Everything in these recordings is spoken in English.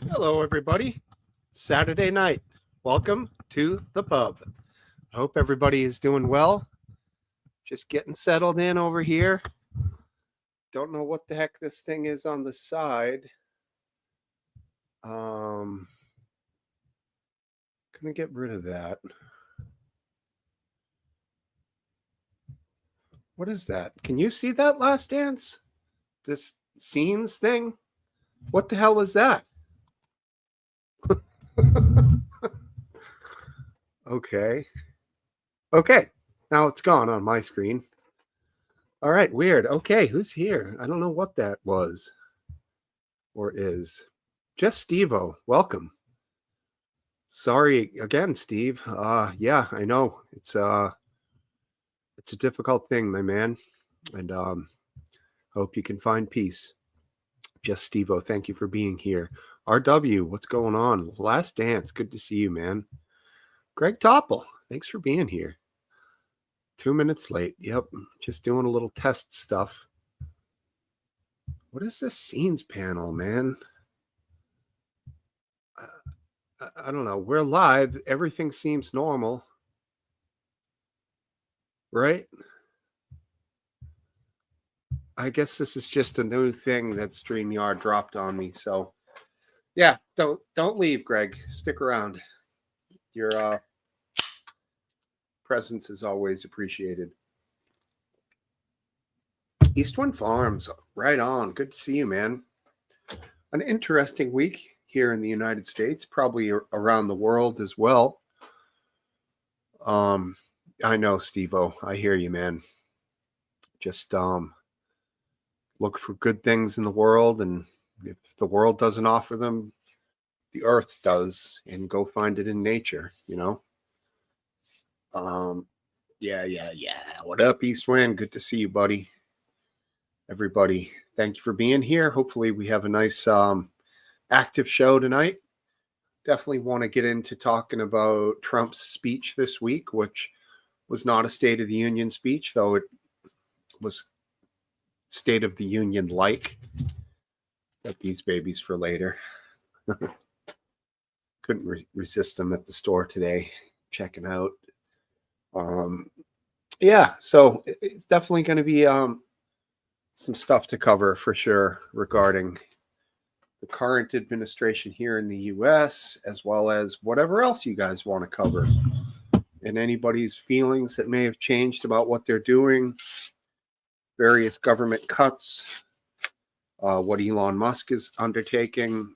Hello, everybody. Saturday night. Welcome to the pub. I hope everybody is doing well. Just getting settled in over here. Don't know what the heck this thing is on the side. Um, gonna get rid of that. What is that? Can you see that Last Dance? This scenes thing? What the hell is that? Okay. Okay. Now it's gone on my screen. All right, weird. Okay, who's here? I don't know what that was or is. Just Steve-O. Welcome. Sorry again, Steve. Yeah, I know. It's a difficult thing, my man. And hope you can find peace. Just Steve-O, thank you for being here. RW, what's going on? Last Dance, good to see you, man. Greg Topple, thanks for being here. 2 minutes late. Yep, just doing a little test stuff. What is this scenes panel, man? I don't know. We're live. Everything seems normal. Right? I guess this is just a new thing that StreamYard dropped on me. So yeah, don't leave, Greg. Stick around. Your presence is always appreciated. Eastwind Farms, right on. Good to see you, man. An interesting week here in the United States, probably around the world as well. I know, Steve-O. I hear you, man. Just look for good things in the world, and if the world doesn't offer them, the earth does, and go find it in nature, you know. Yeah. What up, Eastwind? Good to see you, buddy. Everybody, thank you for being here. Hopefully we have a nice active show tonight. Definitely want to get into talking about Trump's speech this week, which was not a State of the Union speech, though it was State of the Union like. Got these babies for later. Couldn't resist them at the store today, checking out. Yeah, so it's definitely going to be some stuff to cover for sure regarding the current administration here in the US, as well as whatever else you guys want to cover, and anybody's feelings that may have changed about what they're doing, various government cuts, what Elon Musk is undertaking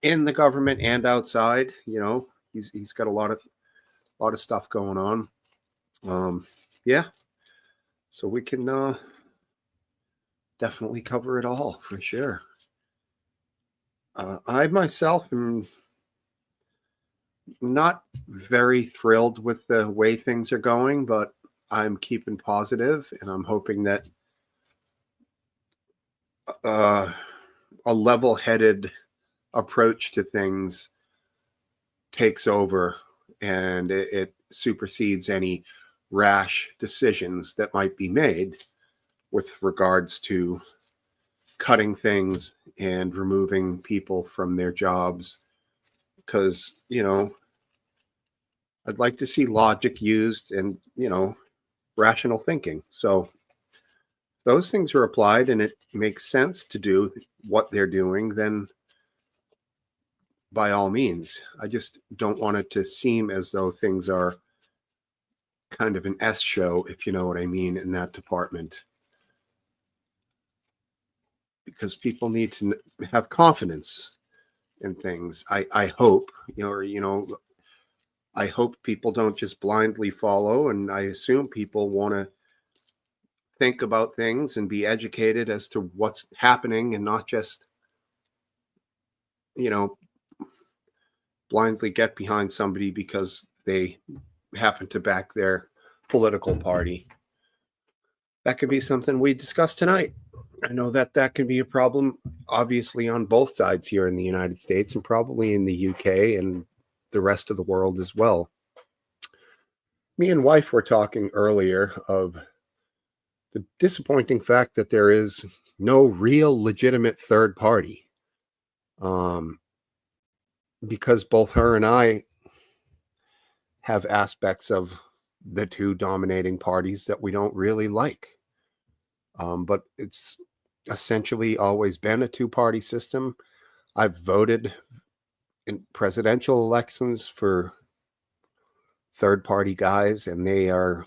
in the government and outside. You know, he's got a lot of stuff going on. Yeah, so we can definitely cover it all for sure. I myself am not very thrilled with the way things are going, but I'm keeping positive, and I'm hoping that a level-headed approach to things takes over, and it supersedes any rash decisions that might be made with regards to cutting things and removing people from their jobs. Because, you know, I'd like to see logic used and, you know, rational thinking. So those things are applied and it makes sense to do what they're doing, then by all means. I just don't want it to seem as though things are kind of an S show, if you know what I mean, in that department. Because people need to have confidence in things. I hope, I hope people don't just blindly follow, and I assume people want to think about things and be educated as to what's happening, and not just, you know, blindly get behind somebody because they happen to back their political party. That could be something we discuss tonight. I know that can be a problem, obviously, on both sides here in the United States and probably in the UK and the rest of the world as well. Me and wife were talking earlier of the disappointing fact that there is no real legitimate third party. Because both her and I have aspects of the two dominating parties that we don't really like. But it's essentially always been a two-party system. I've voted in presidential elections for third-party guys, and they are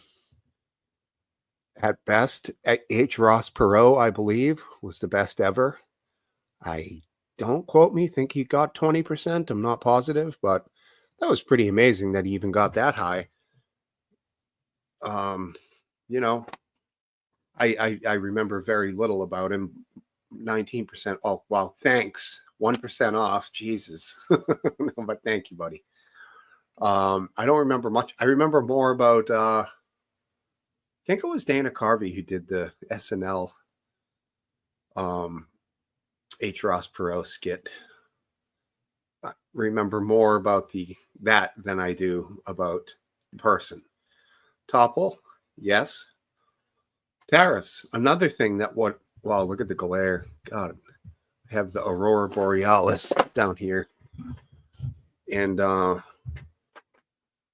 at best. H. Ross Perot, I believe, was the best ever. I don't quote me, think he got 20%. I'm not positive, but that was pretty amazing that he even got that high. You know, I remember very little about him. 19%. Oh, well, thanks. 1% off. Jesus. But thank you, buddy. I don't remember much. I remember more about, I think it was Dana Carvey who did the SNL H. Ross Perot skit. I remember more about that than I do about the person. Topple, yes. Tariffs, another thing that wow, look at the glare. God, I have the Aurora Borealis down here. And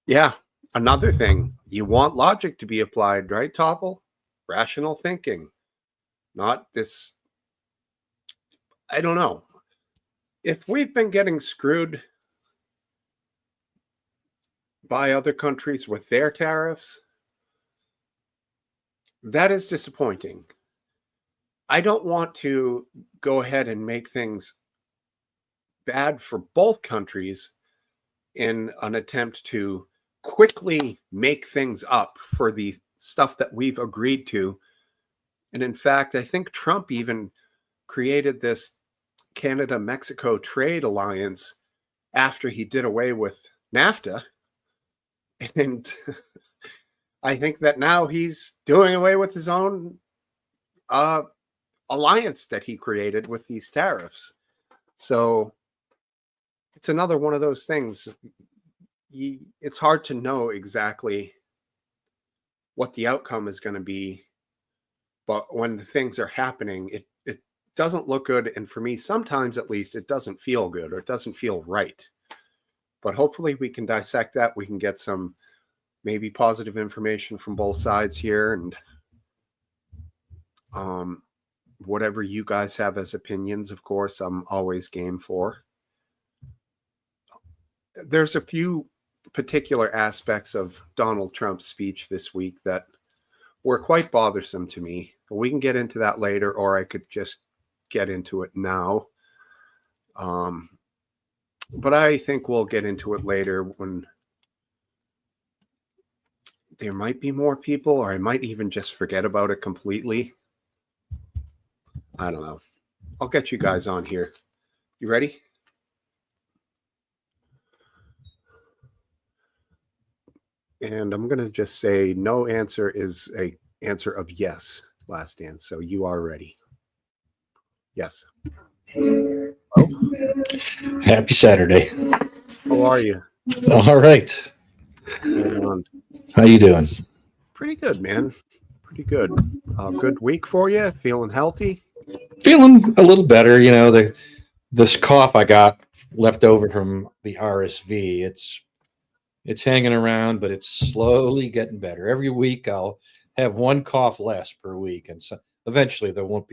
yeah, another thing, you want logic to be applied, right, Topple? Rational thinking, not this. I don't know. If we've been getting screwed by other countries with their tariffs, that is disappointing. I don't want to go ahead and make things bad for both countries in an attempt to quickly make things up for the stuff that we've agreed to. And in fact, I think Trump even created this Canada-Mexico trade alliance after he did away with NAFTA. And I think that now he's doing away with his own alliance that he created with these tariffs. So it's another one of those things. It's hard to know exactly what the outcome is going to be, but when the things are happening, it doesn't look good. And for me, sometimes at least, it doesn't feel good or it doesn't feel right. But hopefully we can dissect that. We can get some maybe positive information from both sides here, and whatever you guys have as opinions, of course, I'm always game for. There's a few particular aspects of Donald Trump's speech this week that were quite bothersome to me. We can get into that later, or I could just get into it now. But I think we'll get into it later when there might be more people, or I might even just forget about it completely. I don't know. I'll get you guys on here. You ready? And I'm going to just say no answer is a answer of yes, last dance. So you are ready. Yes. Oh. Happy Saturday. How are you? All right. How you doing? Pretty good, man. Pretty good. Good week for you? Feeling healthy? Feeling a little better. You know, this cough I got left over from the RSV. It's hanging around, but it's slowly getting better. Every week I'll have one cough less per week, and so eventually there'll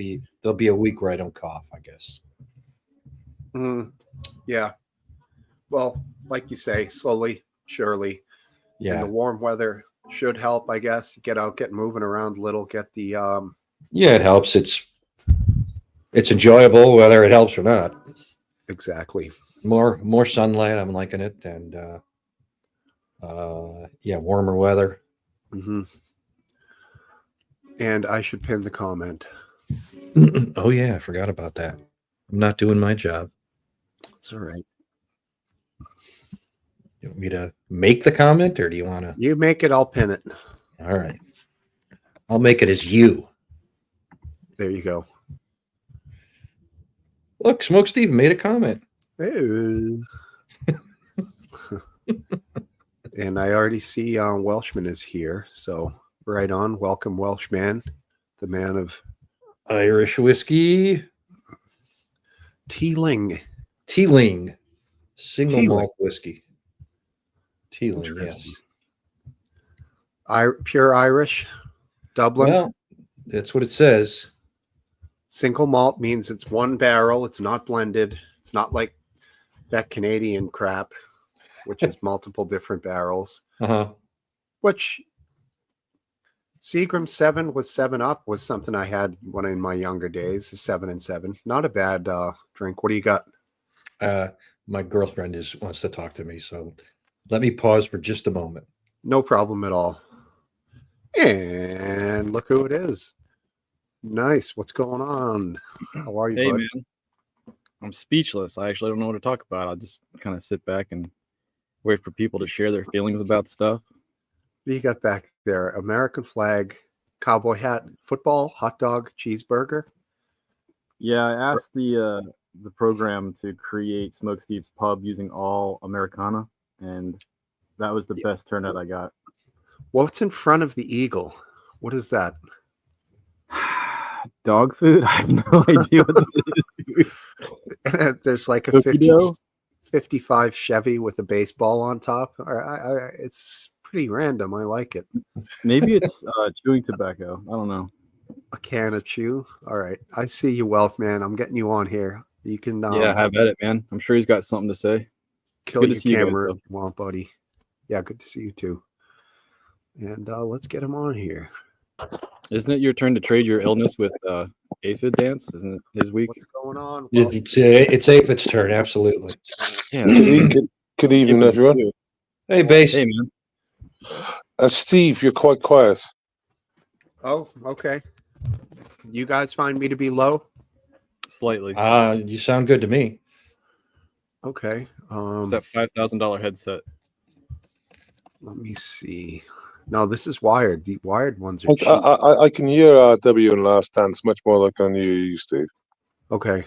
be a week where I don't cough, I guess. Yeah. Well, like you say, slowly, surely. Yeah. And the warm weather should help, I guess. Get out, get moving around a little, get the yeah, it helps. It's enjoyable whether it helps or not. Exactly. More sunlight, I'm liking it, and yeah, warmer weather. Mm-hmm. And I should pin the comment. Oh yeah, I forgot about that. I'm not doing my job. It's all right. You want me to make the comment, or do you want to? You make it, I'll pin it. All right. I'll make it as you. There you go. Look, Smokesteve made a comment. Hey. And I already see Welshman is here. So right on. Welcome, Welshman, the man of Irish whiskey. Teeling. Teeling, single Teeling. malt whiskey. Teeling, Interesting. yes. Pure Irish, Dublin. Well, that's what it says. Single malt means it's one barrel. It's not blended. It's not like that Canadian crap, which is multiple different barrels. Uh-huh. Which Seagram 7 with 7 Up was something I had when in my younger days. 7 and 7, not a bad drink. What do you got? My girlfriend wants to talk to me, so let me pause for just a moment. No problem at all. And look who it is. Nice. What's going on? How are you, Hey, bud? man. I'm speechless. I actually don't know what to talk about. I'll just kind of sit back and wait for people to share their feelings about stuff. What do you got back there? American flag, cowboy hat, football, hot dog, cheeseburger. Yeah, I asked the program to create Smokesteve's pub using all Americana, and that was the best turnout I got. What's in front of the eagle? What is that? Dog food? I have no idea what that is. There's like a Cookie dough? 55 Chevy with a baseball on top. It's pretty random. I like it. Maybe it's chewing tobacco. I don't know. A can of chew. All right. I see you, Wealth Man. I'm getting you on here. You can Yeah, have at it, man. I'm sure he's got something to say. kill good to your see you guys, camera though. if you want, buddy. Yeah, good to see you too. And let's get him on here. Isn't it your turn to trade your illness with Aphid Dance? Isn't it his week? What's going on? It's Aphid's turn, absolutely. Yeah. Good evening, everyone. Hey, Base. Hey, man. Steve, you're quite quiet. Oh, okay. You guys find me to be low? Slightly. You sound good to me. Okay. It's that $5,000 headset. Let me see. No, this is wired. The wired ones are cheap. I can hear W and Last Dance much more like I can hear you, Steve. Okay.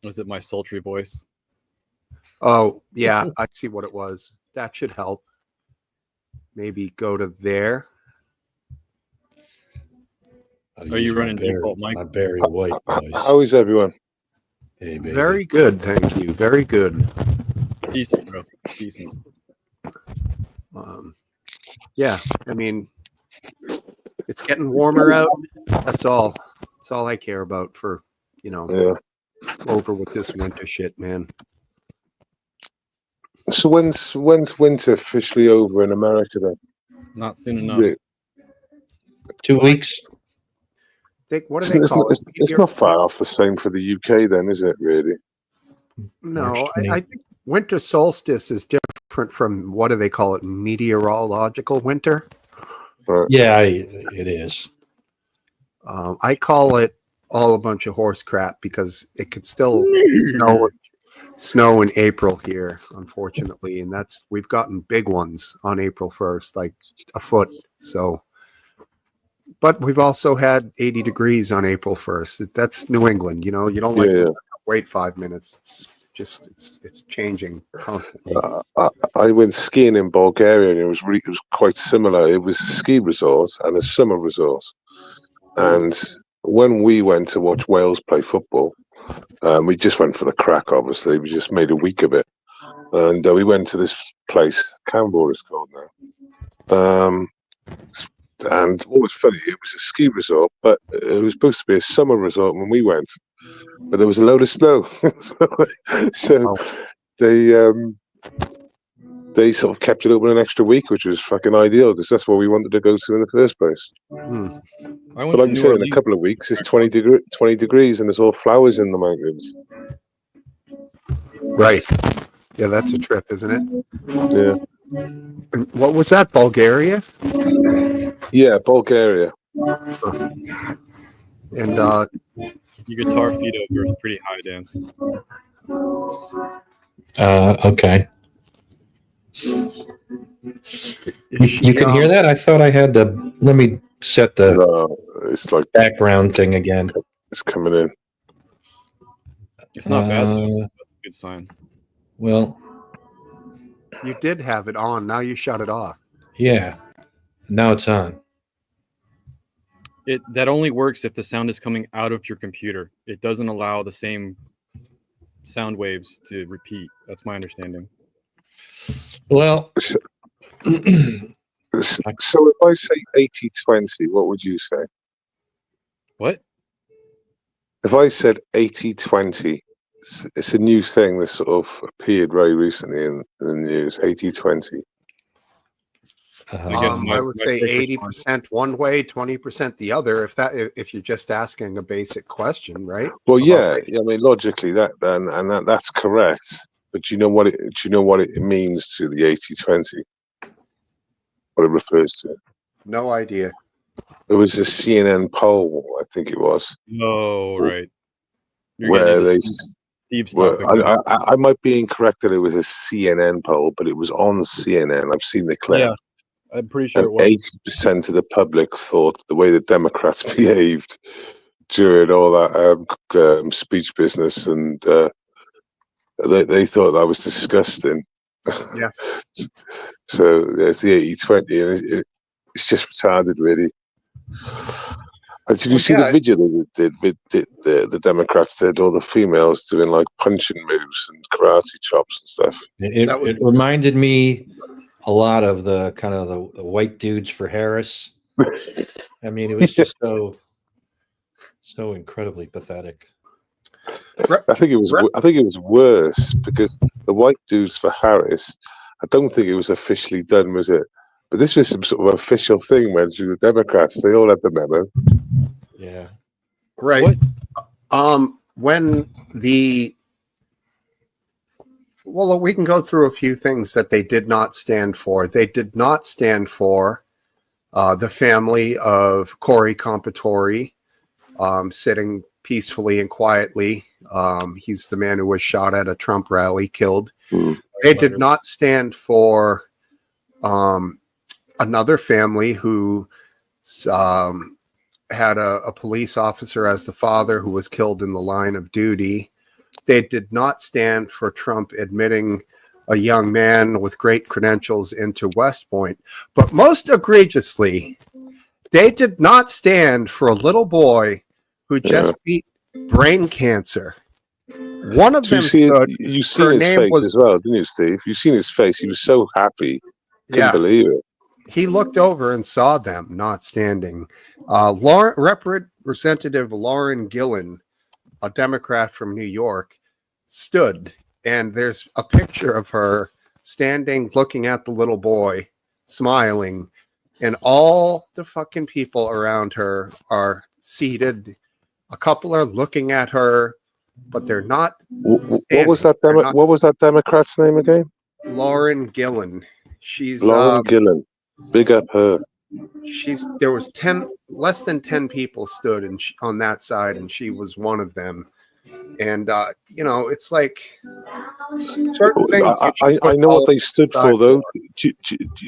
Was it my sultry voice? Oh, yeah, I see what it was. That should help. Maybe go to there. Are you running default mic? My Barry White voice. How is everyone? Hey, baby. Very good, thank you. Very good. Decent, bro. Decent. Yeah, I mean, it's getting warmer out. That's all. That's all I care about for, Yeah. over with this winter shit, man. So when's winter officially over in America then? Not soon enough. Yeah. 2 weeks. What do they call it? It's not far off the same for the UK then, is it, really? No, March 20. I think winter solstice is different from, what do they call it? Meteorological winter? Right. Yeah, it is. I call it all a bunch of horse crap because it could still snow in April here, unfortunately, and we've gotten big ones on April 1st, like a foot. So, but we've also had 80 degrees on April 1st. That's New England, you don't wait 5 minutes. It's changing constantly. I went skiing in Bulgaria and it was quite similar. It was a ski resort and a summer resort. And when we went to watch Wales play football, we just went for the crack, obviously. We just made a week of it. And we went to this place, I can't remember what it's called now. And what was funny, it was a ski resort, but it was supposed to be a summer resort when we went. But there was a load of snow. so they sort of kept it open an extra week, which was fucking ideal because that's what we wanted to go to in the first place. I But went like to you New said, in Orleans. a couple of weeks, it's 20 degrees and there's all flowers in the mountains. Right. Yeah, that's a trip, isn't it? Yeah. And what was that, Bulgaria? Yeah, Bulgaria. And Your guitar feed over is pretty high, Dance. Okay. You can hear that? I thought I had to. Let me set the No, it's like background thing again. it's coming in. It's not bad, though. That's a good sign. Well, you did have it on. Now you shut it off. yeah. Now it's on. That only works if the sound is coming out of your computer. It doesn't allow the same sound waves to repeat. That's my understanding. Well, So if I say 80-20, what would you say? What? If I said 80-20, it's a new thing that sort of appeared very recently in the news. 80-20. I guess I would say quick response. 80% one way, 20% the other. If you're just asking a basic question, right? Well, About yeah. I mean, logically, that's correct. But do you know what it means to the 80-20? What it refers to? no idea. There was a CNN poll, I think it was, Oh, right. You're where getting they. into Steve's Well, topic. I might be incorrect that it was a CNN poll, but it was on CNN. I've seen the clip. Yeah, I'm pretty sure And it was. 80% of the public thought the way the Democrats behaved during all that speech business, and they thought that was disgusting. Yeah. So there's the 80-20, and it's just retarded, really. Did you see the video the Democrats did, all the females doing like punching moves and karate chops and stuff? It reminded me a lot of the kind of the white dudes for Harris. I mean, it was just so incredibly pathetic. I think it was worse because the white dudes for Harris, I don't think it was officially done, was it? But this was some sort of official thing when through the Democrats. They all had the memo. Yeah. Right. When we can go through a few things that they did not stand for. They did not stand for the family of Corey Compatore sitting peacefully and quietly. He's the man who was shot at a Trump rally, killed. They did not stand for another family who had a police officer as the father who was killed in the line of duty. They did not stand for Trump admitting a young man with great credentials into West Point. But most egregiously, they did not stand for a little boy who just beat brain cancer. One of them stood. You've seen his face as well, didn't you, Steve? You've seen his face. He was so happy. Couldn't believe it. He looked over and saw them not standing. Representative Lauren Gillen, a Democrat from New York, stood, and there's a picture of her standing, looking at the little boy, smiling, and all the fucking people around her are seated. A couple are looking at her, but they're not. What was that Democrat's name again? Lauren Gillen. She's Lauren Gillen. Big up her. There was less than 10 people stood on that side, and she was one of them. And it's like certain things. I know what they stood for, though.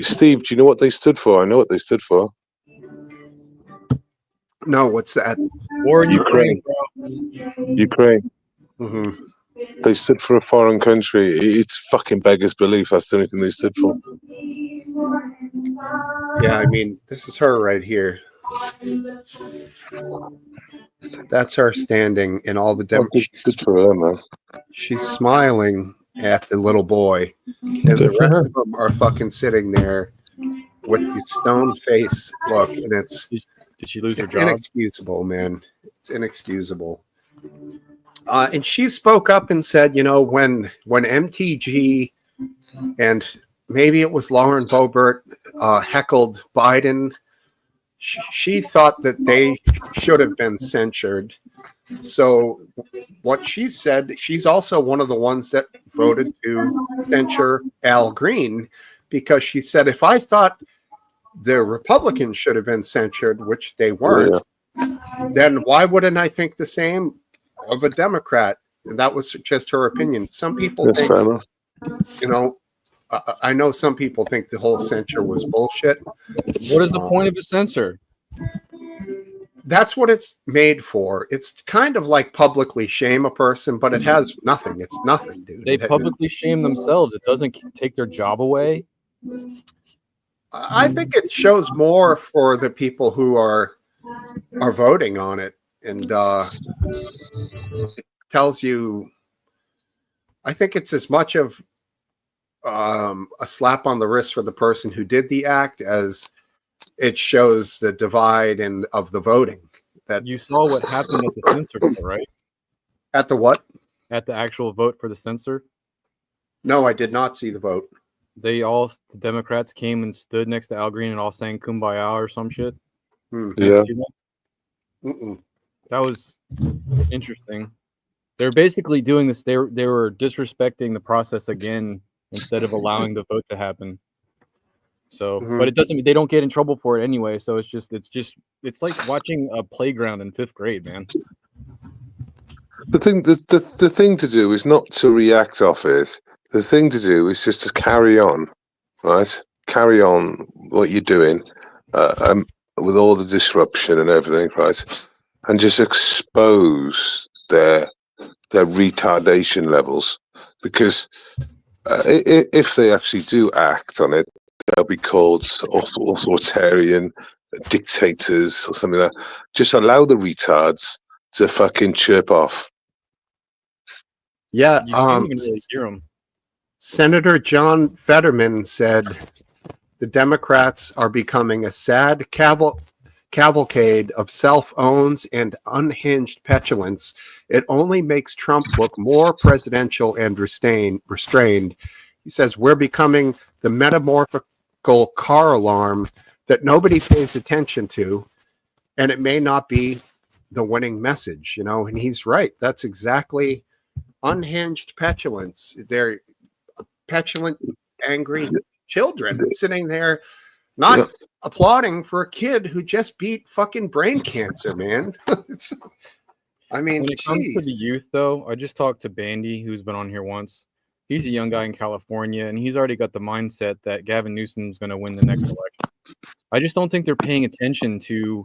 Steve, do you know what they stood for? I know what they stood for. No, what's that? War in Ukraine. Ukraine. Mm-hmm. They stood for a foreign country. It's fucking beggars belief. That's the only thing they stood for. Yeah, I mean, this is her right here. That's her standing in all the good for her, man. She's smiling at the little boy, and the rest of them are fucking sitting there with the stone face look, and did she lose her job? Inexcusable, man. It's inexcusable. And she spoke up and said, when MTG and maybe it was Lauren Boebert heckled Biden, she thought that they should have been censured. So what she said, she's also one of the ones that voted to censure Al Green, because she said, if I thought the Republicans should have been censured, which they weren't, then why wouldn't I think the same of a Democrat? And that was just her opinion. Some people think, I know some people think the whole censure was bullshit. What is the point of a censor? That's what it's made for. It's kind of like publicly shame a person, but it has nothing. It's nothing, dude. They publicly shame themselves. It doesn't take their job away. I think it shows more for the people who are voting on it, and it tells you I think it's as much of a slap on the wrist for the person who did the act as it shows the divide of the voting. That You saw what happened at the censor, right? at the what? At the actual vote for the censor, No, I did not see the vote. the Democrats came and stood next to Al Green and all sang "Kumbaya" or some shit. Hmm. You didn't Yeah. see that? Mm-mm. That was interesting. They're basically doing this. They were disrespecting the process again instead of allowing the vote to happen. So, Mhm. but it doesn't. They don't get in trouble for it anyway. So it's like watching a playground in 5th grade, man. The thing to do is not to react off it. The thing to do is just to carry on, right? Carry on what you're doing, with all the disruption and everything, right? And just expose their retardation levels, because if they actually do act on it, they'll be called authoritarian dictators or something like that. Just allow the retards to fucking chirp off. Yeah. You can't even really hear them. Senator John Fetterman said the Democrats are becoming a sad cavalcade of self-owns and unhinged petulance. It only makes Trump look more presidential and restrained. He says we're becoming the metamorphical car alarm that nobody pays attention to, and it may not be the winning message, you know. And he's right. That's exactly unhinged petulance. They're petulant, angry children sitting there not applauding for a kid who just beat fucking brain cancer, man. I mean, When it comes to the geez. youth, though, I just talked to Bandy, who's been on here once. He's a young guy in California, and he's already got the mindset that Gavin Newsom's going to win the next election. I just don't think they're paying attention to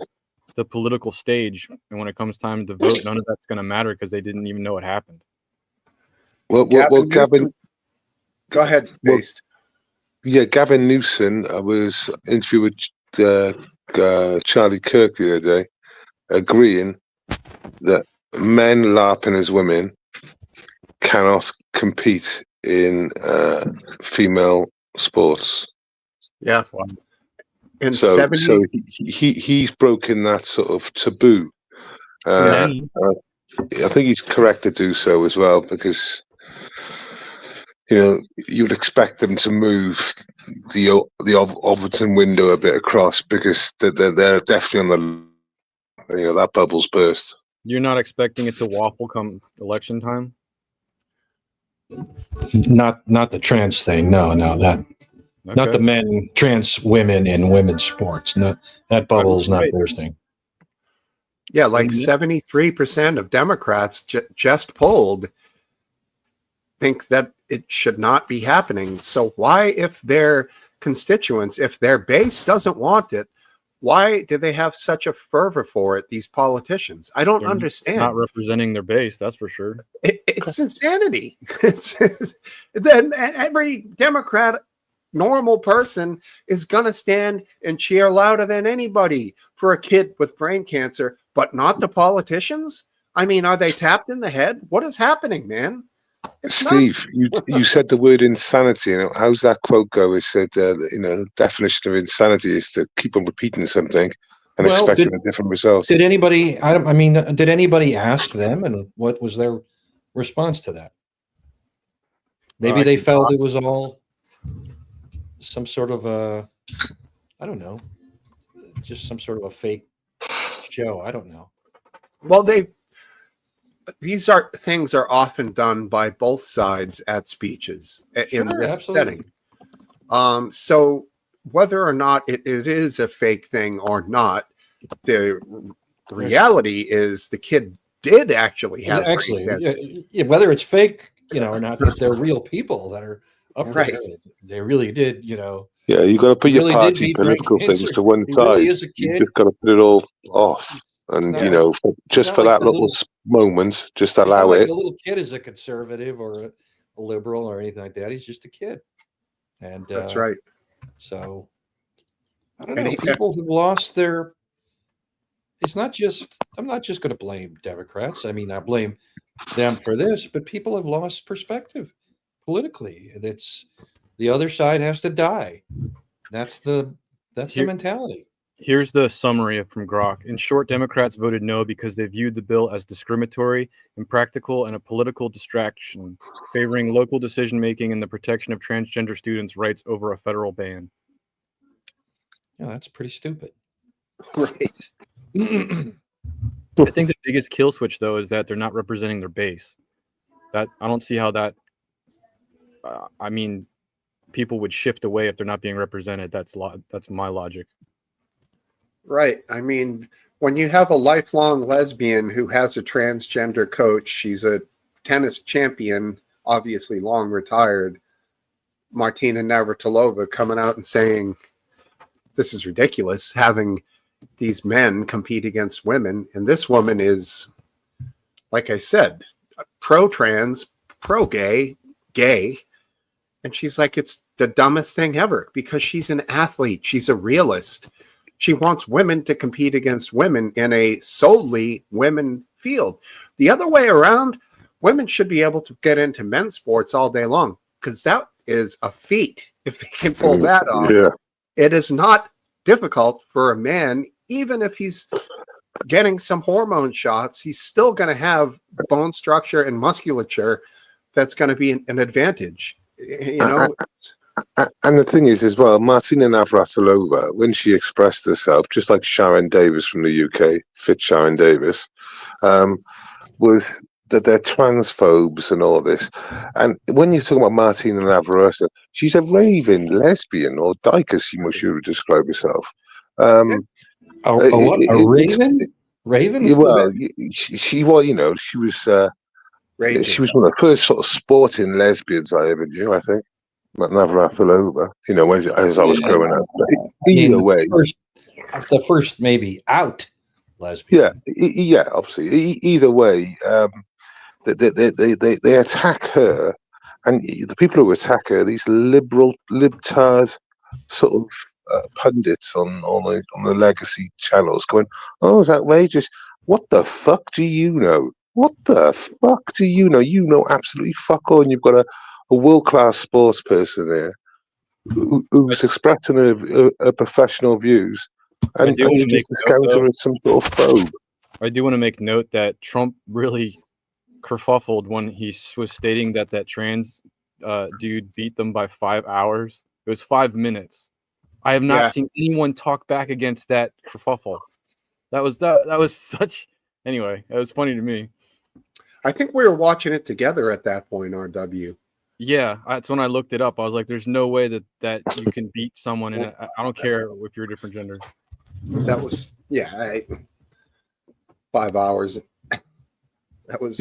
the political stage, and when it comes time to vote, none of that's going to matter because they didn't even know it happened. Well, Gavin Gavin. Newsom- Go ahead, Based. Yeah, Gavin Newsom. I was interviewed with Charlie Kirk the other day, agreeing that men LARPing as women cannot compete in female sports. Yeah. Wow. And So 70, so he's broken that sort of taboo. Yeah. I think he's correct to do so as well, because you know you would expect them to move the Overton window a bit across, because they're definitely on the that bubble's burst. You're not expecting it to waffle come election time? Not the trans thing. No, that not the Okay. men, trans women in women's sports. Not that bubble's not Right. bursting. yeah, like 73% of Democrats just polled think that it should not be happening. So why, if their constituents, if their base doesn't want it, why do they have such a fervor for it, these politicians? I don't They're understand. Not representing their base, that's for sure. It's insanity. Then every Democrat, normal person is going to stand and cheer louder than anybody for a kid with brain cancer, but not the politicians. I mean, are they tapped in the head? What is happening, man? Steve, you said the word insanity. How's that quote go? It said, the definition of insanity is to keep on repeating something and expecting a different result. Did anybody? Did anybody ask them, and what was their response to that? Maybe they felt it was all some sort of I don't know, just some sort of a fake show. I don't know. Well, these things are often done by both sides at speeches in this absolutely. setting. So whether or not it is a fake thing or not, the reality is the kid did actually have brain cancer. Yeah, whether it's fake, or not, that they're real people that are up Right. there. They really did, Yeah, you got to put your really did party beat brain political things cancer. to one He side. really is a You kid. just got to put it all off, and not just not for like that the little moment, just allow It's not like it. the little kid is a conservative or a liberal or anything like that. He's just a kid, and That's right. So I don't know. People have lost their it's not just. I'm not just going to blame Democrats. I mean, I blame them for this, but people have lost perspective politically. That's the other side has to die. That's the Here- mentality. Here's the summary from Grok. In short, Democrats voted no because they viewed the bill as discriminatory, impractical, and a political distraction, favoring local decision making and the protection of transgender students' rights over a federal ban. Yeah, that's pretty stupid. Right. I think the biggest kill switch, though, is that they're not representing their base. That I don't see how that. I mean, people would shift away if they're not being represented. That's my logic. Right. I mean, when you have a lifelong lesbian who has a transgender coach, she's a tennis champion, obviously long retired, Martina Navratilova, coming out and saying, this is ridiculous, having these men compete against women. And this woman is, like I said, pro-trans, pro-gay, gay. And she's like, it's the dumbest thing ever because she's an athlete. She's a realist. She wants women to compete against women in a solely women field. The other way around, women should be able to get into men's sports all day long because that is a feat. If they can pull that off, it is not difficult for a man, even if he's getting some hormone shots, he's still going to have bone structure and musculature that's going to be an advantage. You know? And the thing is, as well, Martina Navratilova, when she expressed herself, just like Sharon Davis from the UK, fit Sharon Davis, was that they're transphobes and all this. And when you're talking about Martina Navratilova, she's a raving lesbian or dyke, as she would describe herself. What? A raven? Raven? Well, she was, you know, she was one of the first sort of sporting lesbians I ever knew, I think. Navratilova, you know, as I was growing up. Either way, the first maybe out lesbian. Yeah, obviously. Either way, they attack her, and the people who attack her, these libtard sort of pundits on the legacy channels, going, "Oh, it's outrageous! What the fuck do you know? What the fuck do you know? You know absolutely fuck all, and you've got a world-class sports person there who's expressing her professional views, and you just discount her as some sort of phobe." I do want to make note that Trump really kerfuffled when he was stating that trans dude beat them by 5 hours. It was 5 minutes. I have not seen anyone talk back against that kerfuffle. That was such. Anyway, it was funny to me. I think we were watching it together at that point, RW. Yeah, that's when I looked it up. I was like, "There's no way that you can beat someone in I don't care if you're a different gender." That was 5 hours. That was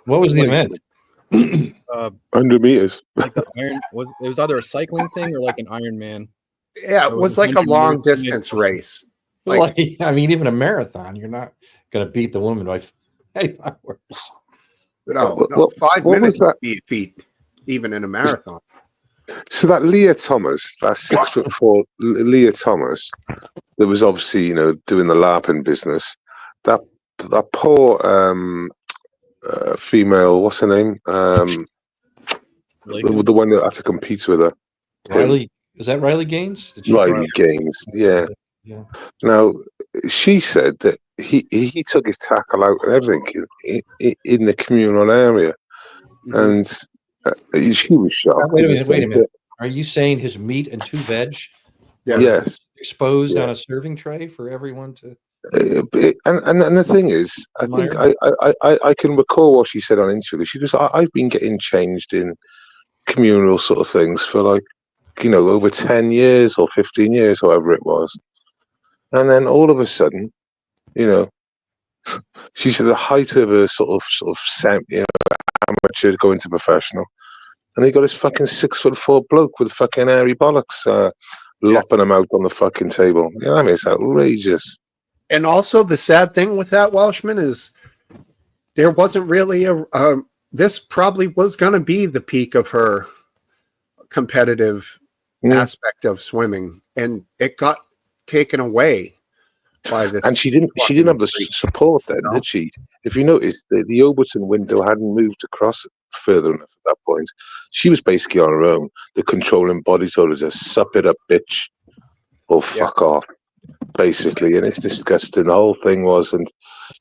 What was the event? 100 meters. Like it was either a cycling thing or like an Ironman. Yeah, it was like a long distance race. Like, I mean, even a marathon, you're not going to beat the woman by 5 hours. No, 5 minutes would be a feat, even in a marathon. So that Leah Thomas, that 6'4" Leah Thomas, that was obviously, you know, doing the LARPing business. That poor female, what's her name? The one that had to compete with her. Riley, is that Riley Gaines? Riley Gaines, yeah. Now, she said that he took his tackle out and everything in the communal area, and she was shocked. Wait a minute. Are you saying his meat and 2 veg? Yes. Exposed on a serving tray for everyone to. And the thing is, I think I can recall what she said on interview. She goes, "I've been getting changed in communal sort of things for like, you know, over 10 years or 15 years, however it was." And then all of a sudden, you know, she's at the height of her sort of amateur going to professional, and they got this fucking 6'4" bloke with fucking hairy bollocks lopping him out on the fucking table. You know what I mean? It's outrageous. And also the sad thing with that, Welshman, is there wasn't really this probably was going to be the peak of her competitive aspect of swimming, and it got taken away by this. And she didn't have the support then, did she? If you notice, the Overton window hadn't moved across further enough at that point. She was basically on her own. The controlling body told her to sup it up, bitch, or fuck off, basically. And it's disgusting. The whole thing was, and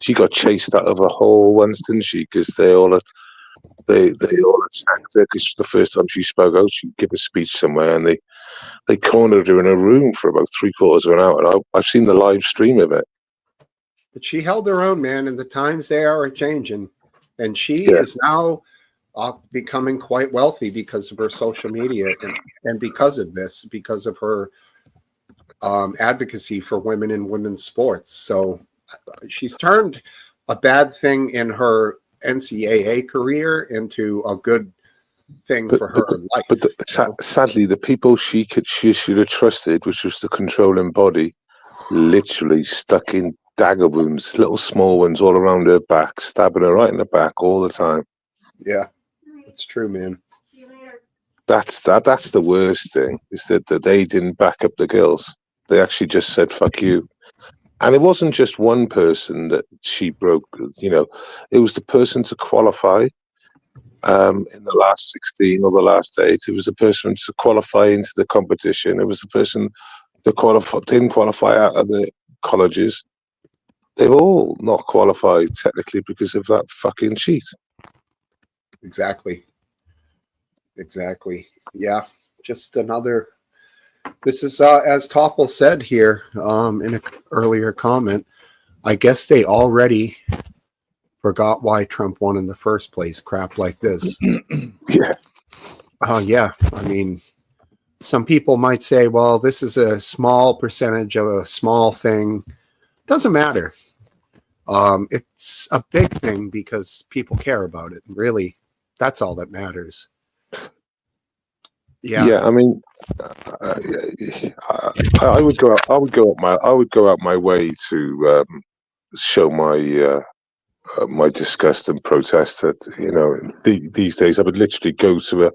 she got chased out of a hole once, didn't she? Because they all attacked her because the first time she spoke out, she'd give a speech somewhere, and they cornered her in a room for about 3/4 of an hour. And I've seen the live stream of it. But she held her own, man, and the times they are changing. And she is now becoming quite wealthy because of her social media and because of this, because of her advocacy for women in women's sports. So she's turned a bad thing in her NCAA career into a good thing for her life. But sadly, the people she should have trusted, which was the controlling body, literally stuck in dagger wounds, little small ones all around her back, stabbing her right in the back all the time. Yeah, it's true, man. That's the worst thing, is that they didn't back up the girls. They actually just said, fuck you. And it wasn't just one person that she broke, it was the person to qualify in the last 16 or the last 8. It was the person to qualify into the competition. It was the person that didn't qualify out of the colleges. They've all not qualified technically because of that fucking cheat. Exactly. Yeah, just another. This is as Topple said here in an earlier comment. I guess they already forgot why Trump won in the first place. Crap like this. Yeah. Yeah. I mean, some people might say, well, this is a small percentage of a small thing. Doesn't matter. It's a big thing because people care about it. Really, that's all that matters. Yeah. I mean, I would go out my way to show my my disgust and protest that these days I would literally go to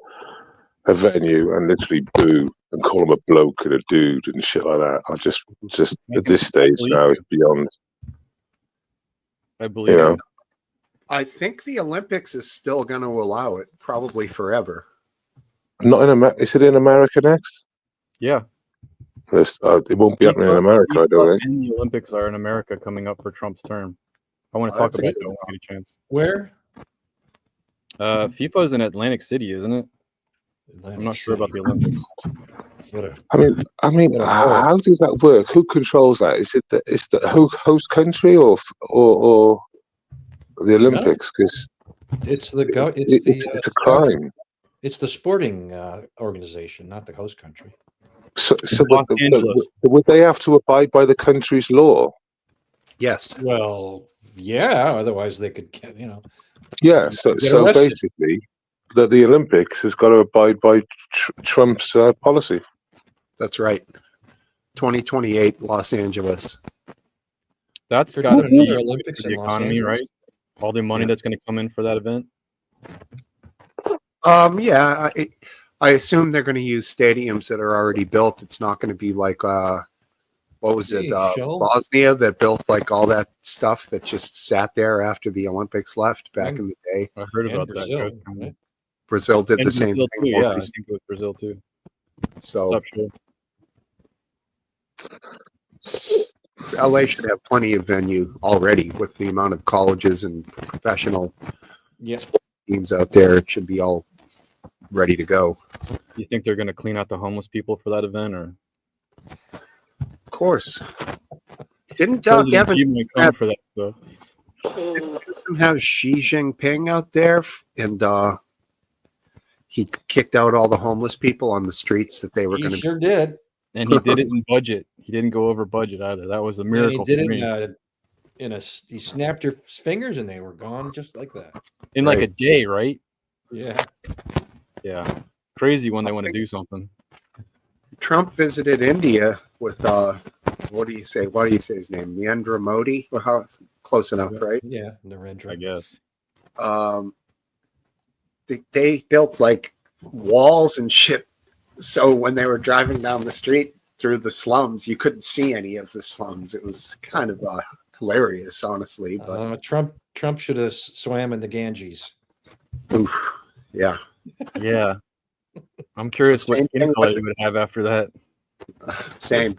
a venue and literally boo and call them a bloke and a dude and shit like that. I just at this stage now it's beyond. I believe you. I think the Olympics is still going to allow it, probably forever. Not in America. Is it in America next? Yeah. It won't be happening in America, I don't think. And the Olympics are in America coming up for Trump's term. I want to talk about it when we get a chance. Where? FIFA is in Atlantic City, isn't it? I'm not sure about the Olympics. I mean, how does that work? Who controls that? Is it the host country or the Olympics? Because it's a crime. It's the sporting organization, not the host country. So would they have to abide by the country's law? Yes. Well, yeah. Otherwise, they could, Yeah. So basically, the Olympics has got to abide by Trump's policy. That's right. 2028 Los Angeles. That's got to be another Olympics for the in Los economy, Angeles. right? All the money that's going to come in for that event. Yeah, I assume they're going to use stadiums that are already built. It's not going to be like what was it, Bosnia, that built like all that stuff that just sat there after the Olympics left back in the day. I heard about Brazil, that. right? Brazil did And the same Brazil thing. too, yeah, I think it was Brazil too. So Sure. LA should have plenty of venue already with the amount of colleges and professional teams out there. It should be all ready to go. You think they're going to clean out the homeless people for that event, or? Of course. Didn't Gavin have, for that stuff? Didn't have Xi Jinping out there and he kicked out all the homeless people on the streets that they were going to. Sure did. And he did it in budget. He didn't go over budget either. That was a miracle. He did it he snapped his fingers and they were gone just like that. In like a day, right? Yeah. Yeah. Crazy when they want to do something. Trump visited India with what do you say his name? Narendra Modi? Well, how close enough, right? Yeah, Narendra. I guess. They built like walls and shit. So when they were driving down the street, through the slums. You couldn't see any of the slums. It was kind of hilarious, honestly. But Trump should have swam in the Ganges. oof, yeah, Yeah. I'm curious what Same skin thing color with- he would have after that. same.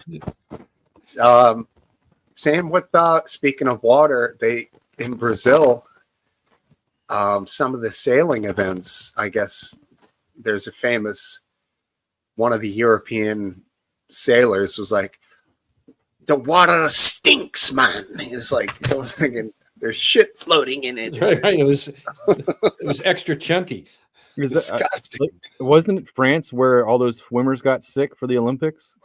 Same with speaking of water, they in Brazil, some of the sailing events, I guess there's a famous one of the European sailors was like, the water stinks, man. He's like, I was thinking there's shit floating in it. Right. It was extra chunky. Is that, Disgusting. wasn't it France where all those swimmers got sick for the Olympics?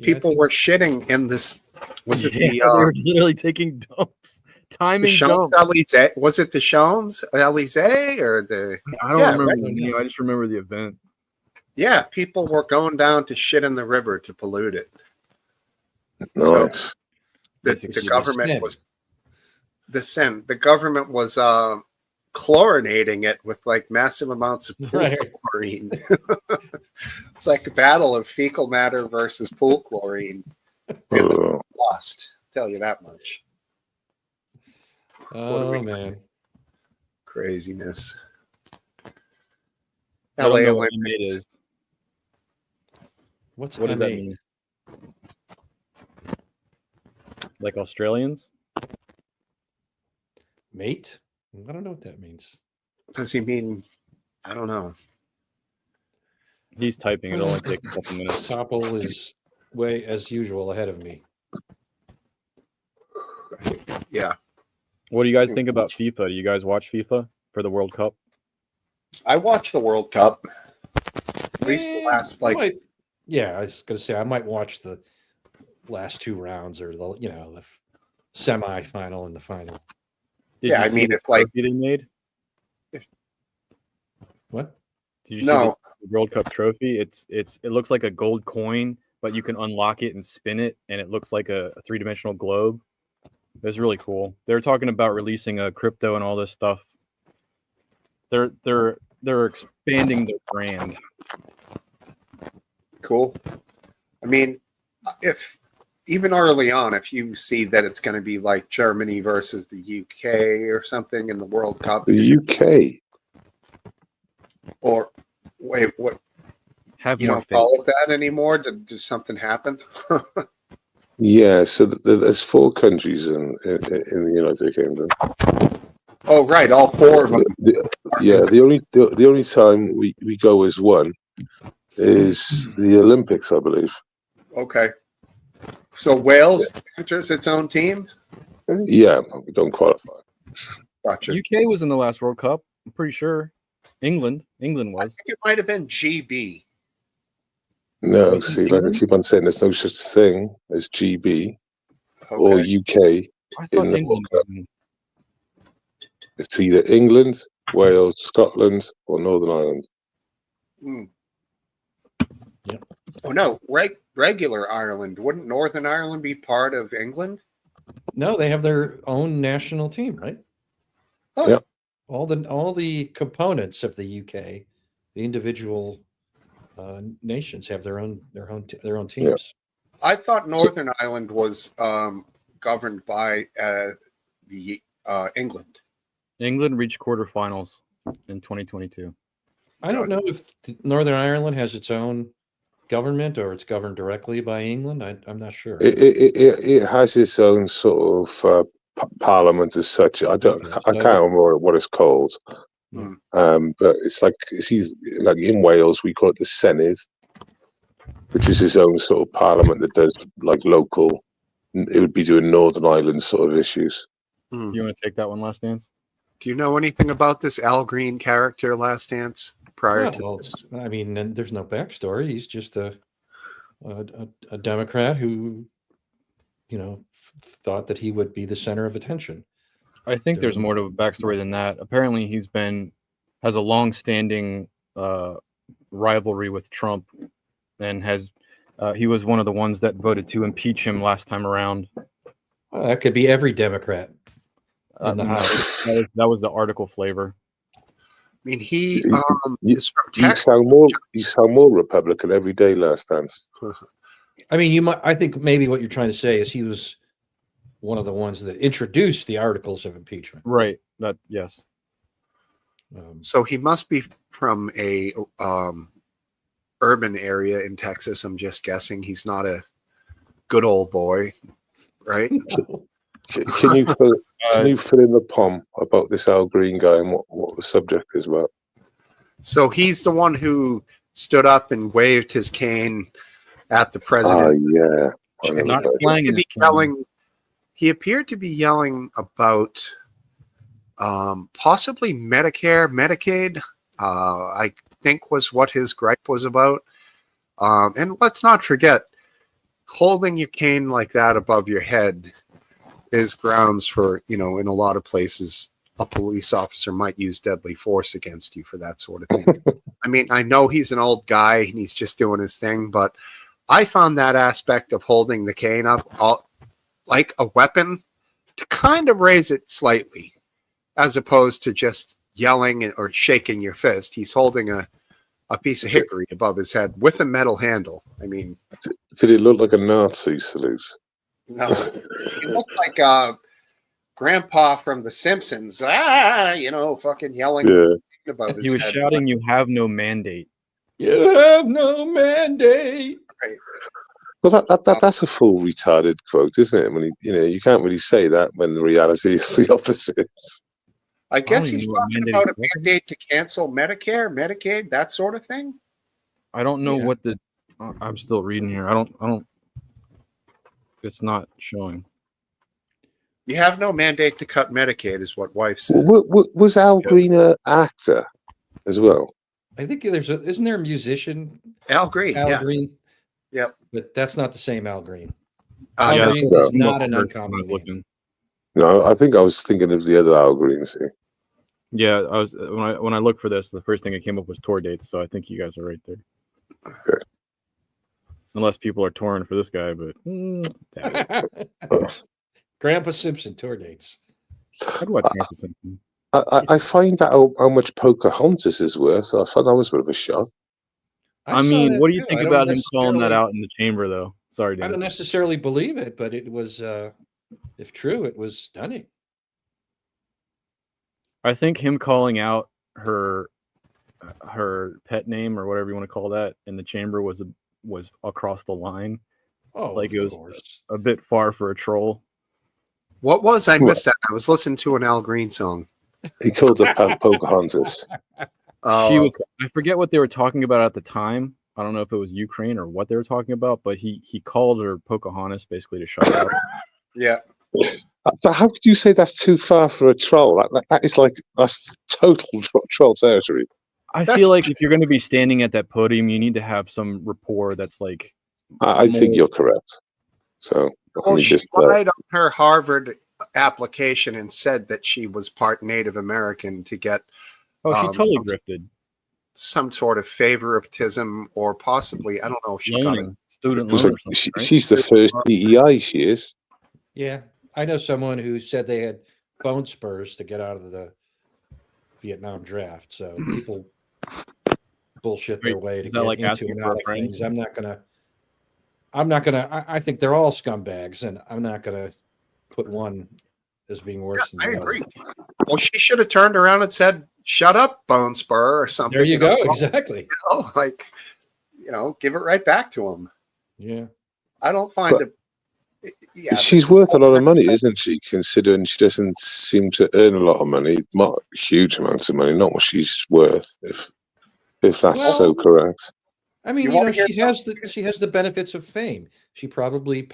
People were shitting in this. Was it Yeah, the they were literally taking dumps, timing dumps. Champs-Élysées? Was it the Champs-Élysées or the? I don't Yeah, remember right. the name. I just remember the event. Yeah, people were going down to shit in the river to pollute it. Nice. So the Basically, government sin. was the government was chlorinating it with like massive amounts of pool Right. chlorine. It's like a battle of fecal matter versus pool chlorine. And Oh, lost. Tell you that much. Oh man. Craziness. I don't LA know what Olympics. it is. What What does that mean? Like Australians? Mate? I don't know what that means. Does he mean? I don't know. He's typing. It'll only take a couple minutes. Topple is way as usual ahead of me. Yeah, What do you guys think about FIFA? Do you guys watch FIFA for the World Cup? I watched the World Cup. At least the last I was gonna say I might watch the last two rounds or the semi-final and the final. Did Yeah, you I see mean, the it's like- trophy they made? What? Did you see No. the World Cup trophy? It looks like a gold coin, but you can unlock it and spin it, and it looks like a three-dimensional globe. It's really cool. They're talking about releasing a crypto and all this stuff. They're expanding their brand. cool. I mean, if even early on, if you see that it's going to be like Germany versus the UK or something in the World Cup, the UK. or wait, what? Have You more don't faith. follow that anymore? Did something happen? Yeah, so there's 4 countries in the United Kingdom. Oh, right, all 4 of them. The only time we go as one is the Olympics, I believe. Okay. So Wales enters its own team? Yeah, but we don't qualify. Gotcha. UK was in the last World Cup. I'm pretty sure. England I was. think it might have been GB. No, Was it see, like I England? keep on saying, there's no such thing as GB or Okay. UK. I thought In the England World was in. It's either England, Wales, Scotland, or Northern Ireland. Hmm. Yep. Oh, no. Regular Ireland. Wouldn't Northern Ireland be part of England? No, they have their own national team, right? Oh, Yeah. All the components of the UK, the individual nations have their own teams. I thought Northern Ireland was governed by the England. England reached quarterfinals in 2022. I don't know if Northern Ireland has its own government or it's governed directly by England. I'm not sure. It has its own sort of parliament as such. I can't remember what it's called. Hmm. But it's like like in Wales we call it the Senedd, which is his own sort of parliament that does like local. It would be doing Northern Ireland sort of issues. Hmm. You want to take that one, Last Dance? Do you know anything about this Al Green character, Last Dance, prior to Well, this? I mean, and there's no backstory. He's just a Democrat who, thought that he would be the center of attention. I think there's more to a backstory than that. Apparently, has a long-standing rivalry with Trump, and he was one of the ones that voted to impeach him last time around. Well, that could be every Democrat in the House. That was the article flavor. I mean, he You- is from You Texas. sound more Republican every day, Last Dance. I mean, you might. I think maybe what you're trying to say is he was one of the ones that introduced the articles of impeachment. Right. That yes. So he must be from a urban area in Texas. I'm just guessing. He's not a good old boy, right? Can you fill in the pom about this Al Green guy and what the subject is about? So he's the one who stood up and waved his cane at the president. Oh, yeah. And Not he, flying appeared to in be his cane. yelling, he appeared to be yelling about possibly Medicare, Medicaid, I think was what his gripe was about. And let's not forget, holding your cane like that above your head is grounds for, in a lot of places, a police officer might use deadly force against you for that sort of thing. I mean, I know he's an old guy and he's just doing his thing, but I found that aspect of holding the cane up like a weapon to kind of raise it slightly, as opposed to just yelling or shaking your fist. He's holding a piece of hickory above his head with a metal handle. I mean, did it look like a Nazi salute? no, he looked like Grandpa from The Simpsons. Fucking yelling above his He was head. shouting, "You have no mandate." You have no mandate. Right. Well, that's a full retarded quote, isn't it? When you can't really say that when the reality is the opposite. I guess even he's know what talking mandate about a is. mandate to cancel Medicare, Medicaid, that sort of thing. I don't know Yeah. what the. I'm still reading here. I don't. It's not showing. You have no mandate to cut Medicaid, is what wife said. Was Al Green an actor as well? I think isn't there a musician, Al Green, Al yeah. Green? Yep. But that's not the same Al Green. Uh, Al no. Green no. is not an When I uncommon was name. looking. No, I think I was thinking of the other Al Green. See? Yeah, I was when I looked for this, the first thing that came up was tour dates. So I think you guys are right there. Okay. Unless people are touring for this guy, but Grandpa Simpson tour dates. I'd watch Grandpa Simpson. I find out how much Pocahontas is worth. I thought that was a bit of a shock. I saw mean, that what do you too. think I don't about him calling that necessarily- out in the chamber, though? Sorry, I David. don't necessarily believe it, but it was, if true, it was stunning. I think him calling out her pet name or whatever you want to call that in the chamber was across the line. Oh, Like, of it was course. a bit far for a troll. What was? I missed that. I was listening to an Al Green song. He called her Pocahontas. She was. I forget what they were talking about at the time. I don't know if it was Ukraine or what they were talking about, but he called her Pocahontas basically to shut her up. Yeah. But how could you say that's too far for a troll? That's total troll territory. I That's- feel like if you're going to be standing at that podium, you need to have some rapport that's like. I think you're correct. So Well, she lied on her Harvard application and said that she was part Native American to get Oh, she totally grifted. some sort of favoritism, or possibly, I don't know if she got it. Loaning, student it was loan like, or something, right? she's the first DEI. She is. Yeah, I know someone who said they had bone spurs to get out of the Vietnam draft. So people bullshit their Wait, way to is that get like into asking and for a out of friend? things. I'm not gonna. I think they're all scumbags, and I'm not gonna put one as being worse than I the other. agree. Well, she should have turned around and said, "Shut up, Bone Spur," or something. There you go. know? Exactly. Give it right back to him. Yeah. I don't find it. Yeah, She's worth a lot of money, isn't she? Considering she doesn't seem to earn a lot of money, not huge amounts of money, not what she's worth. If that's so correct. I mean, You you know, wanna hear she has the benefits of fame. She probably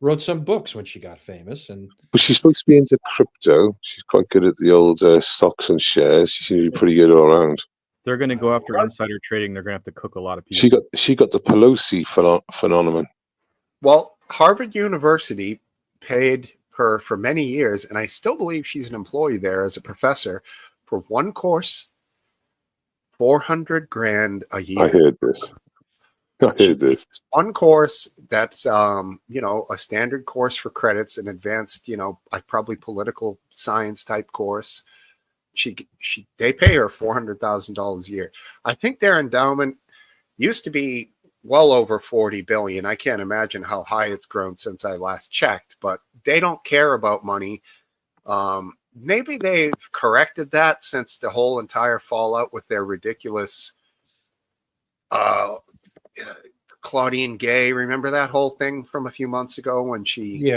wrote some books when she got famous, and But she's supposed to be into crypto. She's quite good at the old stocks and shares. She seems to be pretty good all around. They're going to go after insider trading. They're going to have to cook a lot of people. She got the Pelosi phenomenon. Well, Harvard University paid her for many years, and I still believe she's an employee there as a professor, for one course, $400,000 a year. I heard this. It's one course that's a standard course for credits, an advanced, like probably political science type course. They pay her $400,000 a year. I think their endowment used to be well over 40 billion. I can't imagine how high it's grown since I last checked, but they don't care about money. Maybe they've corrected that since the whole entire fallout with their ridiculous Claudine Gay. Remember that whole thing from a few months ago when she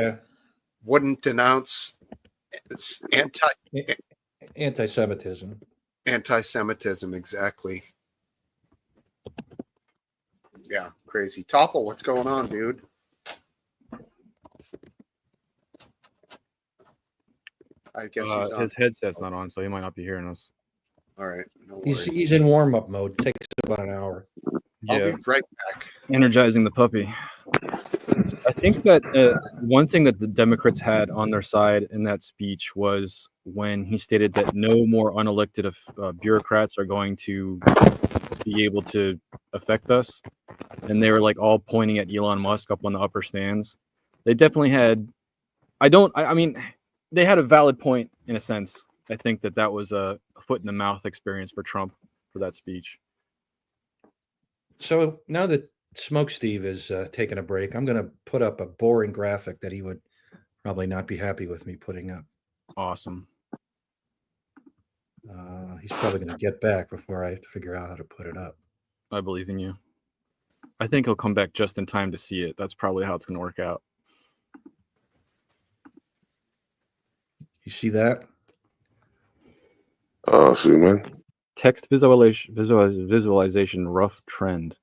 wouldn't denounce anti-Semitism. Anti-Semitism, exactly. Yeah, crazy. Topple, what's going on, dude? I guess he's on. His headset's not on, so he might not be hearing us. All right, no He's worries. in warm-up mode. Takes about an hour. I'll be right back. Energizing the puppy. I think that one thing that the Democrats had on their side in that speech was when he stated that no more unelected bureaucrats are going to be able to affect us. And they were like all pointing at Elon Musk up on the upper stands. They definitely had, I mean, they had a valid point in a sense. I think that was a foot in the mouth experience for Trump for that speech. So now that Smokesteve is taking a break, I'm going to put up a boring graphic that he would probably not be happy with me putting up. Awesome. He's probably going to get back before I figure out how to put it up. I believe in you. I think he'll come back just in time to see it. That's probably how it's going to work out. You see that? Oh, zoom in. Text visualization rough trend.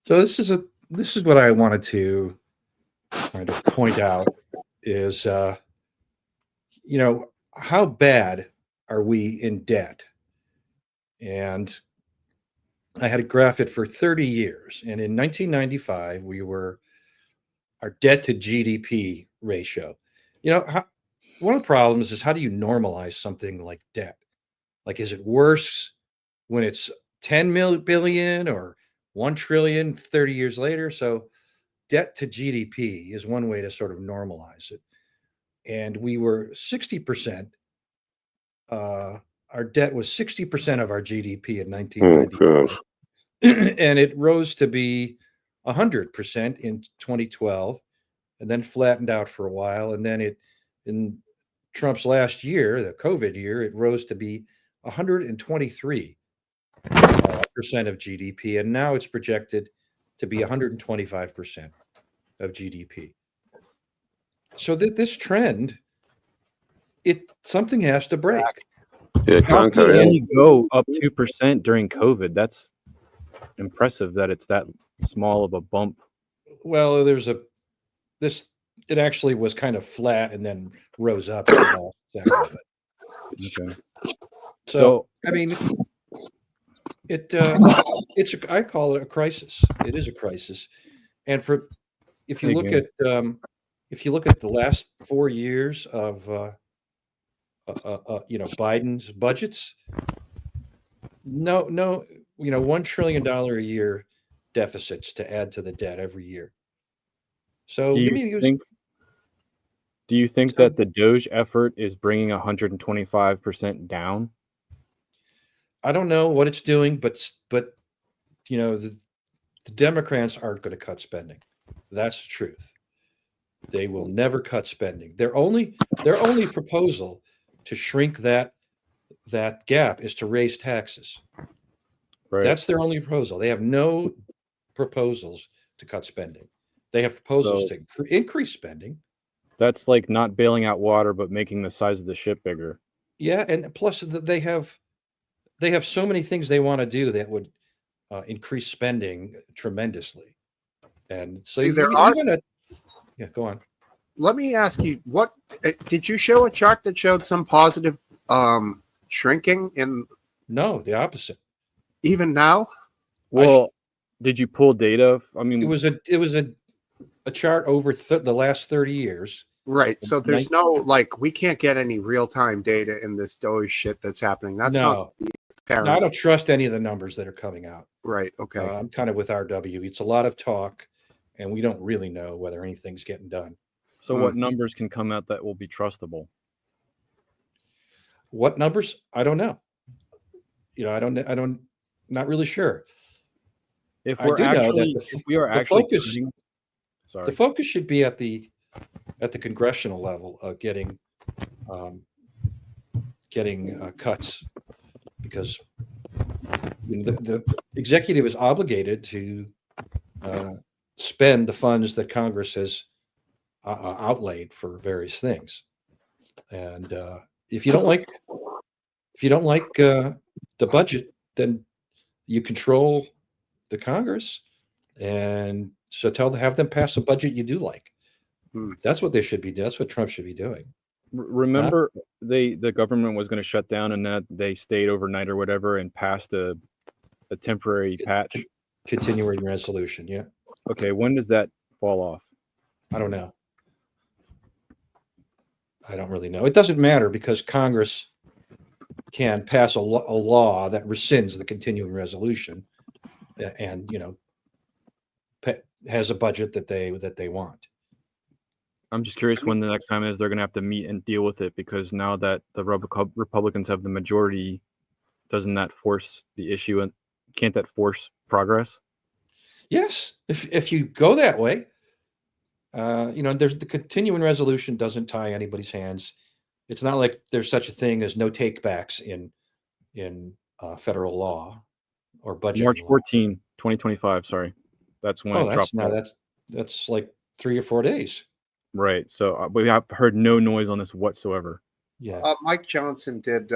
So this is what I wanted to kind of point out is how bad are we in debt? And I had to graph it for 30 years. And in 1995, our debt to GDP ratio. One of the problems is how do you normalize something like debt? Like, is it worse when it's 10 billion or 1 trillion 30 years later? So debt to GDP is one way to sort of normalize it. And we were 60%. Our debt was 60% of our GDP in 1990. And it rose to be 100% in 2012 and then flattened out for a while. And then in Trump's last year, the COVID year, it rose to be 123% of GDP. And now it's projected to be 125% of GDP. So that this trend, something has to break. Yeah, How can it only go up 2% during COVID? That's impressive that it's that small of a bump. Well, it actually was kind of flat and then rose up in the last second. Okay. So I mean, I call it a crisis. It is a crisis, and if you look at the last 4 years of Biden's budgets, no, $1 trillion a year deficits to add to the debt every year. So do you think that the Doge effort is bringing 125% down? I don't know what it's doing, but the Democrats aren't going to cut spending. That's the truth. They will never cut spending. Their only proposal to shrink that gap is to raise taxes. Right. That's their only proposal. They have no proposals to cut spending. They have proposals to increase spending. That's like not bailing out water, but making the size of the ship bigger. Yeah, and plus they have so many things they want to do that would increase spending tremendously. And so go on. Let me ask you, what did you show a chart that showed some positive shrinking in? No, the opposite. Even now? Well, did you pull data? I mean, it was a chart over the last 30 years. Right. So there's we can't get any real-time data in this Doge shit that's happening. That's not apparent. No, I don't trust any of the numbers that are coming out. Right. Okay. I'm kind of with RW. It's a lot of talk, and we don't really know whether anything's getting done. So what numbers can come out that will be trustable? What numbers? I don't know. I don't not really sure. If I we're do know that actually, if we are the actually focus cutting, the sorry, focus should be at the congressional level of getting um, cuts, because the executive is obligated to uh, spend the funds that Congress has outlaid for various things. And if you don't like the budget, then you control the Congress, and so have them pass a budget you do like. Hmm. That's what they should be. That's what Trump should be doing. Not remember the government was going to shut down, and that they stayed overnight or whatever and passed a temporary patch. continuing resolution. Yeah, Okay, when does that fall off? I don't know. I don't really know. It doesn't matter because Congress can pass a law that rescinds the continuing resolution, and has a budget that they want. I'm just curious I mean, when the next time is they're going to have to meet and deal with it, because now that the Republicans have the majority, doesn't that force the issue, and can't that force progress? Yes, if you go that way, there's the continuing resolution doesn't tie anybody's hands. It's not like there's such a thing as no takebacks in federal law or budgeting March law. 14, 2025. Sorry, that's when Oh, it drops out. that's like 3 or 4 days. Right. So we have heard no noise on this whatsoever. Yeah. Mike Johnson did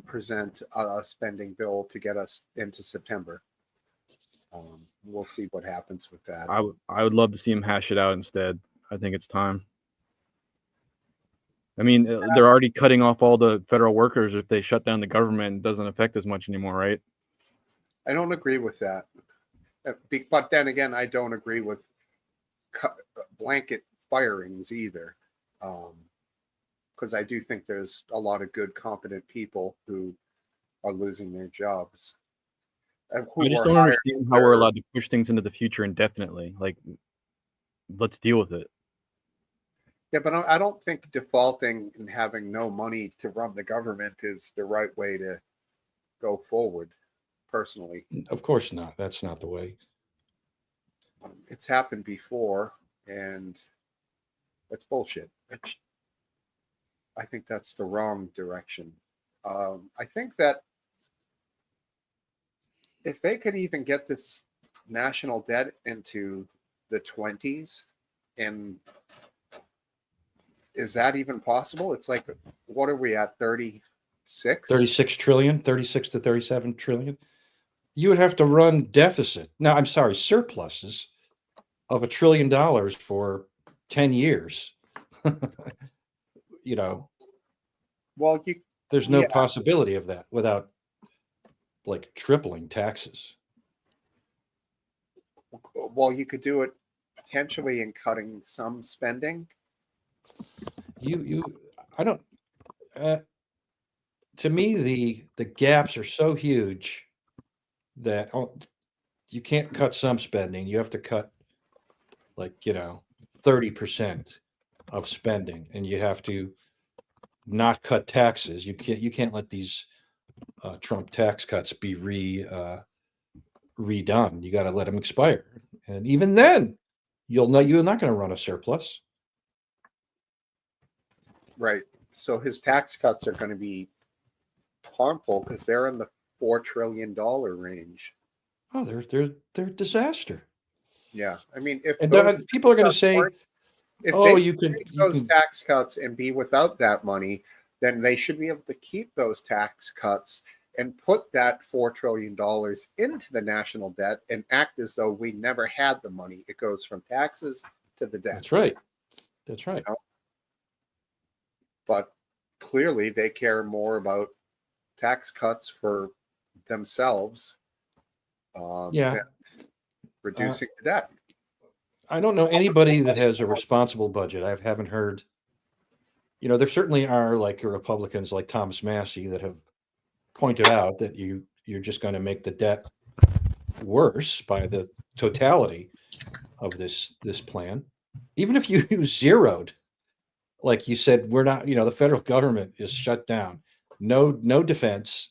present a spending bill to get us into September. We'll see what happens with that. I would love to see him hash it out instead. I think it's time. I mean, they're already cutting off all the federal workers. If they shut down the government, it doesn't affect as much anymore, right? I don't agree with that. But then again, I don't agree with blanket firings either. Because I do think there's a lot of good, competent people who are losing their jobs. I just don't understand how we're allowed to push things into the future indefinitely. Like, let's deal with it. Yeah, but I don't think defaulting and having no money to run the government is the right way to go forward, personally. Of course not. That's not the way. It's happened before, and that's bullshit. I think that's the wrong direction. I think that if they could even get this national debt into the 20s, and is that even possible? It's like, what are we at, 36? 36 trillion, 36 to 37 trillion. You would have to run deficit. No, I'm sorry, surpluses of $1 trillion for 10 years. Well, there's no possibility of that without like tripling taxes. Well, you could do it potentially in cutting some spending. I don't. To me, the gaps are so huge that you can't cut some spending. You have to cut 30% of spending, and you have to not cut taxes. You can't let these Trump tax cuts be redone. You got to let them expire, and even then, you're not going to run a surplus. Right. So his tax cuts are going to be harmful because they're in the $4 trillion range. Oh, they're a disaster. Yeah, I mean, if people are going to say, you can those tax cuts and be without that money, then they should be able to keep those tax cuts and put that $4 trillion into the national debt and act as though we never had the money. It goes from taxes to the debt. That's right. But clearly they care more about tax cuts for themselves than reducing the debt. I don't know anybody that has a responsible budget. I haven't heard. There certainly are like Republicans like Thomas Massey that have pointed out that you're just going to make the debt worse by the totality of this plan. Even if you zeroed, like you said, we're not. The federal government is shut down. No defense.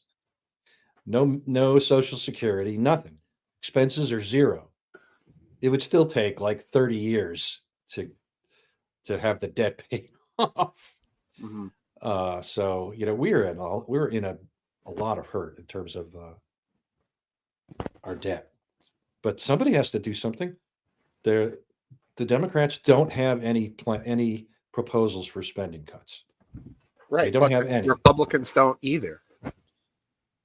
no Social Security, nothing. Expenses are zero. It would still take like 30 years to have the debt paid off. Mhm. So we were in a lot of hurt in terms of our debt. But somebody has to do something. The Democrats don't have any proposals for spending cuts. Right, don't but have the any. Republicans don't either.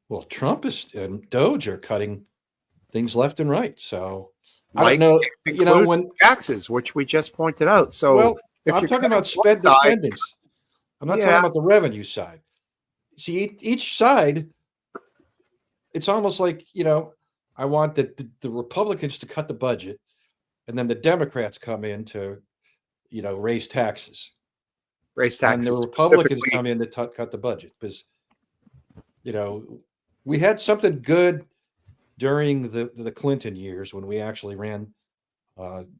Well, Trump and Doge are cutting things left and right. So I Like, don't know. include When taxes, which we just pointed out. So well, if I'm you're talking about cutting one the side, spendings. I'm not talking yeah, about the revenue side. See, each side, it's almost like I want the Republicans to cut the budget, and then the Democrats come in to raise taxes. raise And the taxes Republicans specifically. come in to cut the budget because we had something good during the Clinton years when we actually ran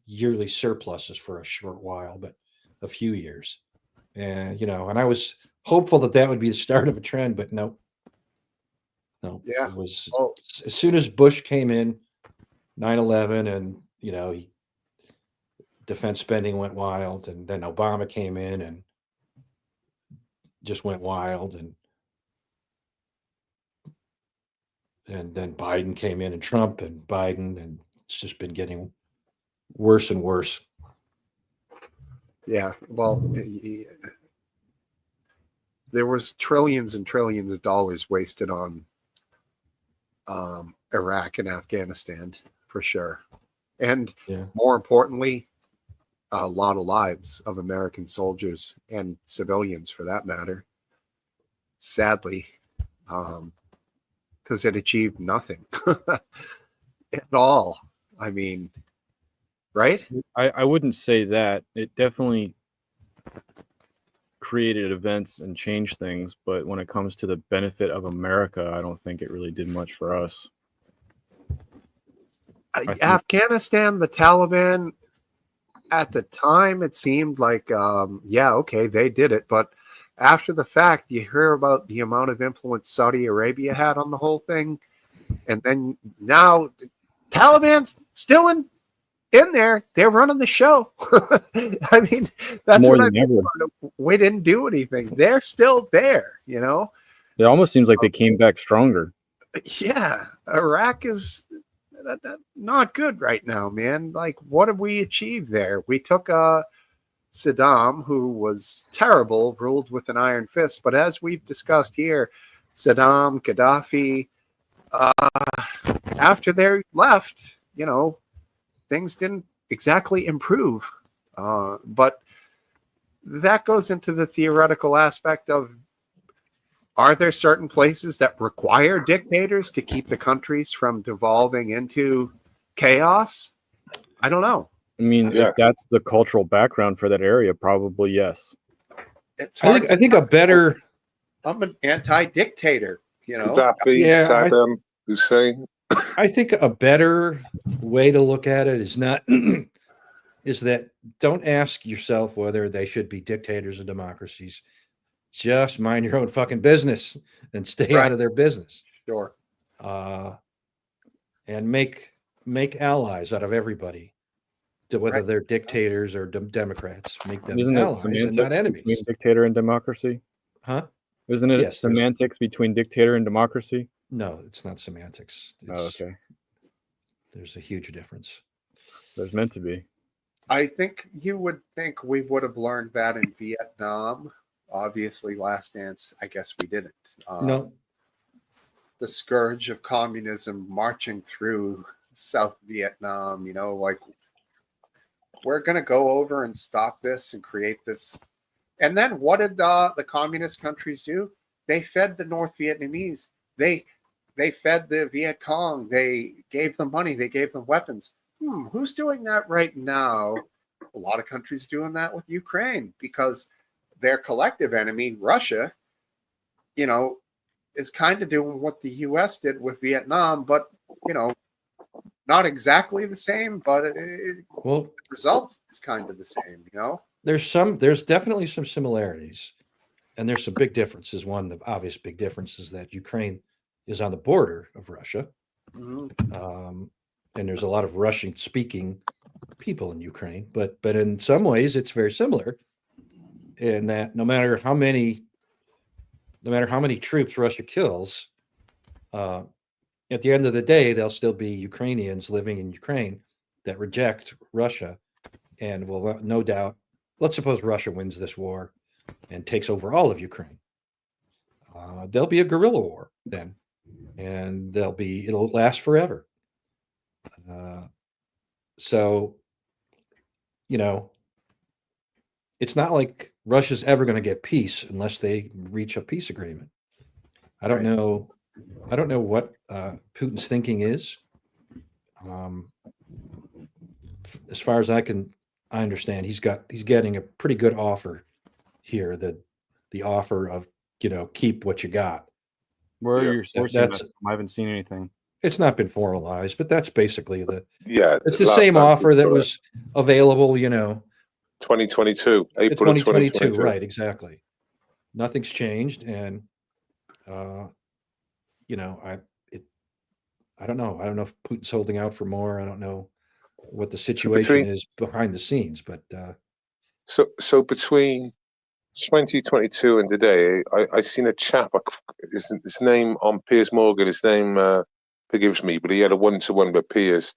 yearly surpluses for a short while, but a few years, and and I was hopeful that would be the start of a trend, but no, Yeah. it was Oh, as soon as Bush came in, 9/11, and defense spending went wild, and then Obama came in and just went wild, and then Biden came in, and Trump and Biden, and it's just been getting worse and worse. yeah. Well, there was trillions and trillions of dollars wasted on Iraq and Afghanistan for sure, and Yeah. more importantly, a lot of lives of American soldiers and civilians, for that matter. Sadly, because it achieved nothing at all. I mean, right? I wouldn't say that. It definitely created events and changed things, but when it comes to the benefit of America, I don't think it really did much for us. think- Afghanistan, the Taliban, at the time, it seemed like, yeah, okay, they did it. But after the fact, you hear about the amount of influence Saudi Arabia had on the whole thing. And then now, Taliban's still in there. They're running the show. I mean, that's More what I than ever. mean. We didn't do anything. They're still there, It almost seems like they came back stronger. Yeah, Iraq is not good right now, man. Like, what have we achieved there? We took Saddam, who was terrible, ruled with an iron fist. But as we've discussed here, Saddam, Gaddafi, after they left, things didn't exactly improve. But that goes into the theoretical aspect of, are there certain places that require dictators to keep the countries from devolving into chaos? I don't know. I mean, Yeah. if that's the cultural background for that area, probably yes. It's I hard. think a better. I'm an anti-dictator, Gaddafi, Yeah, Saddam Hussein. I think a better way to look at it is not is that don't ask yourself whether they should be dictators or democracies. Just mind your own fucking business and stay Right. out of their business. Sure. And make allies out of everybody, whether Right. they're dictators or Democrats. Make them Isn't it allies and not semantics enemies. between dictator and democracy? Huh? Isn't it Yes, there's- semantics between dictator and democracy? No, it's not semantics. Oh, okay. There's a huge difference. There's meant to be. I think you would think we would have learned that in Vietnam. Obviously, Last Dance, I guess we didn't. No, The scourge of communism marching through South Vietnam, like, we're going to go over and stop this and create this. And then what did the communist countries do? They fed the North Vietnamese. They fed the Viet Cong. They gave them money. They gave them weapons. Who's doing that right now? A lot of countries doing that with Ukraine, because their collective enemy, Russia, is kind of doing what the U.S. did with Vietnam, but, not exactly the same, but well, the result is kind of the same, there's definitely some similarities, and there's some big differences. One of the obvious big difference is that Ukraine is on the border of Russia, Mhm. and there's a lot of Russian-speaking people in Ukraine. But in some ways, it's very similar in that no matter how many troops Russia kills, at the end of the day, there'll still be Ukrainians living in Ukraine that reject Russia and will no doubt. Let's suppose Russia wins this war and takes over all of Ukraine. There'll be a guerrilla war then, and it'll last forever. So, it's not like Russia's ever going to get peace unless they reach a peace agreement. I don't Right. know. I don't know what Putin's thinking is. As far as I understand, he's getting a pretty good offer here. The offer of keep what you got. Where are Yeah. you sourcing That's that from? I haven't seen anything. It's not been formalized, but that's basically it's the last same time offer that for was available. 2022, In April of 2022, 2022. right? Exactly. Nothing's changed, and I don't know. I don't know if Putin's holding out for more. I don't know what the situation is behind the scenes, but So between 2022 and today, I seen a chap. His name on Piers Morgan. His name forgives me, but he had a one-to-one with Piers.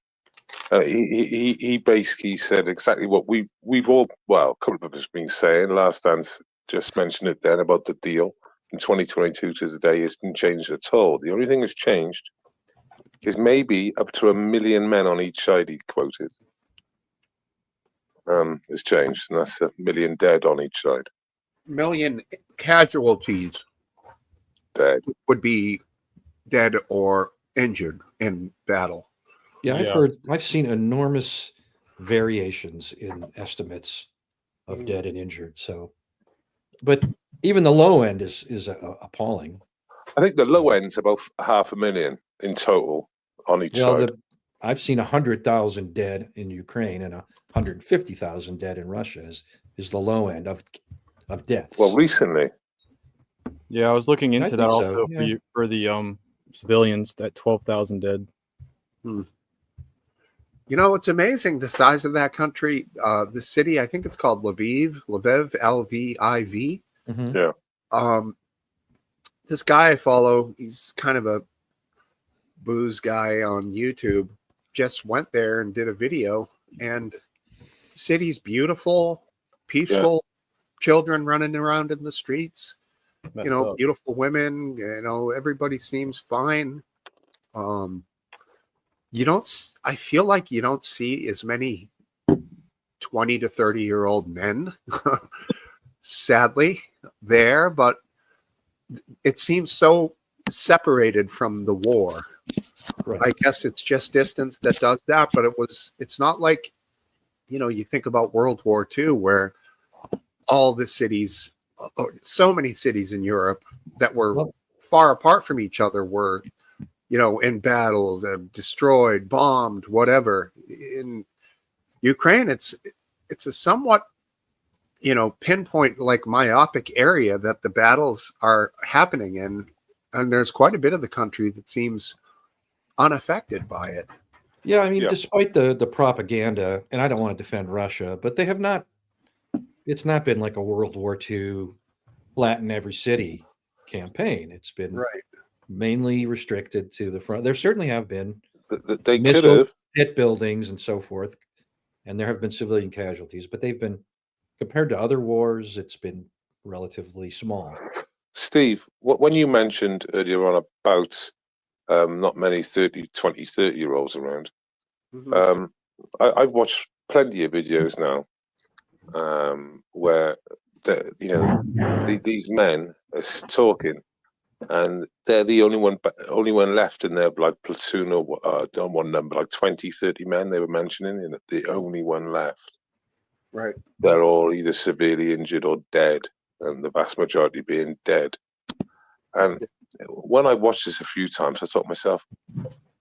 He basically said exactly what we've all, well, a couple of us been saying. Last dance just mentioned it then about the deal from 2022 to today hasn't changed at all. The only thing that's changed is maybe up to 1 million men on each side. He quoted. Has changed, and that's 1 million dead on each side. Million casualties Dead. would be dead or injured in battle. yeah, Yeah. I've seen enormous variations in estimates of dead and injured. So, but even the low end is appalling. I think the low end's about 500,000 in total on each Well, side. I've seen 100,000 dead in Ukraine and 150,000 dead in Russia is the low end of deaths. Well, recently, Yeah, I was looking I into that think also so, yeah. for the civilians. That 12,000 dead. It's amazing the size of that country. The city, I think it's called Lviv, Lviv. Mhm. yeah, This guy I follow, he's kind of a booze guy on YouTube, just went there and did a video, and the city's beautiful, peaceful, children running around in the streets, Messed up. beautiful women, everybody seems fine. I feel like you don't see as many 20 to 30-year-old men, sadly, there, but it seems so separated from the war. Right. I guess it's just distance that does that, but it's not like, you think about World War II where all the cities, so many cities in Europe that were far apart from each other were, in battles, destroyed, bombed, whatever. In Ukraine, it's a somewhat, pinpoint, like myopic area that the battles are happening in, and there's quite a bit of the country that seems unaffected by it. Yeah, I mean, Yeah. despite the propaganda, and I don't want to defend Russia, but they have not. It's not been like a World War II flatten every city campaign. It's been Right. mainly restricted to the front. There certainly have been they could missile have. hit buildings and so forth, and there have been civilian casualties, but they've been, compared to other wars, it's been relatively small. Steve, when you mentioned earlier on about not many 30-year-olds around, Mhm. I've watched plenty of videos now where these men are talking, and they're the only one left in their like platoon, or don't want number, like 20-30 men they were mentioning, and the only one left. Right. They're all either severely injured or dead, and the vast majority being dead. And when I watched this a few times, I thought to myself,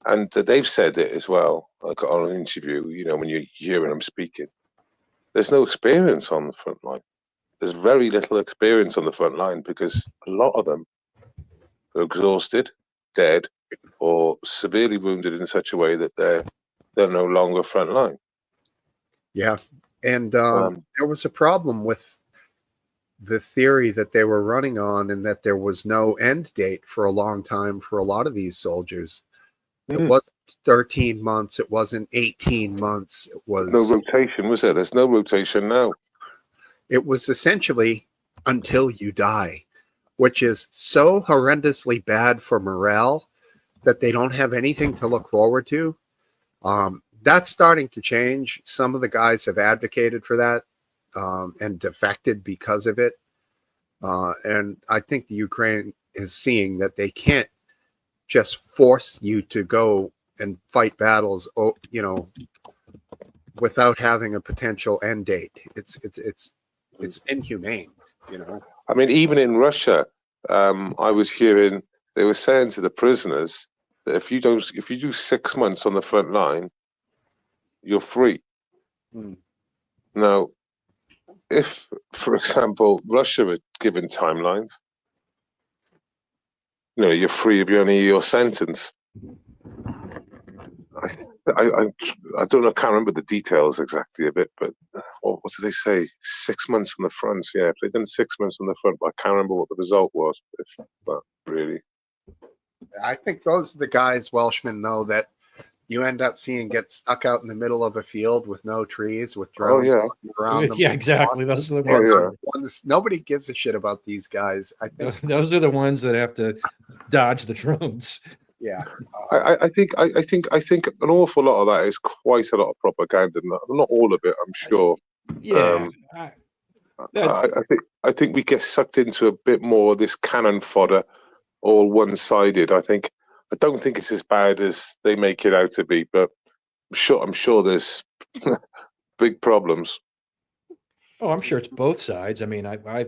and they've said it as well, like on an interview, when you're hearing them speaking, there's no experience on the front line. There's very little experience on the front line because a lot of them are exhausted. dead or severely wounded in such a way that they're no longer frontline. Yeah. And Um, there was a problem with the theory that they were running on, and that there was no end date for a long time for a lot of these soldiers. It wasn't 13 months. It wasn't 18 months. It no was, rotation, was there? There's no rotation now. it was essentially until you die, which is so horrendously bad for morale that they don't have anything to look forward to. That's starting to change. Some of the guys have advocated for that and defected because of it. And I think the Ukraine is seeing that they can't just force you to go and fight battles, without having a potential end date. It's inhumane, I mean, even in Russia, I was hearing they were saying to the prisoners that if you do 6 months on the front line, you're free. Now, if, for example, Russia had given timelines, you're free of your sentence. I don't know. I can't remember the details exactly of it, but what did they say? 6 months on the front. Yeah, if they'd done 6 months on the front, but I can't remember what the result was. If that really, I think those are the guys, Welshmen, know, that you end up seeing get stuck out in the middle of a field with no trees, with drones around them. Yeah, exactly. Those are the And ones. nobody gives a shit about these guys. I think Those are the ones that have to dodge the drones. yeah. I think an awful lot of that is quite a lot of propaganda. Not all of it, I'm sure. Yeah, I think we get sucked into a bit more of this cannon fodder, all one-sided. I don't think it's as bad as they make it out to be, but I'm sure there's big problems. oh, I'm sure it's both sides. I mean, I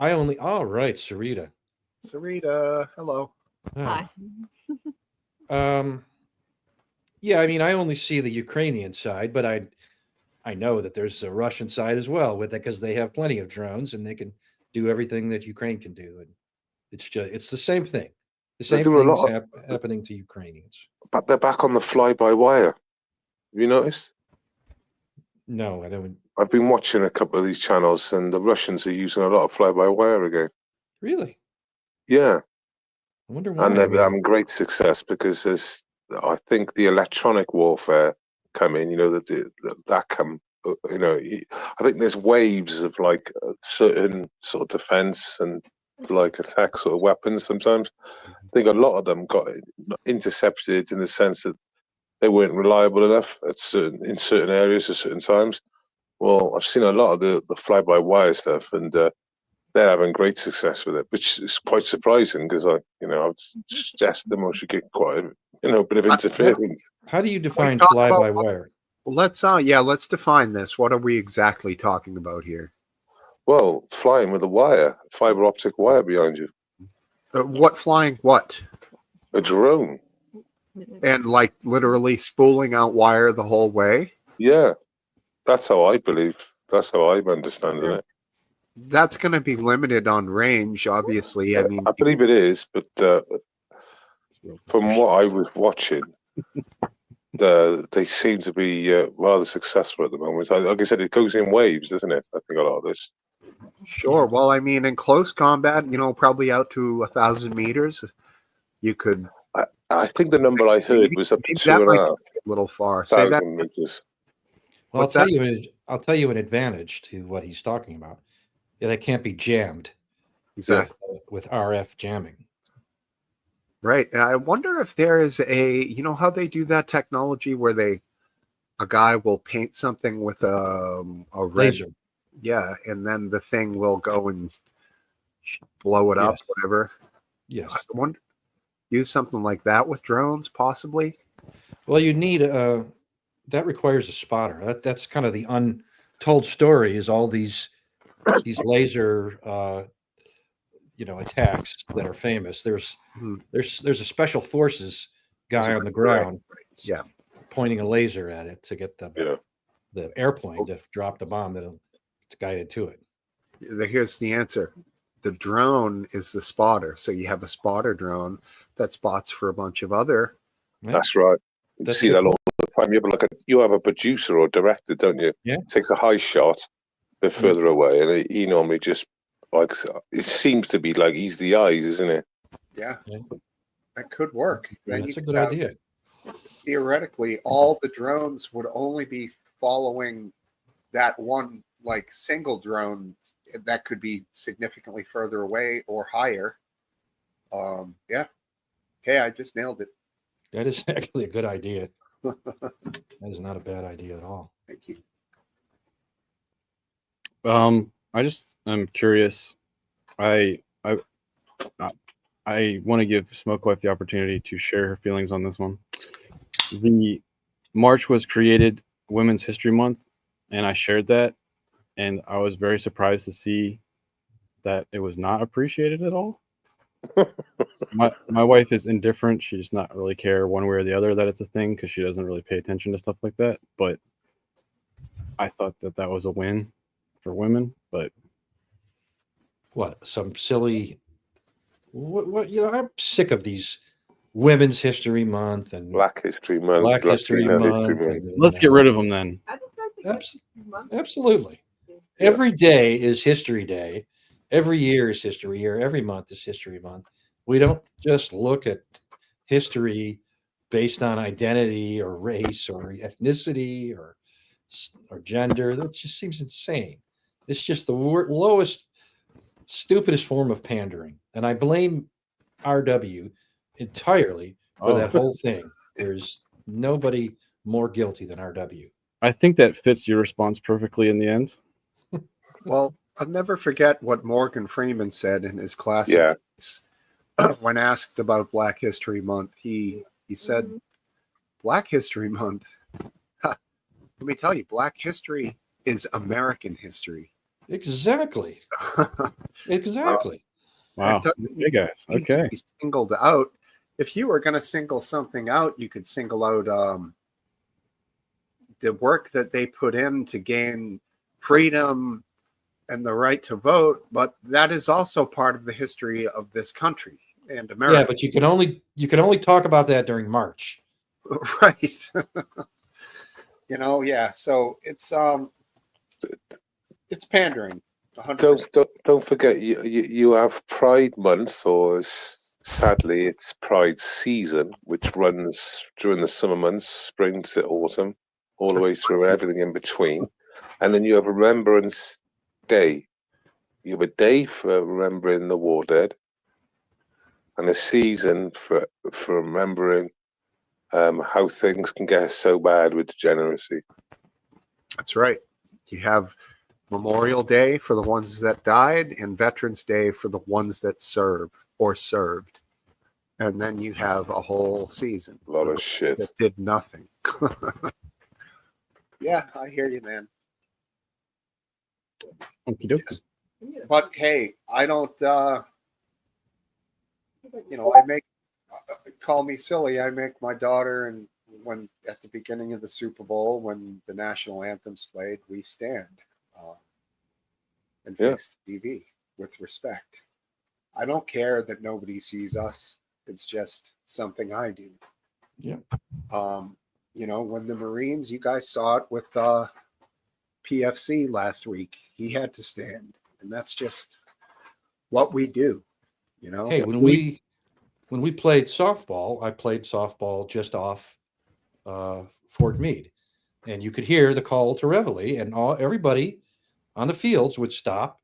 only. All right, Sarita. Hello. Hi. Yeah, I mean, I only see the Ukrainian side, but I know that there's a Russian side as well with it, because they have plenty of drones and they can do everything that Ukraine can do, and it's the same thing. The They're same doing a things lot happening to Ukrainians. but they're back on the fly-by-wire. Have you noticed? No, I don't. I've been watching a couple of these channels, and the Russians are using a lot of fly-by-wire again. Really? Yeah. I wonder why. And they're having great success because I think the electronic warfare come in, that come, I think there's waves of like certain sort of defense and like attack sort of weapons sometimes. I think a lot of them got intercepted in the sense that they weren't reliable enough in certain areas at certain times. Well, I've seen a lot of the fly-by-wire stuff, and they're having great success with it, which is quite surprising because I would suggest them should get quite a bit of interference. How do you define fly-by-wire? Well, let's define this. What are we exactly talking about here? Well, flying with a wire, fiber optic wire behind you. What flying? What? A drone. And like literally spooling out wire the whole way? Yeah, that's how I believe. That's how I'm understanding it. That's going to be limited on range, obviously. I mean, I believe it is, but from what I was watching, they seem to be rather successful at the moment. Like I said, it goes in waves, doesn't it? I think a lot of this. Sure. Well, I mean, in close combat, probably out to 1,000 meters, you could. I think the number I heard was up to 2.5. A little far. Say that. Meters. Well, I'll tell you an advantage to what he's talking about. Yeah, that can't be jammed. Exactly. With RF jamming. Right. And I wonder if there is how they do that technology where a guy will paint something with a red laser. Yeah, and then the thing will go and blow it up, whatever. Yes. I wonder, use something like that with drones, possibly. Well, you need that requires a spotter. That's kind of the untold story. Is all these laser attacks that are famous. There's a special forces guy on the ground, pointing a laser at it to get the airplane to drop the bomb that's guided to it. Here's the answer. the drone is the spotter. So you have a spotter drone that spots for a bunch of other. Yeah, That's right. You that's see good. that all the time. You have a producer or director, don't you? Yeah. Takes a high shot a bit further away, and he normally just like it seems to be like he's the eyes, isn't it? Yeah, Yeah. that could work. Then That's you a could good have, idea. theoretically, all the drones would only be following that one like single drone that could be significantly further away or higher. Yeah. Okay, I just nailed it. That is actually a good idea. That is not a bad idea at all. Thank you. I'm curious. I want to give Smoke Wife the opportunity to share her feelings on this one. The March was created Women's History Month, and I shared that, and I was very surprised to see that it was not appreciated at all. My wife is indifferent. She does not really care one way or the other that it's a thing because she doesn't really pay attention to stuff like that. But I thought that was a win for women. But What some silly? What I'm sick of these Women's History Month and Black History Month, Black History Latino Month. History Month. and, let's get rid of them then. Absolutely. Every day is History Day. Every year is History Year. Every month is History Month. We don't just look at history based on identity or race or ethnicity or gender. That just seems insane. It's just the lowest, stupidest form of pandering. And I blame RW entirely for that whole thing. There's nobody more guilty than RW. I think that fits your response perfectly in the end. Well, I'll never forget what Morgan Freeman said in his classic Yeah. piece. When asked about Black History Month, he said, Black History Month, let me tell you, Black history is American history. Exactly. Exactly. Wow. Okay, guys. Okay. Be singled out. If you were going to single something out, you could single out the work that they put in to gain freedom and the right to vote, but that is also part of the history of this country and America. Yeah, but you can only talk about that during March. Right. Yeah. So it's pandering. 100%. Don't forget you have Pride Month, or sadly it's Pride season, which runs during the summer months, spring to autumn, all the way through and everything in between. And then you have Remembrance Day. You have a day for remembering the war dead, and a season for remembering how things can get so bad with degeneracy. That's right. You have Memorial Day for the ones that died and Veterans Day for the ones that serve or served. And then you have a whole season. A lot of shit. That did nothing. Yeah, I hear you, man. Okey-dokey. But hey, I don't, I make, call me silly. I make my daughter, and when at the beginning of the Super Bowl, when the national anthem's played, we stand and face the TV with respect. I don't care that nobody sees us. It's just something I do. Yeah. When the Marines, you guys saw it with PFC last week. He had to stand, and that's just what we do. Hey, when we played softball, I played softball just off Fort Meade, and you could hear the call to reveille, and everybody on the fields would stop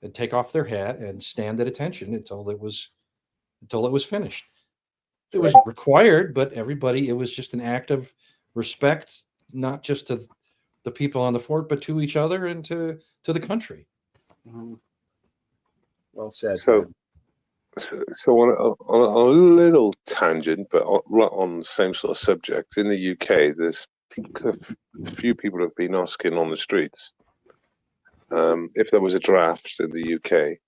and take off their hat and stand at attention until it was finished. It was required, but everybody, it was just an act of respect, not just to the people on the fort, but to each other and to the country. Mm-hmm. Well said. So on a little tangent, but on the same sort of subject, in the UK, there's a few people have been asking on the streets, if there was a draft in the UK,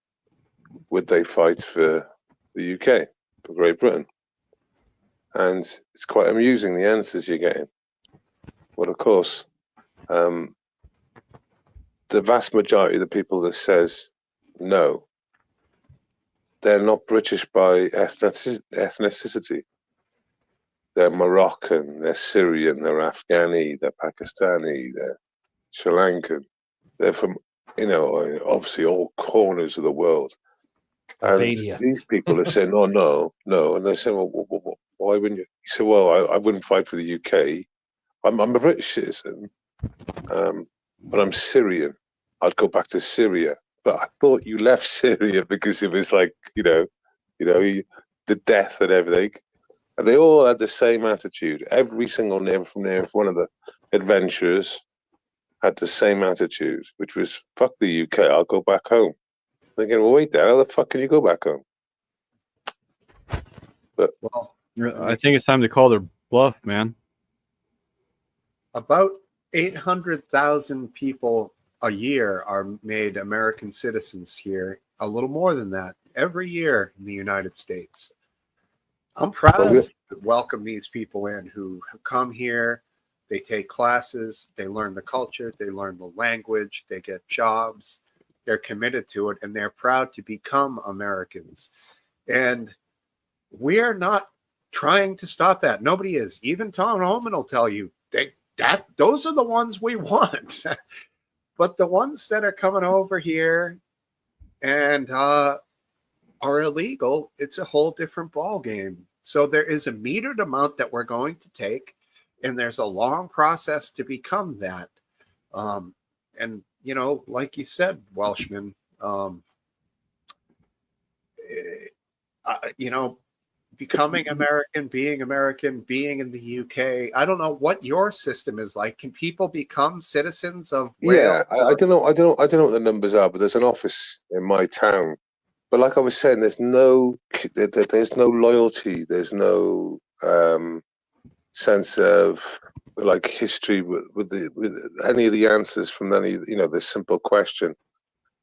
would they fight for the UK, for Great Britain? And it's quite amusing, the answers you're getting. Well, of course, the vast majority of the people that says no they're not British by ethnicity. They're Moroccan, they're Syrian, they're Afghani, they're Pakistani, they're Sri Lankan. They're from, obviously all corners of the world. And Albania. these people are saying, "Oh no," and they're saying, "Well, why wouldn't you?" He said, "Well, I wouldn't fight for the UK. I'm a British citizen, but I'm Syrian. I'd go back to Syria. But I thought you left Syria because it was like, the death and everything." And they all had the same attitude. Every single name from there, one of the adventurers had the same attitude, which was, "Fuck the UK, I'll go back home." Thinking, well, wait there, how the fuck can you go back home? But Well, I think it's time to call their bluff, man. about 800,000 people a year are made American citizens here. A little more than that every year in the United States. I'm proud to welcome these people in who have come here. They take classes, they learn the culture, they learn the language, they get jobs. They're committed to it, and they're proud to become Americans. And we are not trying to stop that. Nobody is. Even Tom Homan will tell you those are the ones we want. But the ones that are coming over here and are illegal, it's a whole different ball game. So there is a metered amount that we're going to take, and there's a long process to become that. And like you said, Welshman, becoming American, being in the UK. I don't know what your system is like. Can people become citizens of Wales? yeah, I don't know what the numbers are, but there's an office in my town. But like I was saying, there's no loyalty. There's no sense of like history with any of the answers from any the simple question.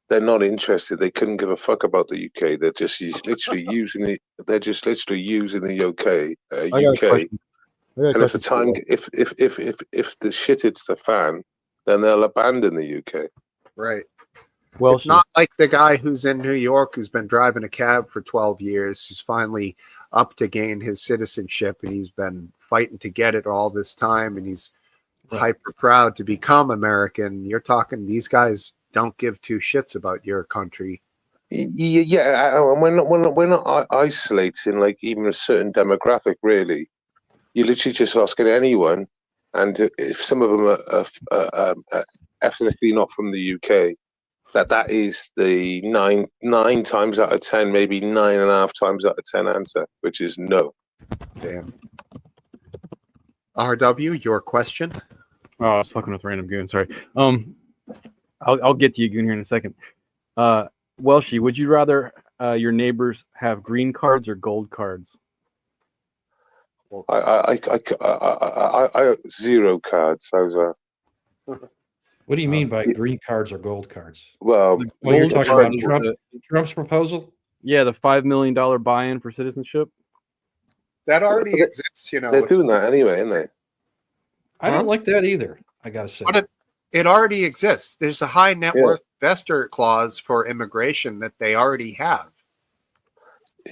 They're not interested. They couldn't give a fuck about the UK. They're just literally using the. They're just literally using the UK. I got a UK. question. And if the time, if the shit hits the fan, then they'll abandon the UK. Right. Well, It's not like the guy who's in New York who's been driving a cab for 12 years, who's finally up to gain his citizenship, and he's been fighting to get it all this time, and he's hyper proud to become American. You're talking, these guys don't give two shits about your country. Yeah, and we're not isolating like even a certain demographic. Really, you're literally just asking anyone, and if some of them are ethnically not from the UK, that is the nine times out of 10, maybe 9.5 times out of 10 answer, which is no. Damn. RW, your question? Oh, I was fucking with random goon. Sorry. I'll get to you, goon, here in a second. Welshie, would you rather your neighbors have green cards or gold cards? I zero cards. How's that? What do you mean by green cards or gold cards? Well, Well, you're Gold talking card about is Trump's proposal? Yeah, the $5 million buy-in for citizenship. That already exists, they're doing that anyway, aren't they? I don't like that either, I got to say. But it already exists. There's a high net worth investor clause for immigration that they already have.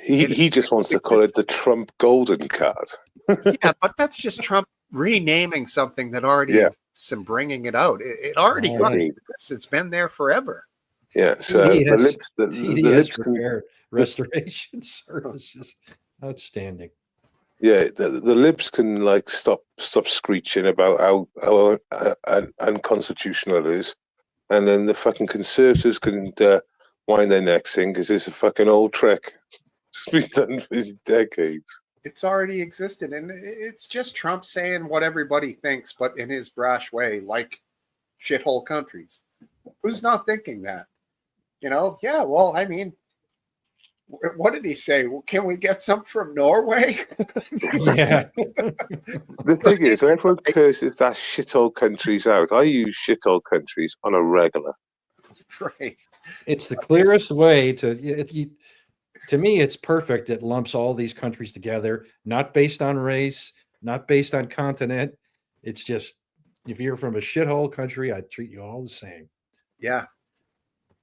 He just wants to call it the Trump golden card. Yeah, but that's just Trump renaming something that already exists and bringing it out. It already fucking exists. It's been there forever. Yeah, so the lips repair restoration services. Outstanding. Yeah, the lips can like stop screeching about how unconstitutional it is, and then the fucking conservatives can wind their necks in because it's a fucking old trick. It's been done for decades. It's already existed, and it's just Trump saying what everybody thinks, but in his brash way, like shithole countries. Who's not thinking that? Yeah, well, I mean, what did he say? Can we get some from Norway? Yeah. The thing is, everyone curses that shithole countries out. I use shithole countries on a regular. Right. It's the clearest way to me, it's perfect. It lumps all these countries together, not based on race, not based on continent. It's just, if you're from a shithole country, I treat you all the same. Yeah.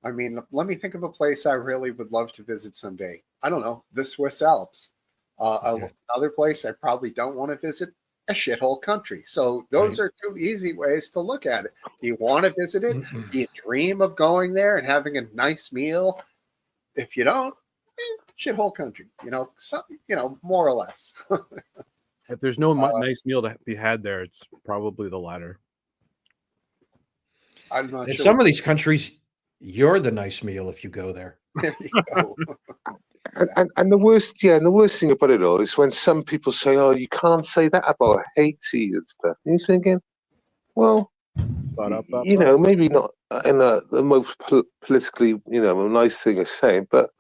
I mean, let me think of a place I really would love to visit someday. I don't know, the Swiss Alps. Yeah. Another place I probably don't want to visit, a shithole country. So those Right. are two easy ways to look at it. Do you want to visit it? Mm-mm. Do you dream of going there and having a nice meal? If you don't, shithole country. More or less. If there's no nice meal to be had there, it's probably the latter. I'm not In sure. some of these countries, you're the nice meal if you go there. There you go. And the worst thing about it all is when some people say, "Oh, you can't say that about Haiti and stuff." And you're thinking, well, maybe not in the most politically, nice thing to say, but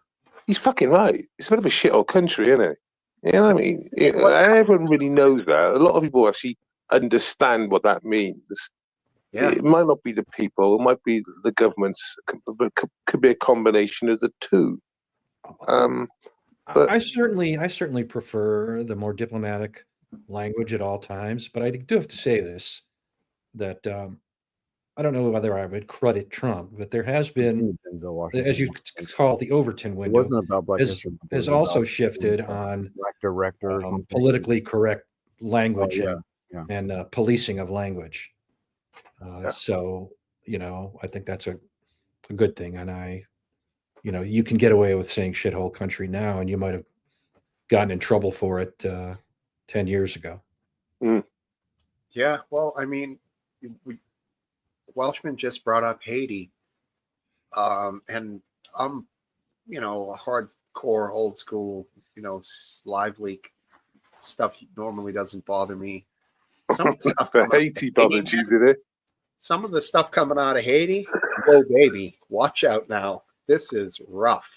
he's fucking right. It's a bit of a shithole country, isn't it? You know what I mean? Everyone really knows that. A lot of people actually understand what that means. Yeah. It might not be the people, it might be the governments, but could be a combination of the two. But I certainly prefer the more diplomatic language at all times, but I do have to say this, that I don't know whether I would credit Trump, but there has been, Denzel Washington. as you call it, the Overton It window wasn't about Black has, History Month, it has was also about shifted on Black director or something. politically correct language yeah, yeah. and policing of language. Yeah. So, I think that's a good thing. And you can get away with saying shithole country now, and you might have gotten in trouble for it 10 years ago. Yeah. Well, I mean, Welshman just brought up Haiti. And I'm, a hardcore, old school, live leak stuff normally doesn't bother me. Some of the stuff the coming out of Haiti bothered you, did it? Some of the stuff coming out of Haiti, whoa, baby, watch out now. This is rough.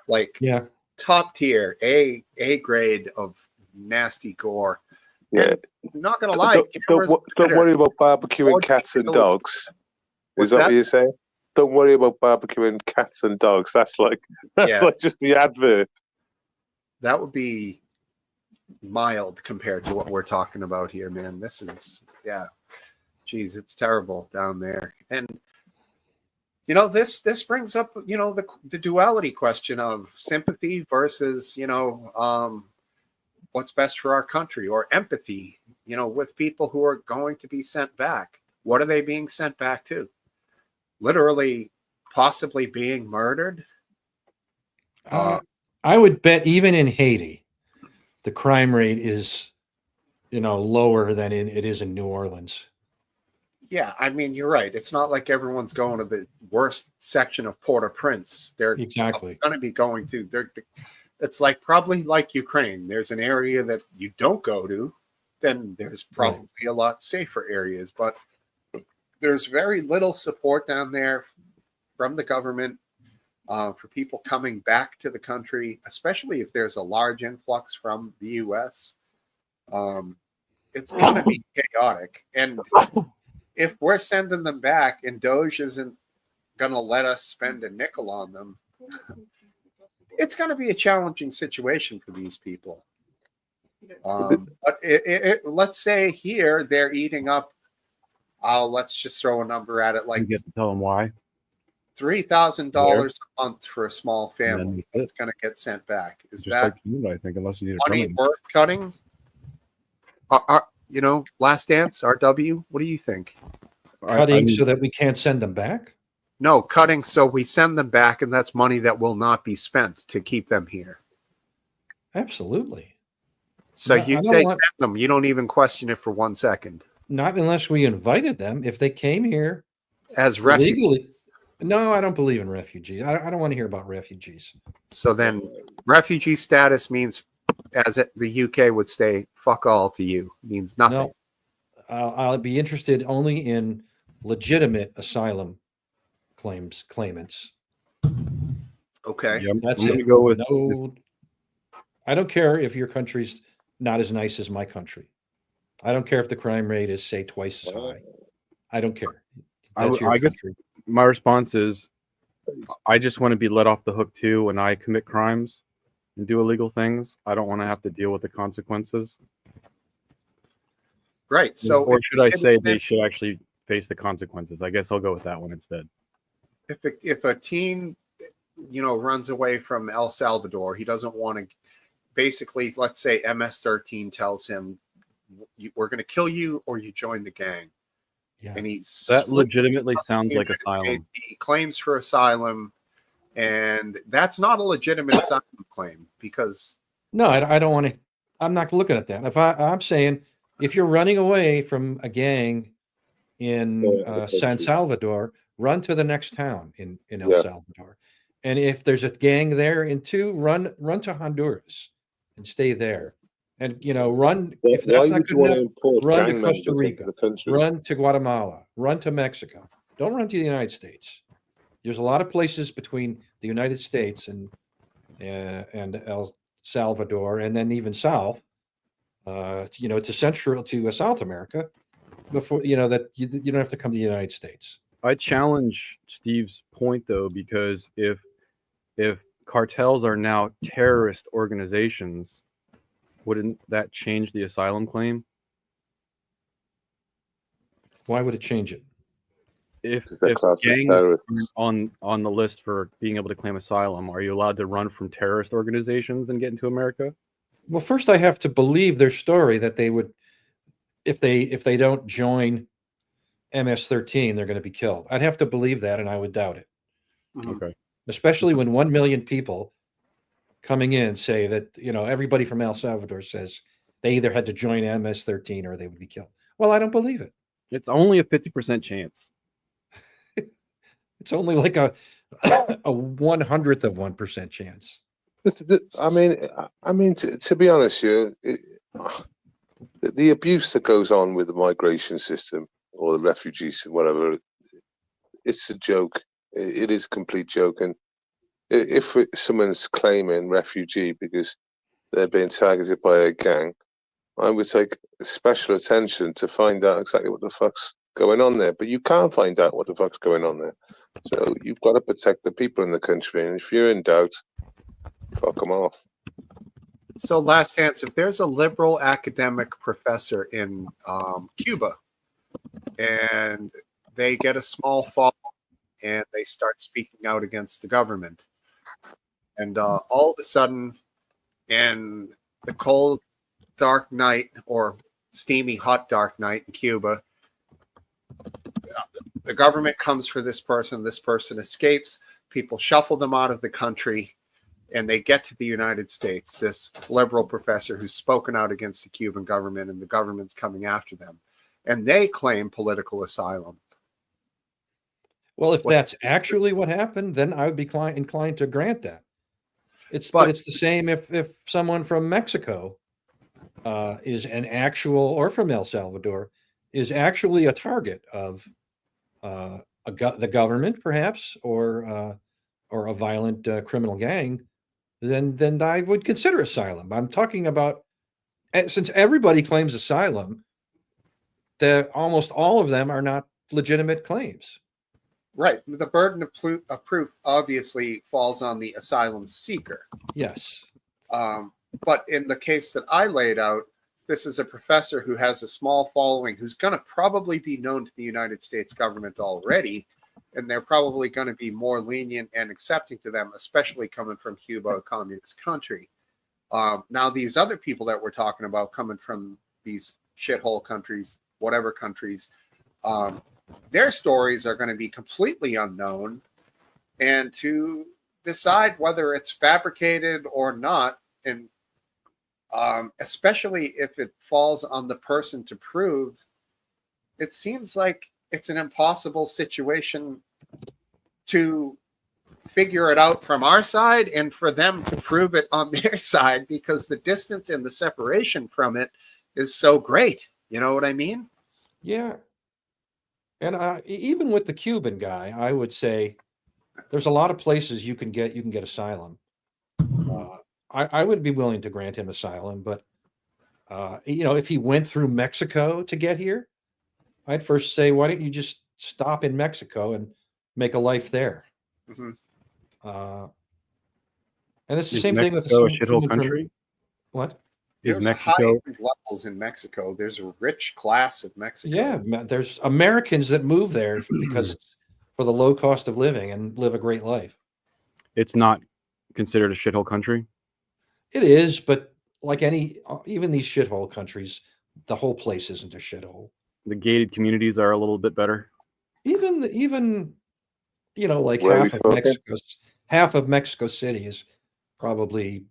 Like, Yeah. top tier, A grade of nasty gore. Yeah. And I'm not gonna lie, don't worry about barbecuing cats and dogs. Is that what you're saying? Don't worry about barbecuing cats and dogs. That's like just the advert. That would be mild compared to what we're talking about here, man. This is geez, it's terrible down there. And this brings up the duality question of sympathy versus what's best for our country, or empathy with people who are going to be sent back. What are they being sent back to? Literally, possibly being murdered. I would bet even in Haiti, the crime rate is lower than it is in New Orleans. Yeah, I mean, you're right. It's not like everyone's going to the worst section of Port-au-Prince. They're exactly going to be going to. It's like probably like Ukraine. There's an area that you don't go to, then there's probably a lot safer areas. But there's very little support down there from the government for people coming back to the country, especially if there's a large influx from the U.S. It's going to be chaotic. And if we're sending them back and Doge isn't going to let us spend a nickel on them, it's going to be a challenging situation for these people. But let's say here they're eating up, let's just throw a number at it, like you get to tell them why. $3,000 a month for a small family that's going to get sent back. Is just that like Canada, I think, unless you need a money permit. worth cutting? Last Dance, RW, what do you think? Cutting so that we can't send them back? No, cutting so we send them back, and that's money that will not be spent to keep them here. Absolutely. So you say send them, you don't even question it for 1 second. Not unless we invited them. If they came here as refugees. Legally. No, I don't believe in refugees. I don't want to hear about refugees. So then refugee status means, as the UK would say, fuck all to you. Means nothing. No, I'll be interested only in legitimate asylum claimants. Okay. Yeah, That's I'm it. gonna go with no. I don't care if your country's not as nice as my country. I don't care if the crime rate is, say, twice as high. I don't care. That's your I guess country. my response is I just want to be let off the hook too when I commit crimes and do illegal things. I don't want to have to deal with the consequences. Right. So, or should I say they should actually face the consequences? I guess I'll go with that one instead. If a teen runs away from El Salvador. He doesn't want to. Basically, let's say MS-13 tells him, "We're going to kill you, or you join the gang." Yeah. And That legitimately sounds like asylum. He claims for asylum, and that's not a legitimate asylum claim because No, I don't want to. I'm not looking at that. I'm saying if you're running away from a gang in San Salvador, run to the next town in El Yeah. Salvador, and if there's a gang there in two, run to Honduras and stay there, and run if Why that's not would good you want to enough, import run to gang Costa members into Rica, the country? run to Guatemala, run to Mexico. Don't run to the United States. There's a lot of places between the United States and El Salvador, and then even south, to Central to South America, before that you don't have to come to the United States. I challenge Steve's point though, because if cartels are now terrorist organizations, wouldn't that change the asylum claim? Why would it change it? If They're classed as gangs terrorists. on the list for being able to claim asylum, are you allowed to run from terrorist organizations and get into America? Well, first I have to believe their story that they would, if they don't join MS-13, they're going to be killed. I'd have to believe that, and I would doubt it. Okay. Especially when 1 million people coming in say that, everybody from El Salvador says they either had to join MS-13 or they would be killed. Well, I don't believe it. It's only a 50% chance. It's only like a 1/100th of 1% chance. I mean, to be honest, the abuse that goes on with the migration system or the refugees, whatever, it's a joke. It is a complete joke. And if someone's claiming refugee because they're being targeted by a gang, I would take special attention to find out exactly what the fuck's going on there. But you can't find out what the fuck's going on there. So you've got to protect the people in the country. And if you're in doubt, fuck them off. So, last chance, if there's a liberal academic professor in Cuba and they get a small following and they start speaking out against the government, and all of a sudden, in the cold, dark night or steamy, hot, dark night in Cuba, the government comes for this person escapes, people shuffle them out of the country, and they get to the United States, this liberal professor who's spoken out against the Cuban government, and the government's coming after them. And they claim political asylum. Well, if that's actually what happened, then I would be inclined to grant that. But it's the same if someone from Mexico is an actual, or from El Salvador, is actually a target of the government, perhaps, or a violent criminal gang. Then I would consider asylum. I'm talking about, since everybody claims asylum, that almost all of them are not legitimate claims. Right. The burden of proof obviously falls on the asylum seeker. Yes. But in the case that I laid out, this is a professor who has a small following who's going to probably be known to the United States government already, and they're probably going to be more lenient and accepting to them, especially coming from Cuba, a communist country. Now, these other people that we're talking about coming from these shithole countries, whatever countries, their stories are going to be completely unknown. And to decide whether it's fabricated or not, and especially if it falls on the person to prove, it seems like it's an impossible situation to figure it out from our side and for them to prove it on their side, because the distance and the separation from it is so great. You know what I mean? Yeah. And even with the Cuban guy, I would say there's a lot of places you can get asylum. I would be willing to grant him asylum, but if he went through Mexico to get here, I'd first say, why don't you just stop in Mexico and make a life there? Mm-hmm. And it's the Is same thing with Mexico a someone shithole from country? what? Is There's Mexico? high levels in Mexico. There's a rich class of Mexico. Yeah, there's Americans that move there because it's for the low cost of living and live a great life. it's not considered a shithole country. It is, but like even these shithole countries, the whole place isn't a shithole. The gated communities are a little bit better. Even like Where are we talking? half of Mexico City is probably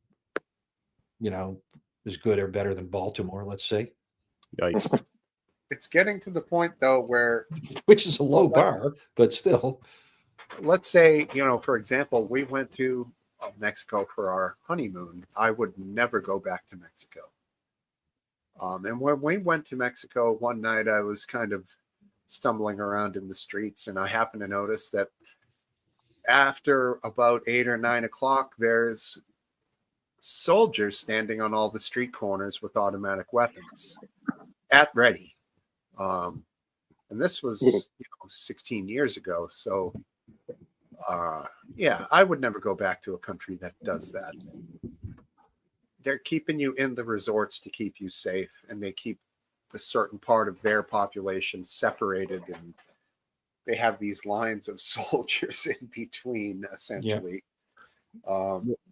as good or better than Baltimore, let's say. Yikes. It's getting to the point though where, which is a low bar, but still. let's say, for example, we went to Mexico for our honeymoon. I would never go back to Mexico. And when we went to Mexico one night, I was kind of stumbling around in the streets, and I happened to notice that after about 8 or 9 o'clock, there's soldiers standing on all the street corners with automatic weapons at ready. And this was 16 years ago. So, yeah, I would never go back to a country that does that. They're keeping you in the resorts to keep you safe, and they keep a certain part of their population separated, and they have these lines of soldiers in between, essentially,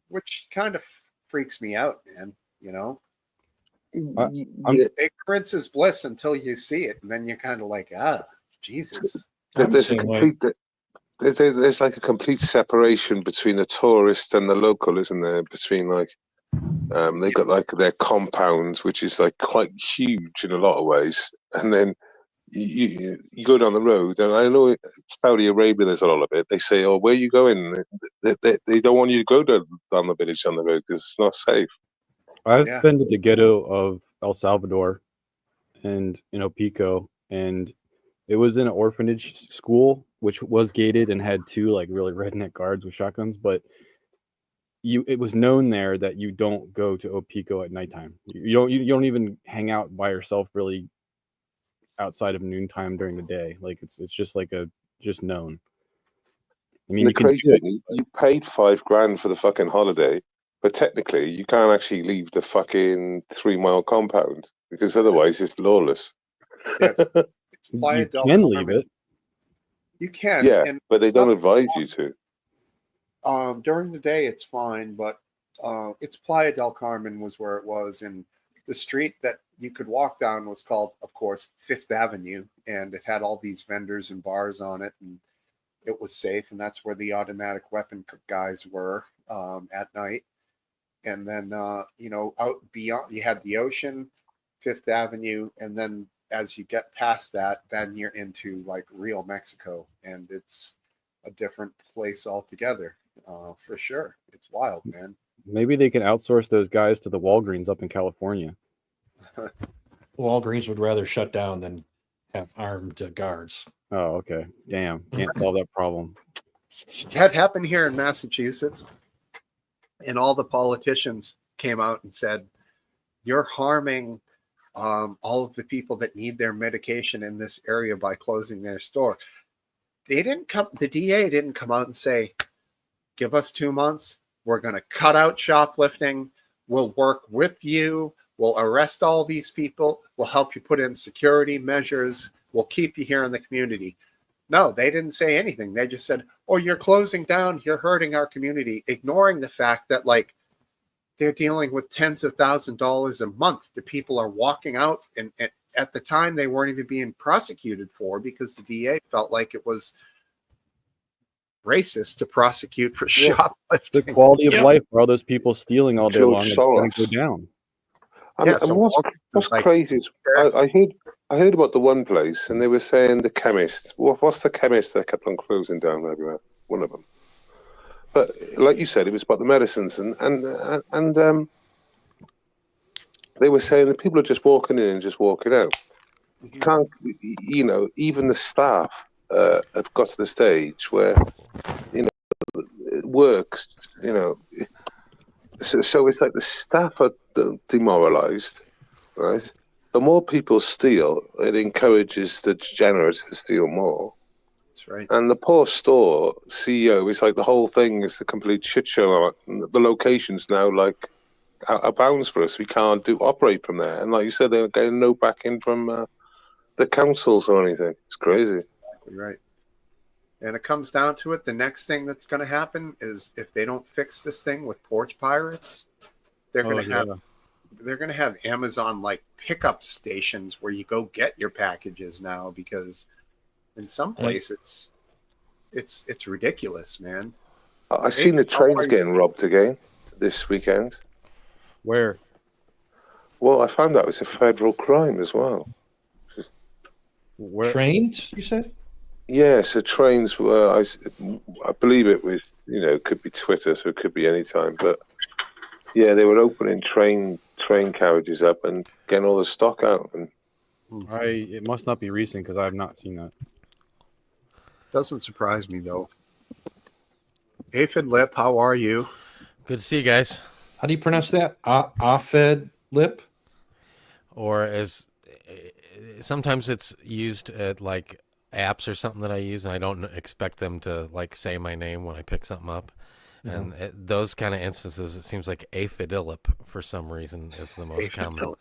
which kind of freaks me out, man. Ignorance is bliss until you see it, and then you're kind of like, Jesus. There's like a complete separation between the tourist and the local, isn't there? Between they've got like their compounds, which is like quite huge in a lot of ways, and then you go down the road, and I know Saudi Arabia there's a lot of it. They say, "Oh, where are you going?" They don't want you to go down the village on the road because it's not safe. I've been to the ghetto of El Salvador and Pico, and it was in an orphanage school, which was gated and had two like really redneck guards with shotguns. But it was known there that you don't go to Opico at nighttime. You don't even hang out by yourself really outside of noontime during the day. Like it's just like just known. I mean, you paid $5,000 for the fucking holiday, but technically you can't actually leave the fucking 3-mile compound because otherwise it's lawless. Yeah. You can leave it. You can. Yeah, but they don't advise you to. During the day, it's fine, but it's Playa del Carmen was where it was, and the street that you could walk down was called, of course, Fifth Avenue, and it had all these vendors and bars on it, and it was safe, and that's where the automatic weapon guys were at night. And then, out beyond, you had the ocean, Fifth Avenue, and then as you get past that, then you're into like real Mexico, and it's a different place altogether. For sure. It's wild, man. Maybe they can outsource those guys to the Walgreens up in California. Walgreens would rather shut down than have armed guards. Oh, okay. Damn. Can't solve that problem. That happened here in Massachusetts. And all the politicians came out and said, you're harming all of the people that need their medication in this area by closing their store. The DA didn't come out and say, give us 2 months. We're going to cut out shoplifting. We'll work with you. We'll arrest all these people. We'll help you put in security measures. We'll keep you here in the community. No, they didn't say anything. They just said, oh, you're closing down. You're hurting our community, ignoring the fact that like they're dealing with tens of thousands of dollars a month. The people are walking out, and at the time they weren't even being prosecuted for because the DA felt like it was racist to prosecute for shoplifting. The quality of life for all those people stealing all day long is going to go down. What's crazy is I heard about the one place, and they were saying the chemist. What's the chemist that kept on closing down everywhere? One of them. But like you said, it was about the medicines, and they were saying that people are just walking in and just walking out. You can't, even the staff have got to the stage where, it works, So it's like the staff are demoralized, right? The more people steal, it encourages the degenerates to steal more. That's right. And the poor store CEO is like the whole thing is a complete shit show. The location's now like out of bounds for us. We can't operate from there. And like you said, they're getting no backing from the councils or anything. It's crazy. Exactly right. And it comes down to it. The next thing that's going to happen is if they don't fix this thing with porch pirates, they're going to have they're going to have Amazon like pickup stations where you go get your packages now, because in some places it's ridiculous, man. I seen the trains getting robbed again this weekend. Where? Well, I found out it's a federal crime as well. Where? Trains, you said? Yeah, so trains were, I believe it was, it could be Twitter, so it could be any time. But yeah, they were opening train carriages up and getting all the stock out. And It must not be recent because I have not seen that. Doesn't surprise me though. Aphid Lip, how are you? Good to see you guys. How do you pronounce that? Aphid Lip? Or as sometimes it's used at like apps or something that I use, and I don't expect them to like say my name when I pick something up. And those kind of instances, it seems like aphidilip for some reason is the most common.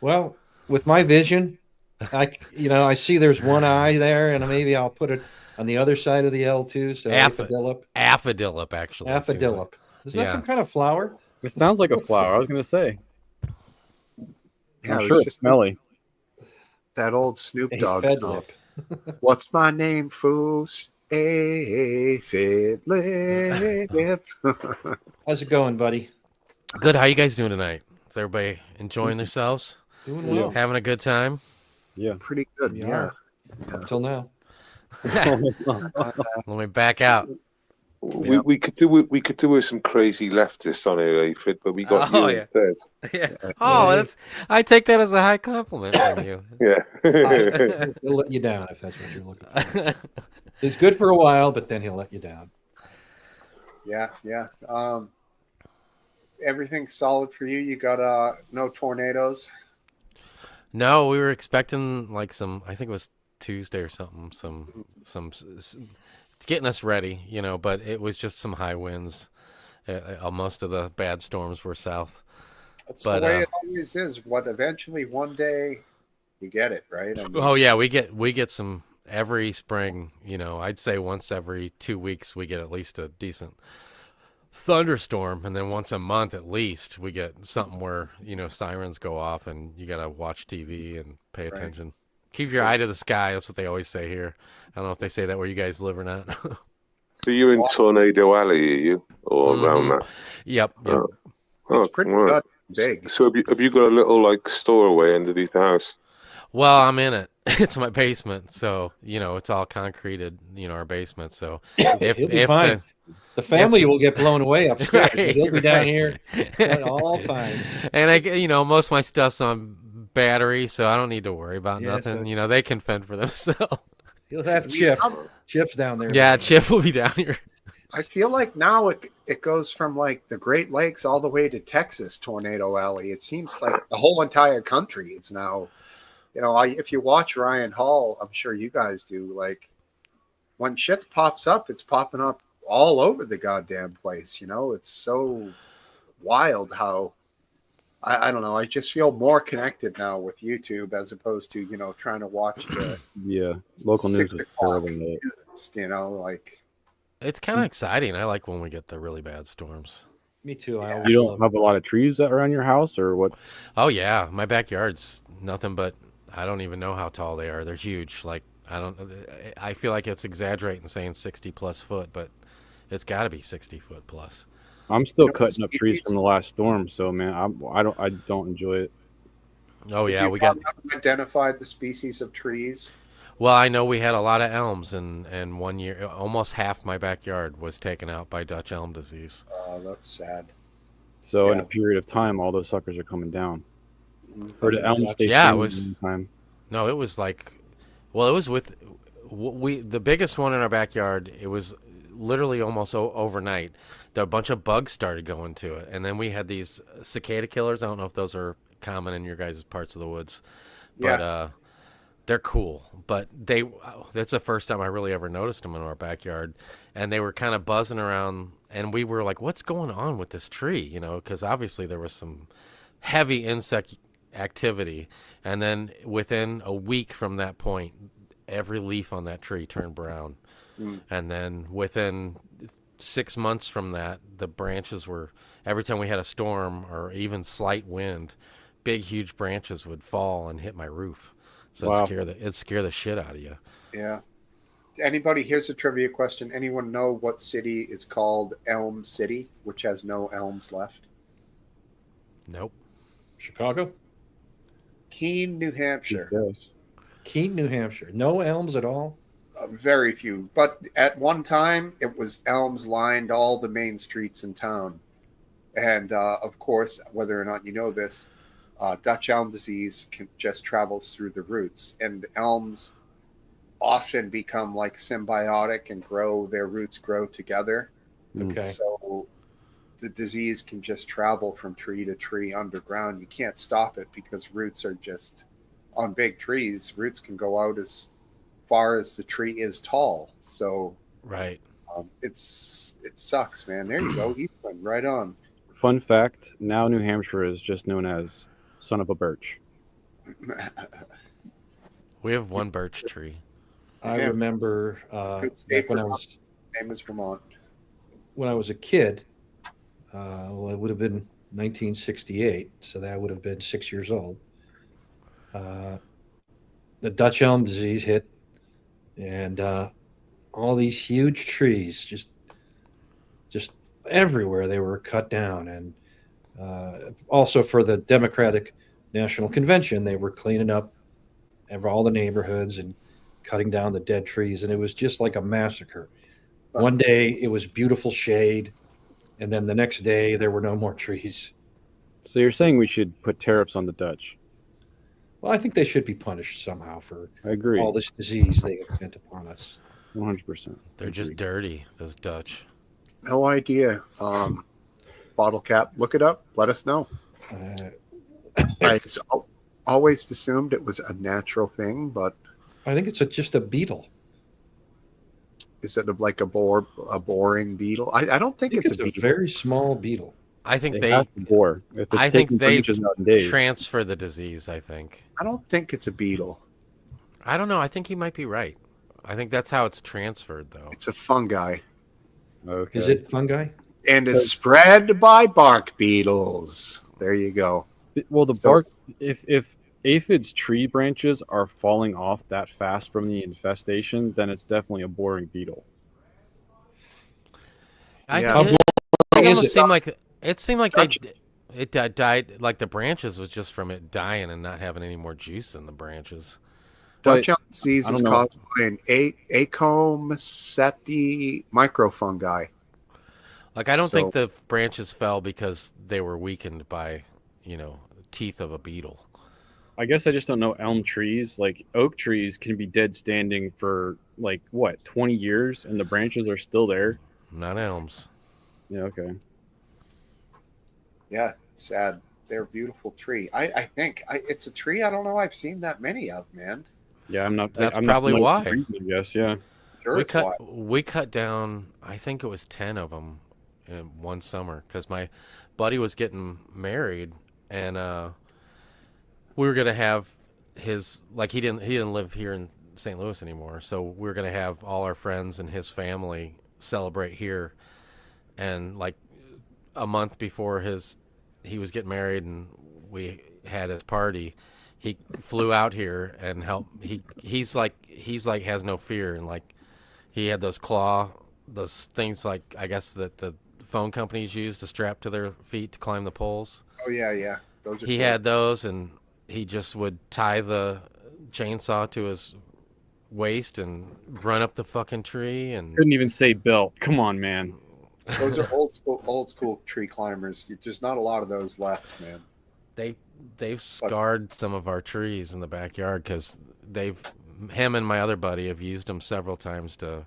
Well, with my vision, I see there's one eye there, and maybe I'll put it on the other side of the L too. So aphidilip. Aphidilip, actually. Aphidilip. Isn't that some kind of flower? It sounds like a flower. I was going to say. Yeah, I'm sure it's smelly. That old Snoop Dogg song. Lip. What's my name, fools? Aphid Lip. How's it going, buddy? Good. How you guys doing tonight? Is everybody enjoying themselves? Doing well. Having a good time? Yeah. Pretty good, We yeah. are. Until now. Let me back out. we could do with some crazy leftists on here, Aphid, but we got you instead. Yeah. Oh, I take that as a high compliment from you. Yeah. He'll let you down if that's what you're looking for. He's good for a while, but then he'll let you down. Yeah. Everything's solid for you. You got no tornadoes? No, we were expecting like some. I think it was Tuesday or something. Some. It's getting us ready, but it was just some high winds. Most of the bad storms were south. That's the way it always is. Eventually one day you get it, right? Oh yeah, we get some every spring. I'd say once every 2 weeks we get at least a decent thunderstorm, and then once a month at least we get something where sirens go off and you gotta watch TV and pay attention. Keep your eye to the sky. That's what they always say here. I don't know if they say that where you guys live or not. So you're in Tornado Alley, are you? Or around that? Yep. It's pretty good, big. So have you got a little like storeway underneath the house? Well, I'm in it. It's my basement, so it's all concreted. Our basement. So He'll be fine. The family will get blown away upstairs. Right, he'll be down here. All fine. And most of my stuff's on battery, so I don't need to worry about nothing. So they can fend for themselves. He'll have Chip's down there. Yeah, Chip will be down here. I feel like now it goes from like the Great Lakes all the way to Texas, Tornado Alley. It seems like the whole entire country. It's now, if you watch Ryan Hall, I'm sure you guys do. Like when shit pops up, it's popping up all over the goddamn place. It's so wild how. I don't know. I just feel more connected now with YouTube as opposed to, trying to watch the local news is terrible. It's kind of exciting. I like when we get the really bad storms. Me too. You don't have a lot of trees that are around your house or what? Oh yeah, my backyard's nothing but I don't even know how tall they are. They're huge. Like I feel like it's exaggerating saying 60+ foot, but it's got to be 60 foot plus. I'm still cutting up trees from the last storm, so man, I don't enjoy it. Oh yeah, we got identified the species of trees. Well, I know we had a lot of elms, and 1 year, almost half my backyard was taken out by Dutch elm disease. Oh, that's sad. So in a period of time, all those suckers are coming down. Or the elm stay it was. Time. No, it was like, well, it was with the biggest one in our backyard. It was literally almost overnight. A bunch of bugs started going to it, and then we had these cicada killers. I don't know if those are common in your guys' parts of the woods, but they're cool. But that's the first time I really ever noticed them in our backyard, and they were kind of buzzing around, and we were like, what's going on with this tree? Because obviously there was some heavy insect activity, and then within a week from that point, every leaf on that tree turned brown. Mm. And then within 6 months from that, the branches were, every time we had a storm or even slight wind, big, huge branches would fall and hit my roof. So Wow. it'd scare the shit out of you. Yeah. Anybody? Here's a trivia question. Anyone know what city is called Elm City, which has no elms left? Nope. Chicago, Keene, New Hampshire. Yes. Keene, New Hampshire. No elms at all. Very few, but at one time it was elms lined all the main streets in town. And of course, whether or not you know this, Dutch elm disease just travels through the roots, and elms often become like symbiotic and their roots grow together. Okay. So the disease can just travel from tree to tree underground. You can't stop it because roots are just on big trees. Roots can go out as far as the tree is tall. So Right. it sucks, man. There you go, Eastland, right on. Fun fact: now New Hampshire is just known as "son of a birch." We have one birch tree. I Yeah. remember Good state back when for I was Same as Vermont. a kid. Well, it would have been 1968, so that would have been 6 years old. The Dutch elm disease hit, and all these huge trees just everywhere they were cut down. And also for the Democratic National Convention, they were cleaning up all the neighborhoods and cutting down the dead trees, and it was just like a massacre. One day it was beautiful shade, and then the next day there were no more trees. So you're saying we should put tariffs on the Dutch? Well, I think they should be punished somehow for I agree. all this disease they have sent upon us. 100%. They're just dirty, those Dutch. No idea. Bottle cap, look it up. Let us know. I always assumed it was a natural thing, but I think it's just a beetle. is it like a boring beetle? I don't think I think it's it's a a beetle. very small beetle. I think They have to bore. If it's I think taking they branches out in days. transfer the disease, I think. I don't think it's a beetle. I don't know. I think you might be right. I think that's how it's transferred, though. It's a fungi Okay. Is it fungi? and is spread by bark beetles. There you go. Well, the So- bark. If aphid's tree branches are falling off that fast from the infestation, then it's definitely a boring beetle. Yeah. It is almost it? seemed like it died. Like the branches was just from it dying and not having any more juice in the branches. Dutch But elm disease I is don't know. caused by an Acomyceti microfungi. Like I don't think So- the branches fell because they were weakened by, teeth of a beetle. I guess I just don't know elm trees. Like oak trees can be dead standing for like what 20 years, and the branches are still there. Not elms. Yeah. Okay. Yeah, sad. They're a beautiful tree. I think it's a tree. I don't know. I've seen that many of, man. Yeah. I'm not. That's I'm probably not why. I guess. Yeah. Sure, we it's wild. cut down. I think it was 10 of them in one summer because my buddy was getting married, and we were gonna have his he didn't live here in St. Louis anymore, so we were gonna have all our friends and his family celebrate here, and like a month before he was getting married and we had his party, he flew out here and helped. He's like has no fear, and like he had those things like I guess that the phone companies use to strap to their feet to climb the poles. Oh yeah. Those are. He cool. had those, and he just would tie the chainsaw to his waist and run up the fucking tree. And Couldn't even say belt. Come on, man. Those are old school tree climbers. There's not a lot of those left, man. they've scarred some of our trees in the backyard because him and my other buddy have used them several times to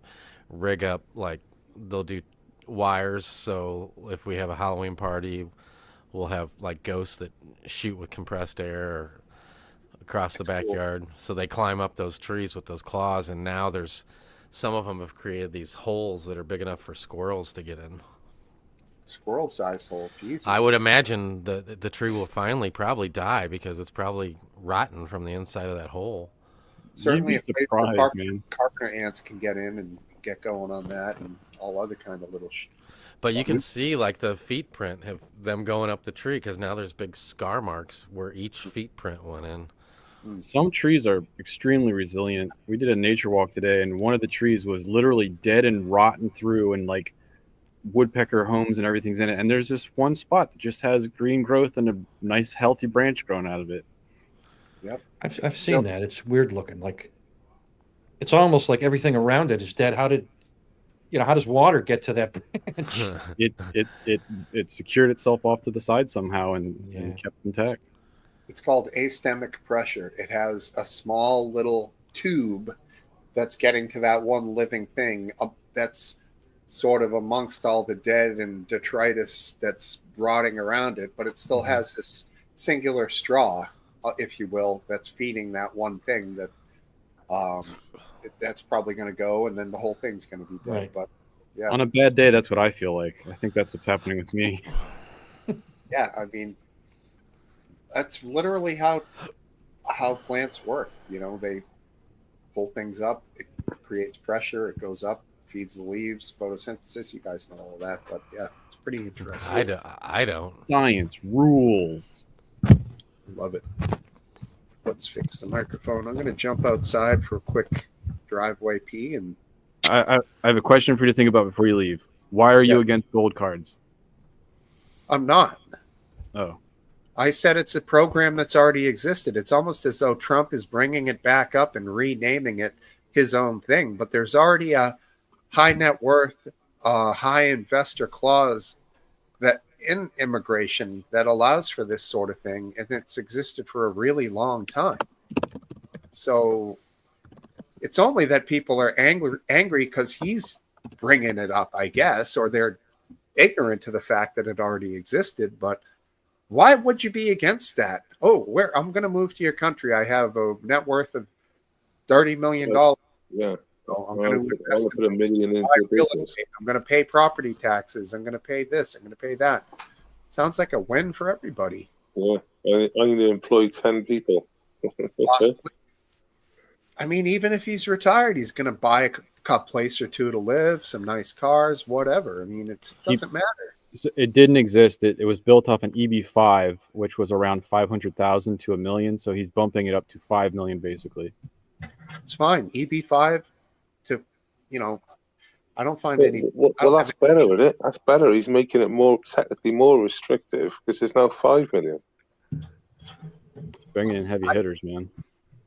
rig up, like they'll do wires, so if we have a Halloween party we'll have like ghosts that shoot with compressed air across the backyard. Cool. So they climb up those trees with those claws, and now there's some of them have created these holes that are big enough for squirrels to get in. Squirrel-sized hole. Jesus. I would imagine the tree will finally probably die because it's probably rotten from the inside of that hole. Certainly, You'd a be place where surprised, man. carpenter ants can get in and get going on that, and all other kind of little. But you can see like the feet print of them going up the tree because now there's big scar marks where each feet print went in. Some trees are extremely resilient. We did a nature walk today, and one of the trees was literally dead and rotten through, and like woodpecker homes and everything's in it. And there's this one spot that just has green growth and a nice, healthy branch growing out of it. Yep. I've seen that. It's weird looking. Like it's almost like everything around it is dead. How does water get to that branch? It secured itself off to the side somehow and kept intact. It's called astemic pressure. It has a small little tube that's getting to that one living thing that's sort of amongst all the dead and detritus that's rotting around it, but it still has this singular straw, if you will, that's feeding that one thing that that's probably going to go, and then the whole thing's going to be dead. Right. But yeah, On a bad day, that's what I feel like. I think that's what's happening with me. yeah. I mean, that's literally how plants work. They pull things up, it creates pressure, it goes up, feeds the leaves, photosynthesis. You guys know all that, but yeah, it's pretty interesting. I don't. Science rules. Love it. Let's fix the microphone. I'm going to jump outside for a quick driveway pee, and I have a question for you to think about before you leave. Why are you Yeah. against gold cards? I'm not. Oh, I said it's a program that's already existed. It's almost as though Trump is bringing it back up and renaming it his own thing. But there's already a high net worth, high investor clause that in immigration that allows for this sort of thing, and it's existed for a really long time. So it's only that people are angry because he's bringing it up, I guess, or they're ignorant to the fact that it already existed. But why would you be against that? Oh, I'm going to move to your country. I have a net worth of $30 million. Yeah. So I'm Well, going to I want to put $1 million into buy real business. estate. I'm going to pay property taxes. I'm going to pay this. I'm going to pay that. Sounds like a win for everybody. Yeah. I'm going to employ 10 people. Possibly. I mean, even if he's retired, he's going to buy a place or two to live, some nice cars, whatever. I mean, it doesn't matter. it didn't exist. It was built off an EB5, which was around 500,000 to $1 million. So he's bumping it up to 5 million, basically. It's fine. EB5 to, I don't find any. Well, that's better, isn't it? That's better. He's making it technically more restrictive because there's now 5 million. It's bringing in heavy hitters, man.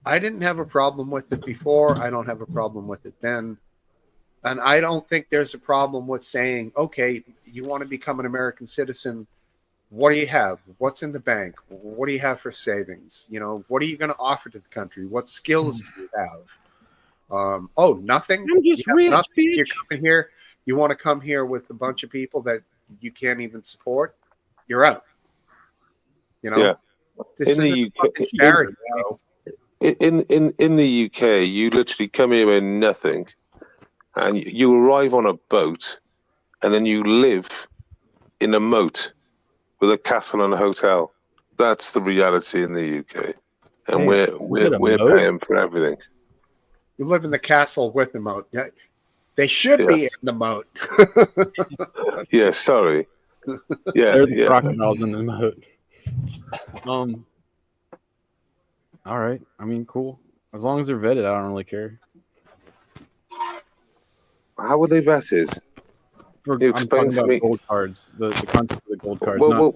I didn't have a problem with it before. I don't have a problem with it then. And I don't think there's a problem with saying, okay, you want to become an American citizen. What do you have? What's in the bank? What do you have for savings? What are you going to offer to the country? What skills do you have? Nothing. I'm just rich, nothing. bitch. You're coming here. You want to come here with a bunch of people that you can't even support? You're out. Yeah. This In is the a fucking charity, bro. In the UK, you literally come here with nothing, and you arrive on a boat, and then you live in a moat with a castle and a hotel. That's the reality in the UK, and we're paying for everything. You live in the castle with the moat. They should be in the moat. Yeah, sorry. Yeah, They're the crocodiles in the moat. All right. I mean, cool. As long as they're vetted, I don't really care. How were they vetted? I'm talking about gold cards. The concept of the gold cards. Well,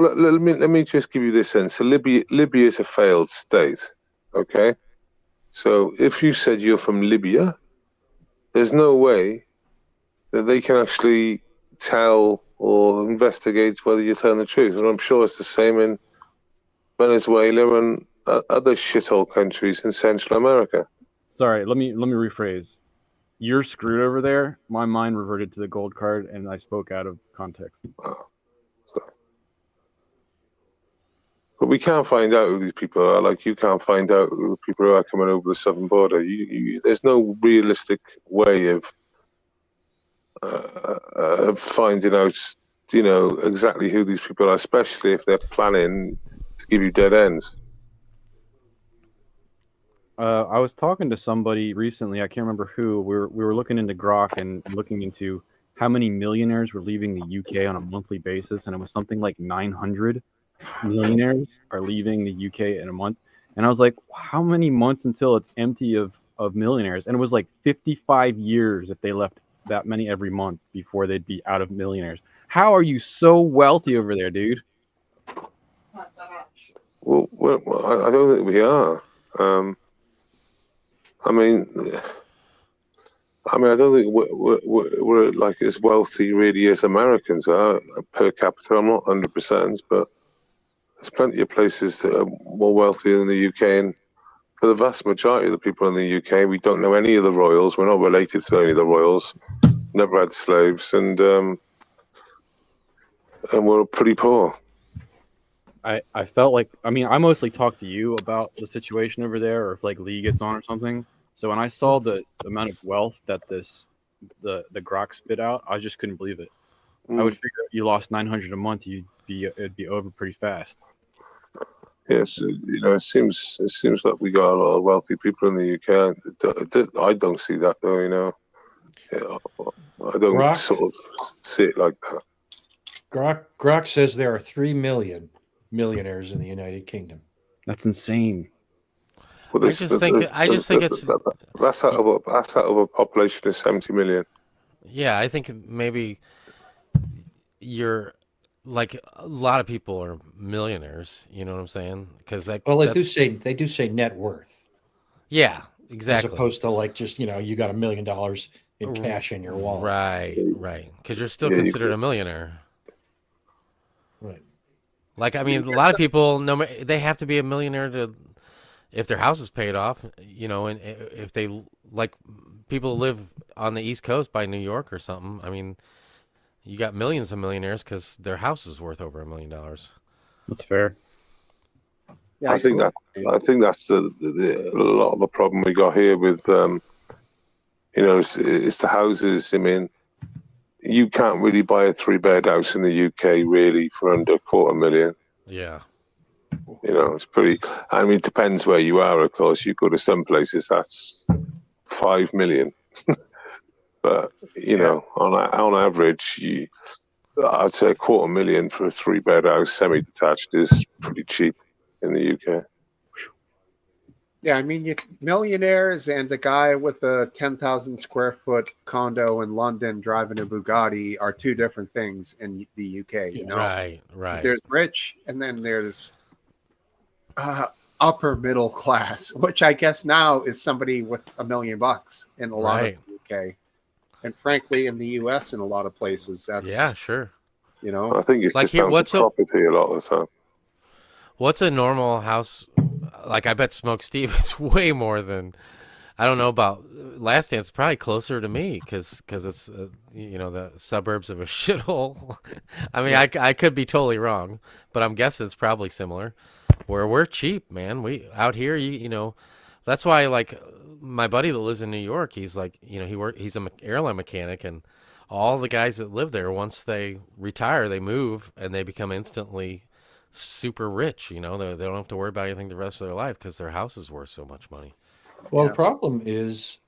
let me just give you this then. So Libya is a failed state. Okay. So if you said you're from Libya, there's no way that they can actually tell or investigate whether you're telling the truth. And I'm sure it's the same in Venezuela and other shithole countries in Central America. Sorry, let me rephrase. You're screwed over there. My mind reverted to the gold card, and I spoke out of context. But we can't find out who these people are. Like, you can't find out who the people who are coming over the southern border. There's no realistic way of finding out, exactly who these people are, especially if they're planning to give you dead ends. I was talking to somebody recently. I can't remember who. We were looking into Grok and looking into how many millionaires were leaving the UK on a monthly basis, and it was something like 900 millionaires are leaving the UK in a month. And I was like, how many months until it's empty of millionaires? And it was like 55 years if they left that many every month before they'd be out of millionaires. How are you so wealthy over there, dude? Well, I don't think we are. I mean, I don't think we're like as wealthy really as Americans are per capita. I'm not 100%, but there's plenty of places that are more wealthy than the UK. And for the vast majority of the people in the UK, we don't know any of the royals. We're not related to any of the royals. Never had slaves, and we're pretty poor. I felt like, I mean, I mostly talk to you about the situation over there, or if like Lee gets on or something. So when I saw the amount of wealth that the Grok spit out, I just couldn't believe it. I would figure if you lost 900 a month, it'd be over pretty fast. Yes, it seems like we got a lot of wealthy people in the UK. I don't see that though. I don't Grok? sort of see it like that. Grok says there are 3 million millionaires in the United Kingdom. That's insane. Well, I just think it's that's out of a population of 70 million. yeah. I think maybe you're like a lot of people are millionaires. You know what I'm saying? Because Well, they do say net worth, yeah, exactly. as opposed to like just you got $1 million in cash in your wallet. Right. Because you're still Yeah, considered a millionaire. Right. Like, I mean, a lot of people, they have to be a millionaire to, if their house is paid off, and if they, like, people live on the East Coast by New York or something. I mean, you got millions of millionaires because their house is worth over $1 million. That's fair. Yeah, I think that's a lot of the problem we got here with it's the houses. I mean, you can't really buy a 3-bed house in the UK really for under $250,000. Yeah. It's pretty. I mean, it depends where you are. Of course, you go to some places that's 5 million, but on average, I'd say $250,000 for a 3-bed house, semi-detached, is pretty cheap in the UK. Yeah, I mean, millionaires and the guy with the 10,000 square foot condo in London driving a Bugatti are two different things in the UK. Right. There's rich, and then there's upper middle class, which I guess now is somebody with $1 million in a lot of the UK, and frankly, in the US, in a lot of places, that's sure. I think it's like just down to property a lot of the time. What's a normal house? Like, I bet Smokesteve is way more than, I don't know about Last Dance, probably closer to me because it's, the suburbs of a shithole. I mean, I could be totally wrong, but I'm guessing it's probably similar. Where we're cheap, man. We out here, that's why, like, my buddy that lives in New York, he's like, he's an airline mechanic, and all the guys that live there, once they retire, they move and they become instantly super rich. They don't have to worry about anything the rest of their life because their house is worth so much money. Well, the problem is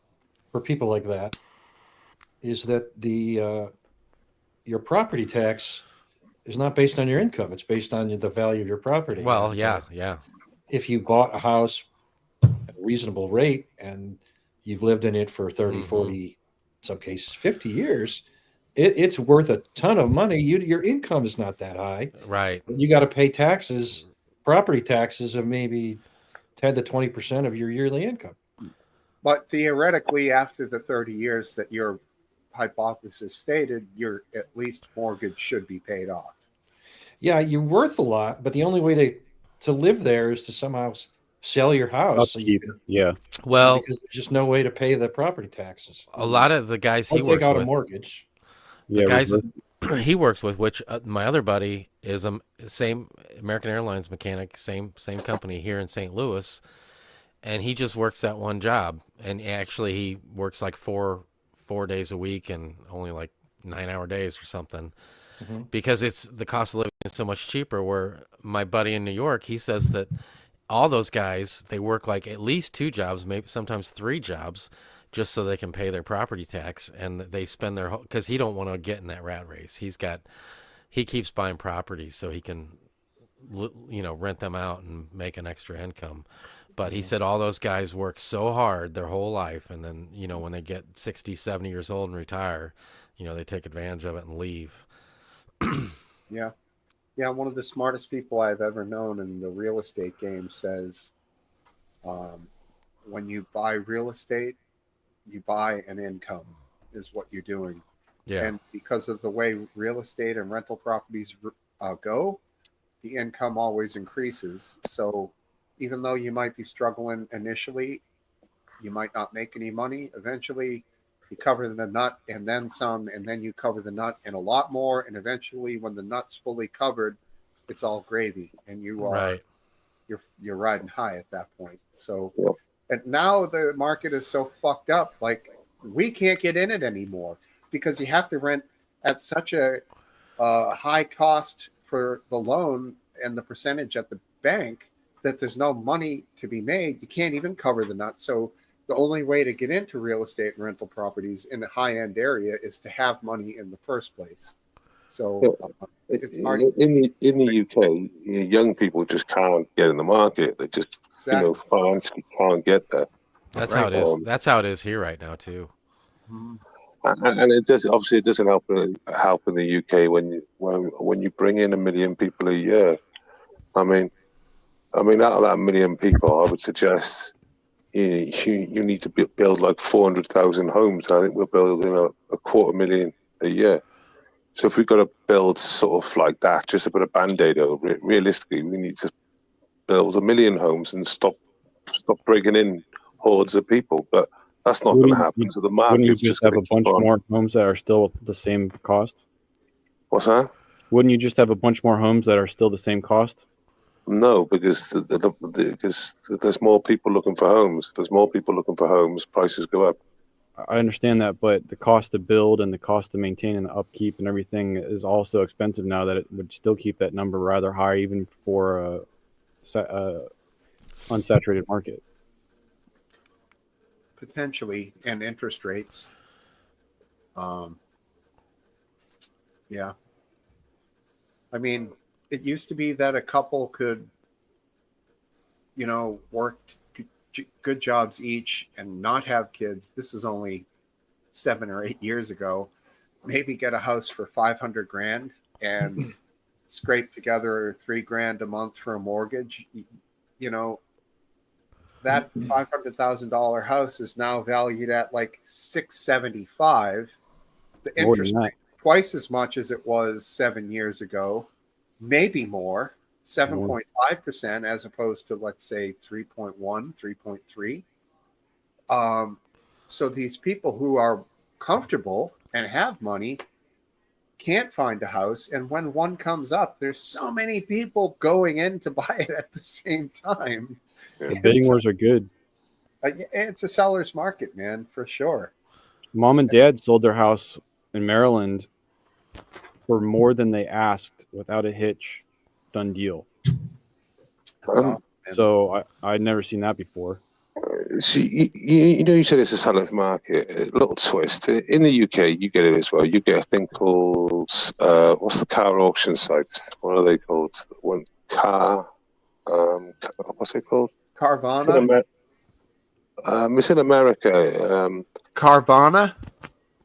for people like that is that your property tax is not based on your income. It's based on the value of your property. Well, and, yeah. If you bought a house at a reasonable rate and you've lived in it for 30, 40, in some cases 50 years, it's worth a ton of money. Your income is not that high. Right. You got to pay taxes, property taxes of maybe 10 to 20% of your yearly income. But theoretically, after the 30 years that your hypothesis stated, your at least mortgage should be paid off. Yeah, you're worth a lot, but the only way to live there is to somehow sell your house. Well, because there's just no way to pay the property taxes. A lot of the guys he works take out with, a mortgage. The guys he works with, which my other buddy is a same American Airlines mechanic, same company here in St. Louis, and he just works that one job, and actually he works like four days a week and only like 9-hour days or something, because the cost of living is so much cheaper. Where my buddy in New York, he says that all those guys, they work like at least 2 jobs, maybe sometimes 3 jobs, just so they can pay their property tax, and they spend their whole, because he don't want to get in that rat race. He keeps buying properties so he can, rent them out and make an extra income. But he said all those guys work so hard their whole life, and then when they get 60, 70 years old and retire, they take advantage of it and leave. Yeah. Yeah, one of the smartest people I've ever known in the real estate game says, when you buy real estate, you buy an income, is what you're doing. Yeah. And because of the way real estate and rental properties go, the income always increases. So even though you might be struggling initially, you might not make any money. Eventually, you cover the nut and then some, and then you cover the nut and a lot more. And eventually, when the nut's fully covered, it's all gravy, and you are Right. you're riding high at that point. So, Yeah. and now the market is so fucked up. Like, we can't get in it anymore because you have to rent at such a high cost for the loan and the percentage at the bank that there's no money to be made. You can't even cover the nut. So the only way to get into real estate and rental properties in the high end area is to have money in the first place. So it's hard. In the UK, young people just can't get in the market. They just Exactly. financially can't get there. That's Right. how it is. That's how it is here right now too. Mhm. And it doesn't help in the UK when you bring in 1 million people a year. I mean, out of that 1 million people, I would suggest you need to build like 400,000 homes. I think we're building a 250,000 a year. So if we've got to build sort of like that, just to put a band-aid over it, realistically, we need to build 1 million homes and stop bringing in hordes of people. But that's not going to happen. So the Wouldn't you market's just just going have to a keep bunch on. more homes that are still the same cost? What's that? Wouldn't you just have a bunch more homes that are still the same cost? No, because because there's more people looking for homes. If there's more people looking for homes, prices go up. I understand that, but the cost to build and the cost to maintain and the upkeep and everything is also expensive now, that it would still keep that number rather high even for a unsaturated market. Potentially, and interest rates. Yeah. I mean, it used to be that a couple could, work good jobs each and not have kids. This is only 7 or 8 years ago. Maybe get a house for 500 grand and scrape together 3 grand a month for a mortgage. That $500,000 house is now valued at like 675. The More than interest that. rate twice as much as it was 7 years ago, maybe more, 7.5% as opposed to, let's say, 3.1, 3.3. So these people who are comfortable and have money can't find a house. And when one comes up, there's so many people going in to buy it at the same time. Yeah. The bidding wars are good. It's a seller's market, man, for sure. Mom and dad sold their house in Maryland for more than they asked without a hitch. Done deal. That's awesome, man. So I'd never seen that before. See, you said it's a seller's market. A little twist. In the UK, you get it as well. You get a thing called what's the car auction sites? What are they called? One car. What's it called? Carvana. It's in America. Carvana.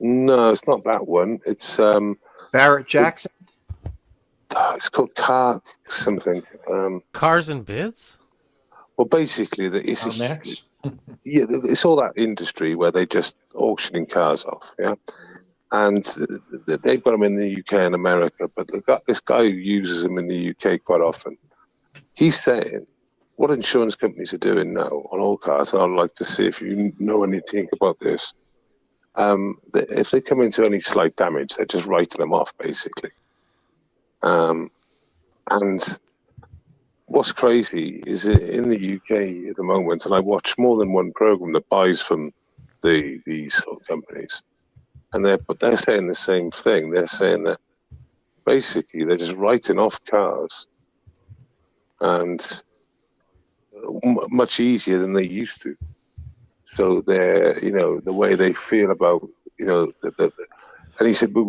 No, it's not that one. It's Barrett Jackson. It's called car something. Cars and bids. Well, basically, it's all that industry where they just auctioning cars off, yeah. And they've got them in the UK and America, but they've got this guy who uses them in the UK quite often. He's saying what insurance companies are doing now on all cars, and I'd like to see if you know anything about this. If they come into any slight damage, they're just writing them off, basically. And what's crazy is in the UK at the moment, and I watch more than one program that buys from these sort of companies, and they're saying the same thing. They're saying that basically they're just writing off cars, and much easier than they used to. So they're, the way they feel about, and he said, but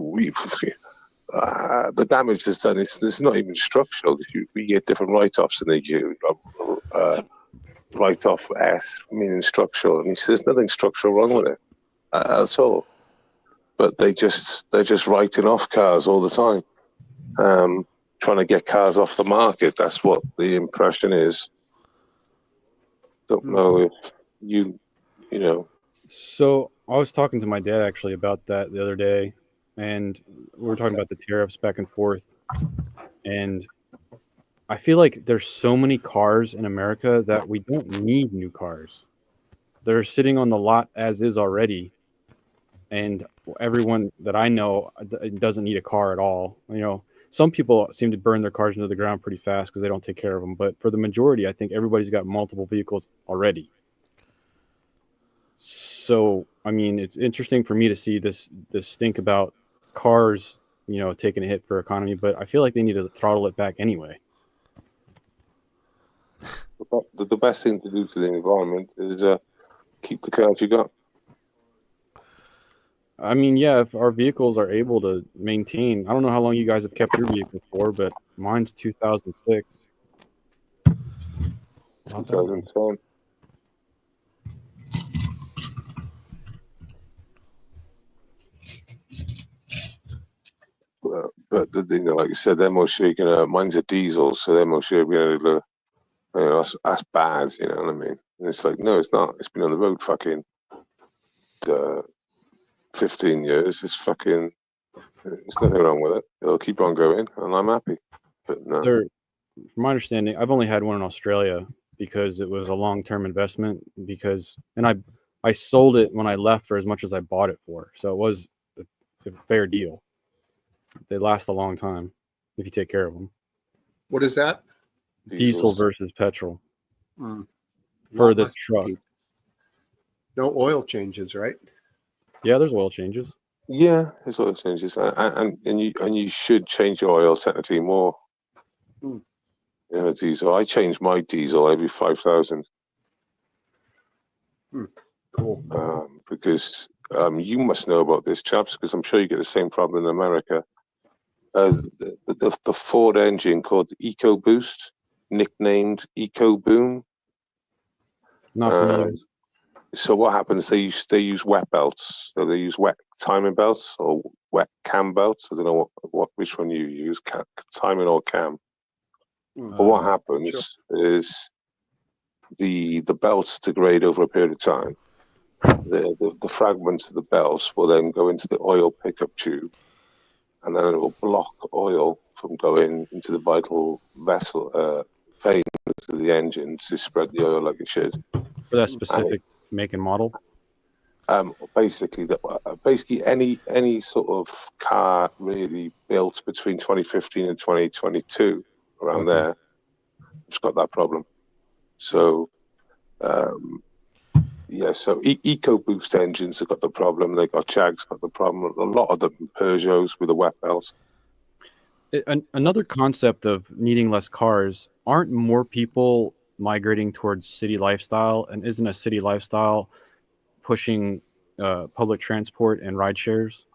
the damage that's done is not even structural, because we get different write-offs and they do write-off S, meaning structural. And he says there's nothing structural wrong with it at all. But they're just writing off cars all the time, trying to get cars off the market. That's what the impression is. Don't know if you know. So I was talking to my dad actually about that the other day, and we were talking about the tariffs back and forth. And I feel like there's so many cars in America that we don't need new cars. They're sitting on the lot as is already. And everyone that I know doesn't need a car at all. Some people seem to burn their cars into the ground pretty fast because they don't take care of them. But for the majority, I think everybody's got multiple vehicles already. So, I mean, it's interesting for me to see this stink about cars, taking a hit for economy. But I feel like they need to throttle it back anyway. The best thing to do for the environment is keep the cars you got. I mean, yeah, if our vehicles are able to maintain, I don't know how long you guys have kept your vehicle for, but mine's 2006. 2010. But like you said, MOC, mine's a diesel, so the MOC, that's bad, you know what I mean? And it's like, no, it's not. It's been on the road fucking 15 years. There's nothing wrong with it. It'll keep on going, and I'm happy. But no. From my understanding, I've only had one in Australia because it was a long-term investment. And I sold it when I left for as much as I bought it for, so it was a fair deal. They last a long time if you take care of them. What is that? Diesel versus petrol for for the truck. No oil changes, right? Yeah, there's oil changes. Yeah, there's oil changes, and you should change your oil technically more. In a diesel, I change my diesel every 5,000. Cool. Because you must know about this, chaps, because I'm sure you get the same problem in America. The Ford engine called the EcoBoost, nicknamed EcoBoom. Not familiar. So what happens? They use wet belts. So they use wet timing belts or wet cam belts. I don't know which one you use, timing or cam. But what happens is the belts degrade over a period of time. The fragments of the belts will then go into the oil pickup tube, and then it will block oil from going into the vital vessel veins of the engine to spread the oil like it should. For that specific make and model? Basically any sort of car really built between 2015 and 2022, around there, it's got that problem. So so EcoBoost engines have got the problem. They got Jags got the problem. A lot of them Peugeots with the wet belts. Another concept of needing less cars, aren't more people migrating towards city lifestyle, and isn't a city lifestyle pushing public transport and ride shares?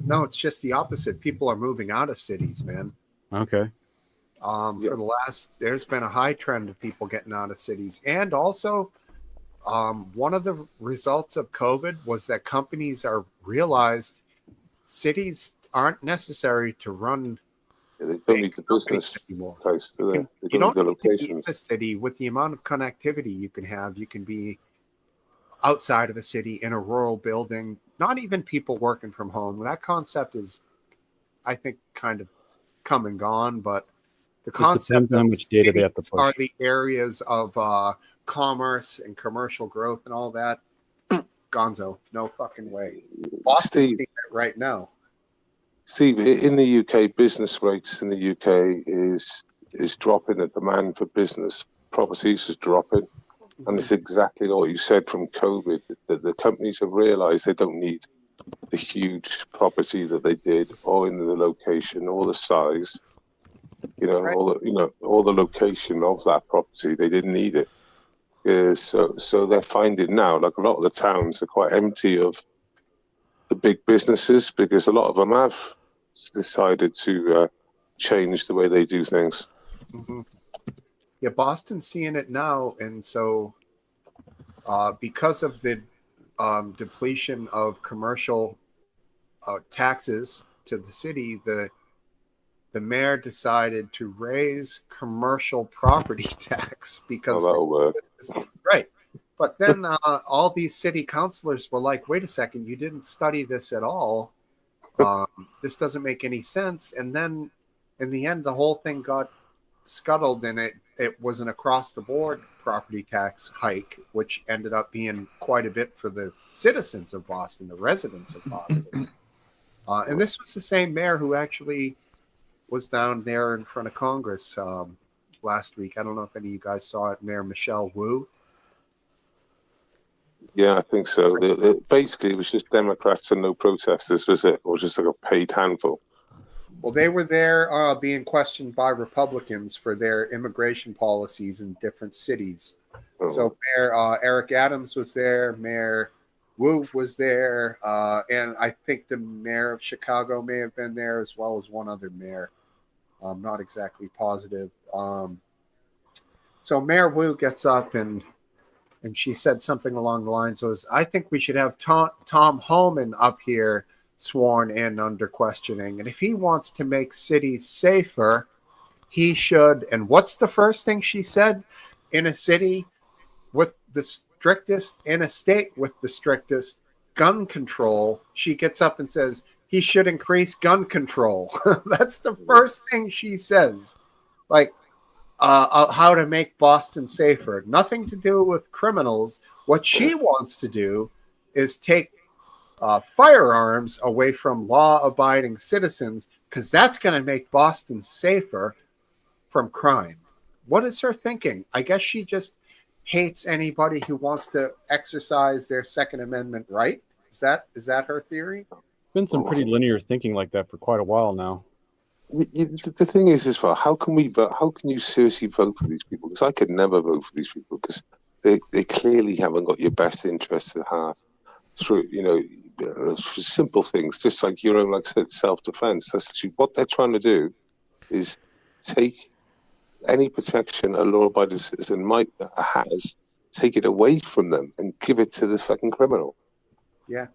No, it's just the opposite. People are moving out of cities, man. Okay. For there's been a high trend of people getting out of cities. And also, one of the results of COVID was that companies realized cities aren't necessary to run. They don't need the business anymore. Place, do they? You don't need to be in a city. With the amount of connectivity you can have, you can be outside of a city in a rural building. Not even people working from home. That concept is, I think, kind of come and gone. But the concept how much data they have to push. Are the areas of commerce and commercial growth and all that. Gonzo, no fucking way. Boston's seeing it right now. Steve, in the UK, business rates in the UK is dropping. The demand for business properties is dropping. And it's exactly what you said from COVID, that the companies have realized they don't need the huge property that they did, or in the location, or the size, all the location of that property. They didn't need it. So they're finding now, like a lot of the towns are quite empty of the big businesses because a lot of them have decided to change the way they do things. Mhm. Yeah, Boston's seeing it now, and so because of the depletion of commercial taxes to the city, the mayor decided to raise commercial property tax Oh, because that'll work. right. But then all these city councilors were like, "Wait a second, you didn't study this at all. This doesn't make any sense." And then, in the end, the whole thing got scuttled, and it was an across the board property tax hike, which ended up being quite a bit for the citizens of Boston, the residents of Boston. And this was the same mayor who actually was down there in front of Congress last week. I don't know if any of you guys saw it, Mayor Michelle Wu. Yeah, I think so. Basically, it was just Democrats and no protesters, was it? Or just like a paid handful? Well, they were there being questioned by Republicans for their immigration policies in different cities. Oh. So Mayor Eric Adams was there, Mayor Wu was there, and I think the mayor of Chicago may have been there as well as one other mayor. I'm not exactly positive. So Mayor Wu gets up and she said something along the lines of, I think we should have Tom Homan up here sworn in under questioning. And if he wants to make cities safer, he should. And what's the first thing she said? In a city with the strictest, in a state with the strictest gun control, she gets up and says, he should increase gun control. That's the first thing she says. Like, how to make Boston safer. Nothing to do with criminals. What she wants to do is take firearms away from law-abiding citizens because that's going to make Boston safer from crime. What is her thinking? I guess she just hates anybody who wants to exercise their Second Amendment right. Is that her theory? Been some pretty linear thinking like that for quite a while now. The thing is, as well, how can we vote? How can you seriously vote for these people? Because I could never vote for these people because they clearly haven't got your best interests at heart. Through for simple things, just like your own, like I said, self-defense. That's actually what they're trying to do, is take any protection a law-abiding citizen has, take it away from them and give it to the fucking criminal. Yeah.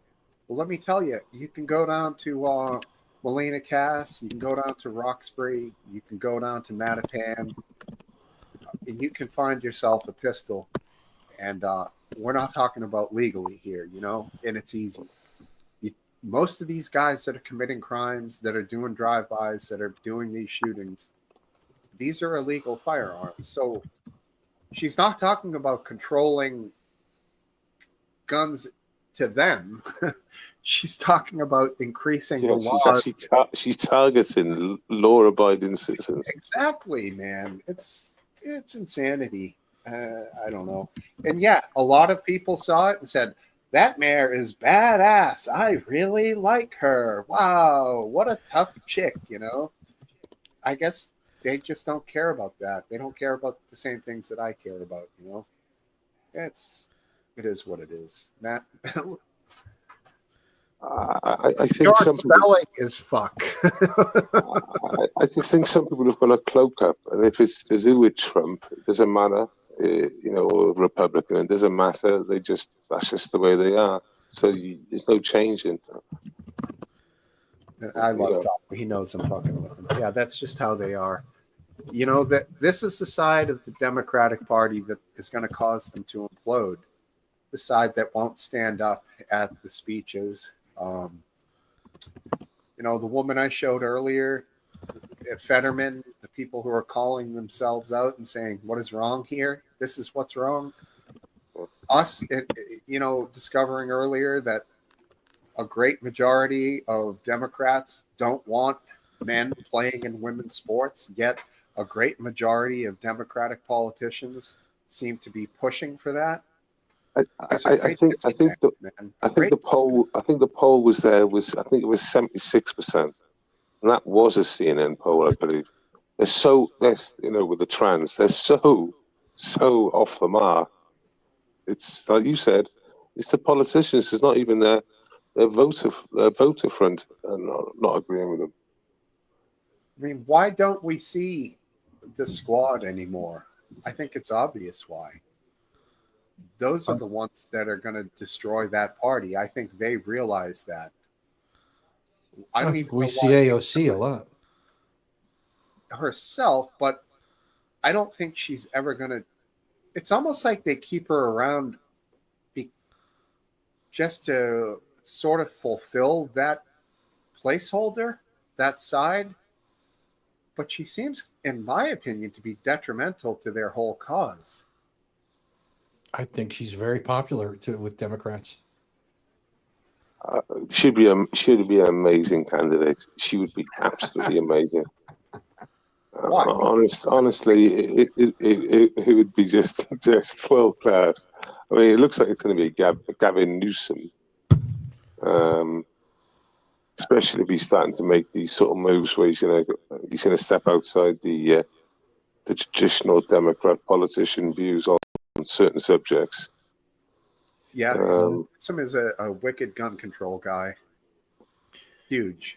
Well, let me tell you, you can go down to Molina Cass, you can go down to Roxbury, you can go down to Mattapan, and you can find yourself a pistol. And we're not talking about legally here, and it's easy. Most of these guys that are committing crimes, that are doing drive-bys, that are doing these shootings, these are illegal firearms. So she's not talking about controlling guns to them. She's talking about increasing the law. She's targeting law-abiding citizens. Exactly, man. It's insanity. I don't know. And yeah, a lot of people saw it and said, that mayor is badass. I really like her. Wow, what a tough chick, I guess they just don't care about that. They don't care about the same things that I care about, It is what it is. Matt? I think Your some spelling is fuck. I just think some people have got a cloak up, and if it's to do with Trump, it doesn't matter, or Republican, it doesn't matter. That's just the way they are. So there's no changing. I love Tom. He knows I'm fucking with him. Yeah, that's just how they are. That this is the side of the Democratic Party that is going to cause them to implode. The side that won't stand up at the speeches. The woman I showed earlier at Fetterman, the people who are calling themselves out and saying, what is wrong here? This is what's wrong. Us, discovering earlier that a great majority of Democrats don't want men playing in women's sports, yet a great majority of Democratic politicians seem to be pushing for that. I think the poll was 76%, and that was a CNN poll, I believe. With the trans, they're so off the mark. it's like you said, it's the politicians. It's not even their voter front not agreeing with them. I mean, why don't we see the squad anymore? I think it's obvious why. Those are the ones that are going to destroy that party. I think they realize that. I don't even we know see why AOC a lot. herself, but I don't think she's ever going to. It's almost like they keep her around just to sort of fulfill that placeholder, that side. But she seems, in my opinion, to be detrimental to their whole cause. I think she's very popular with Democrats. She'd be an amazing candidate. She would be absolutely amazing. Why? Honestly, it would be just world class. I mean, it looks like it's going to be Gavin Newsom, especially if he's starting to make these sort of moves where he's going to step outside the traditional Democrat politician views on certain subjects. Yeah, Newsom is a wicked gun control guy. Huge.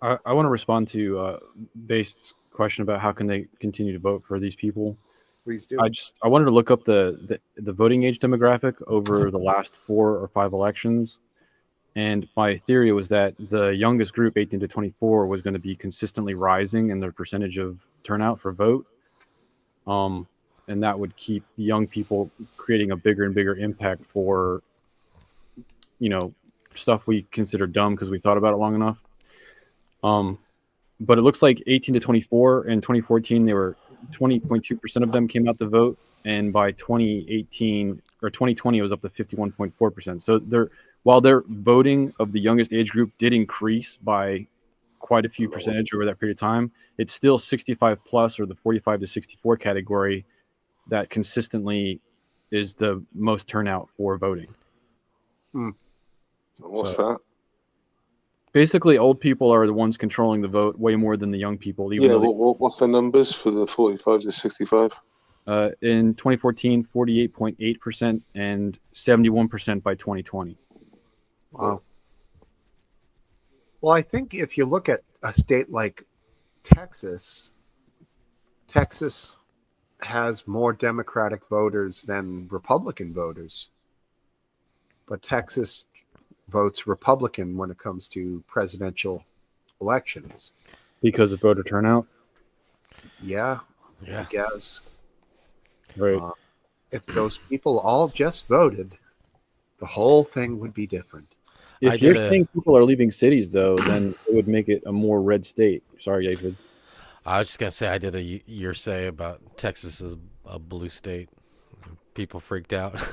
I want to respond to Based's question about how can they continue to vote for these people. Please do. I wanted to look up the voting age demographic over the last 4 or 5 elections, and my theory was that the youngest group, 18 to 24, was going to be consistently rising in their percentage of turnout for vote, and that would keep young people creating a bigger and bigger impact for, stuff we consider dumb because we thought about it long enough. But it looks like 18 to 24 in 2014, they were 20.2% of them came out to vote. And by 2018 or 2020, it was up to 51.4%. So while their voting of the youngest age group did increase by quite a few percentage over that period of time, it's still 65 plus, or the 45 to 64 category, that consistently is the most turnout for voting. What's that? Basically, old people are the ones controlling the vote way more than the young people. What's the numbers for the 45 to 65? In 2014, 48.8% and 71% by 2020. Wow. Well, I think if you look at a state like Texas has more Democratic voters than Republican voters. But Texas votes Republican when it comes to presidential elections. Because of voter turnout? Yeah. I guess. Right. If those people all just voted, the whole thing would be different. If you're saying people are leaving cities, though, then it would make it a more red state. Sorry, David. I was just going to say I did a year say about Texas is a blue state. People freaked out.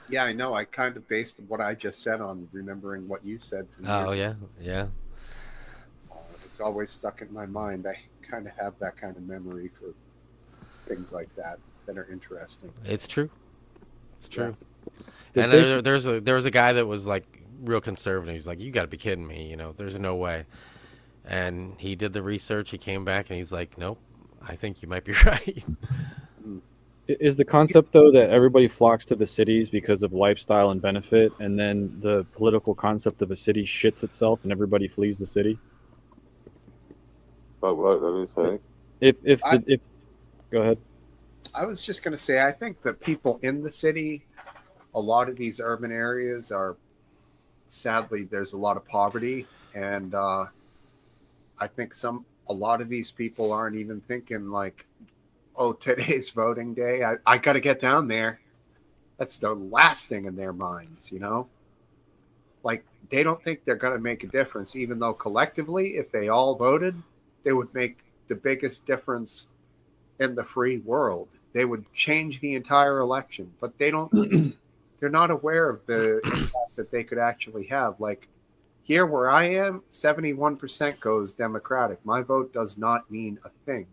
Yeah, I know. I kind of based what I just said on remembering what you said. Oh, yeah. Yeah. It's always stuck in my mind. I kind of have that kind of memory for things like that are interesting. It's true. It's true. Yeah. And there was a guy that was like real conservative. He's like, you got to be kidding me. There's no way. And he did the research. He came back and he's like, nope, I think you might be right. Is the concept, though, that everybody flocks to the cities because of lifestyle and benefit, and then the political concept of a city shits itself and everybody flees the city? Oh, right, that is right. If go ahead. I was just going to say, I think that people in the city, a lot of these urban areas are, sadly, there's a lot of poverty, and I think a lot of these people aren't even thinking like, oh, today's voting day, I got to get down there. That's the last thing in their minds, Like, they don't think they're going to make a difference, even though collectively, if they all voted, they would make the biggest difference in the free world. They would change the entire election, but they don't. They're not aware of the impact that they could actually have. Like here where I am, 71% goes Democratic. My vote does not mean a thing.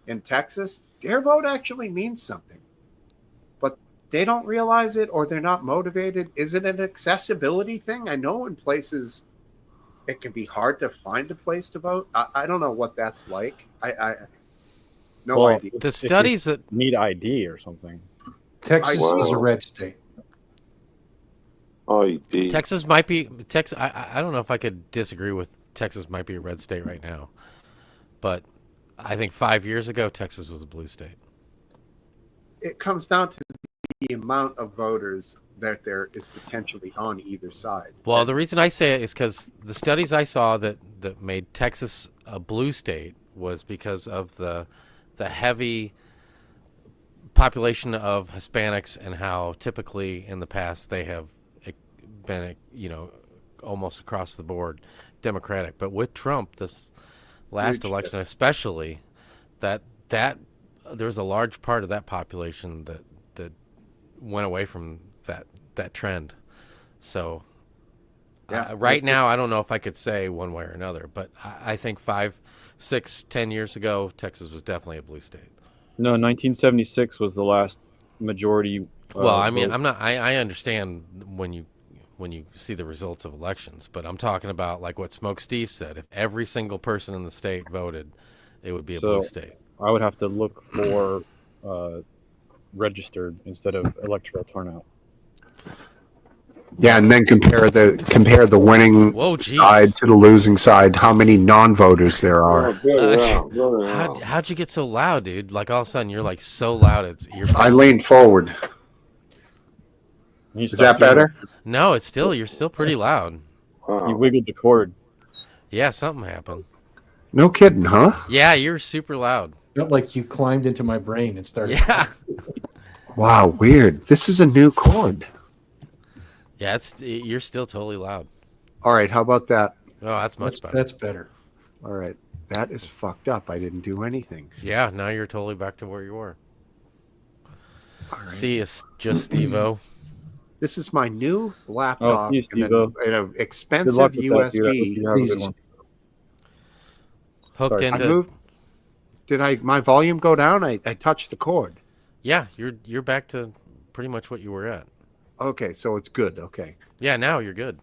In Texas, their vote actually means something, but they don't realize it, or they're not motivated. Is it an accessibility thing? I know in places it can be hard to find a place to vote. I don't know what that's like. No idea. The studies that need ID or something. Texas is a Wow. red state. ID. Texas might be Texas. I don't know if I could disagree with Texas might be a red state right now, but I think 5 years ago Texas was a blue state. It comes down to the amount of voters that there is potentially on either side. Well, the reason I say it is because the studies I saw that made Texas a blue state was because of the heavy population of Hispanics and how typically in the past they have been, almost across the board Democratic. But with Trump, this last Huge election especially, that there's a large part of that population that went away from that trend. So Yeah. right now, I don't know if I could say one way or another, but I think 5, 6, 10 years ago, Texas was definitely a blue state. No, 1976 was the last majority. Well, I mean, vote. I understand when you see the results of elections, but I'm talking about like what Smokesteve said. If every single person in the state voted, it would be a blue state. I would have to look for registered instead of electoral turnout. Yeah, and then compare the winning Whoa, geez. side to the losing side. How many non-voters there are? How'd you get so loud, dude? Like all of a sudden you're like so loud it's ear. I leaned forward. Is that better? No, you're still pretty loud. You wiggled the cord. Yeah, something happened. No kidding, huh? Yeah, you're super loud. Felt like you climbed into my brain and started. Yeah. Wow, weird. This is a new chord. Yeah, you're still totally loud. All right, how about that? Oh, that's much better. That's better. All right, that is fucked up. I didn't do anything. Yeah, now you're totally back to where you were. All right. See, it's just Steve-O. This is my new laptop see you, in Steve-O. an Good expensive luck with that, dude. I hope USB. you have a good one. Hooked Sorry. I into. moved. Did my volume go down? I touched the cord. Yeah, you're back to pretty much what you were at. Okay, so it's good. Okay. Yeah, now you're good.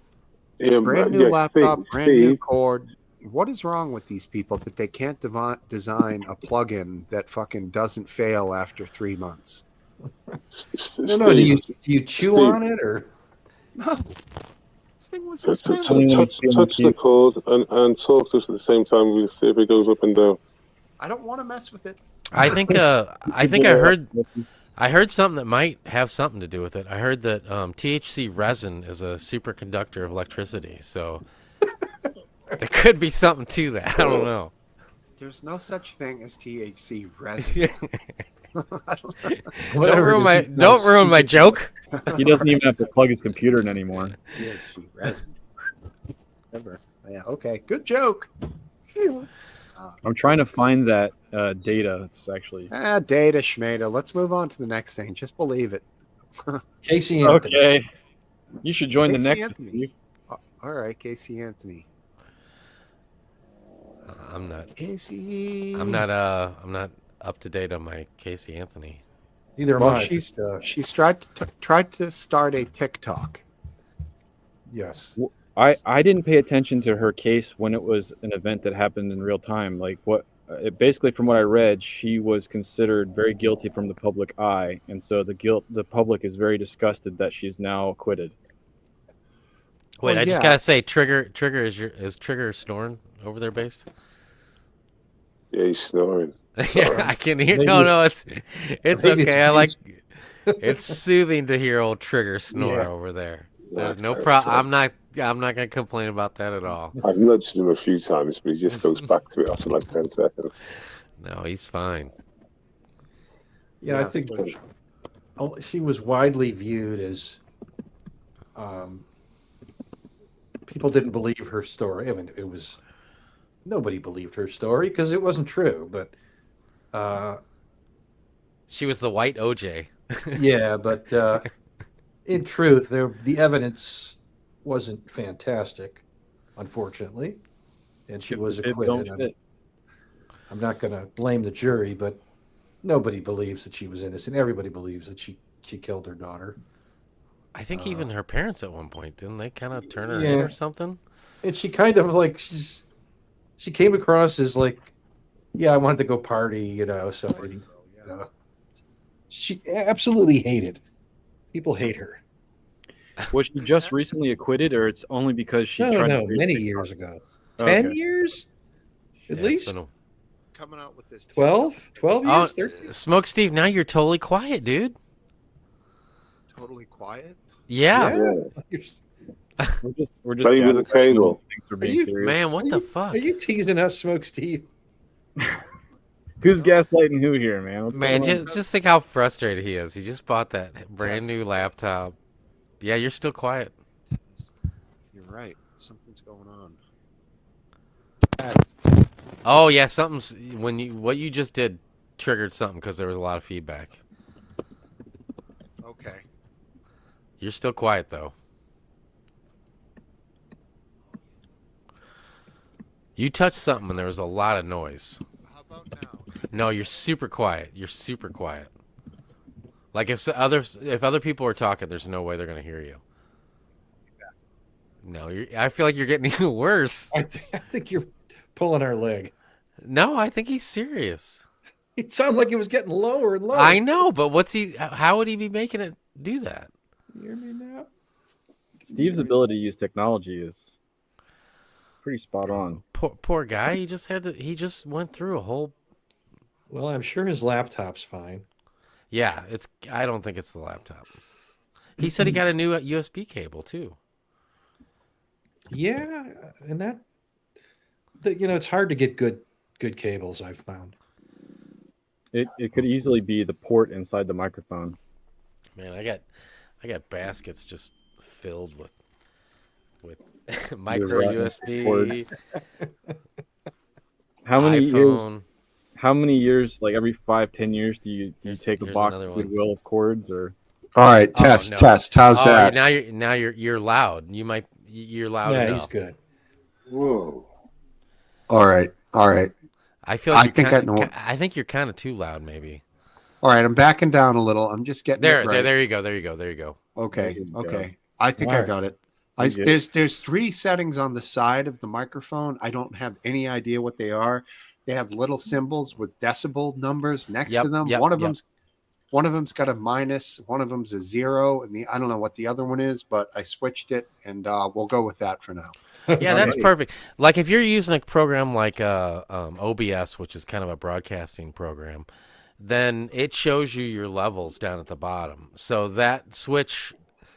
Brand new laptop, brand new cord. What is wrong with these people that they can't design a plugin that fucking doesn't fail after 3 months? No. Do you chew on it or? No. This thing was Touch expensive. the cord and talk to us at the same time. We'll see if it goes up and down. I don't want to mess with it. I think I heard something that might have something to do with it. I heard that THC resin is a superconductor of electricity, so there could be something to that. I don't know. There's no such thing as THC resin. Don't ruin my joke. He doesn't even have to plug his computer in anymore. THC resin. Never. Yeah. Okay. Good joke. I'm trying to find that data. It's actually Data schmata. Let's move on to the next thing. Just believe it. Casey Anthony. okay. You should join the Casey next. Anthony. All right, Casey Anthony. I'm not Casey. I'm not up to date on my Casey Anthony. Neither am Well, I. she's tried to start a TikTok. Yes. I didn't pay attention to her case when it was an event that happened in real time. Like basically from what I read, she was considered very guilty from the public eye, and so the public is very disgusted that she's now acquitted. Wait, Well, I just yeah. gotta say, Trigger is Trigger snoring over there based? Yeah, he's snoring. Yeah, I can hear. Maybe- No, it's maybe okay. I like. peaceful. It's soothing to hear old Trigger snore Yeah. over there. There's That's no fair, problem. so. I'm not gonna complain about that at all. I've nudged him a few times, but he just goes back to it after like 10 seconds. No, he's fine. Yeah, I think she was widely viewed as people didn't believe her story. I mean, nobody believed her story because it wasn't true. But She was the white OJ. yeah, but in truth, the evidence wasn't fantastic, unfortunately, and she was It don't acquitted. fit. I'm not going to blame the jury, but nobody believes that she was innocent. Everybody believes that she killed her daughter. I think even her parents at one point didn't they kind of turn her in Yeah. or something? And she kind of like she came across as like, yeah, I wanted to go party, so I didn't, She absolutely hated. People hate her. Was she just recently acquitted, or it's only because she No, tried no, to create many TikTok? years ago. Okay. 10 years? At Yeah, it's least? been a- Coming out with this 12? 12 Oh, years? 13? Smoke Steve, now you're totally quiet, dude. totally quiet. Yeah. Yeah. You're- We're just Play with the gathering cable. Thanks for Are being you- serious. Man, what Are the you- fuck? Are you teasing us, Smoke Steve? Who's gaslighting who here, man? What's Man, going on? just think how frustrated he is. He just bought that brand new laptop. Yeah, you're still quiet. You're right. Something's going on. Oh yeah, something's what you just did triggered something because there was a lot of feedback. Okay. You're still quiet though. You touched something and there was a lot of noise. How about now? No, you're super quiet. You're super quiet. Like if other people are talking, there's no way they're gonna hear you. No, I feel like you're getting even worse. I think you're pulling our leg. No, I think he's serious. It sounded like it was getting lower and lower. I know, but how would he be making it do that? You hear me now? Steve's ability to use technology is pretty spot on. Poor guy. He just went through a whole. Well, I'm sure his laptop's fine. Yeah, I don't think it's the laptop. He said he got a new USB cable too. Yeah, and that it's hard to get good cables, I've found. It could easily be the port inside the microphone. Man, I got baskets just filled with micro You're right. USB, How many years? iPhone. How many years? Like every 5-10 years, do you take a Here's box another of one. Goodwill of cords or? All right. Oh, Test. no. Test. How's Oh, that? now you're loud. You're loud Yeah, enough. he's good. Whoa. All right. All right. I feel like I I think you're kind of too loud, maybe. All right. I'm backing down a little. I'm just getting There, it right. there you go. There you go. There you go. Okay. There you go. Okay. I think All I right. got it. You get it. There's 3 settings on the side of the microphone. I don't have any idea what they are. They have little symbols with decibel numbers next Yep, to them. yep, One of yep. them's got a minus, one of them's a 0, and I don't know what the other one is, but I switched it, and we'll go with that for now. Yeah, that's Okay. perfect. Like if you're using a program like OBS, which is kind of a broadcasting program, then it shows you your levels down at the bottom. So that switch,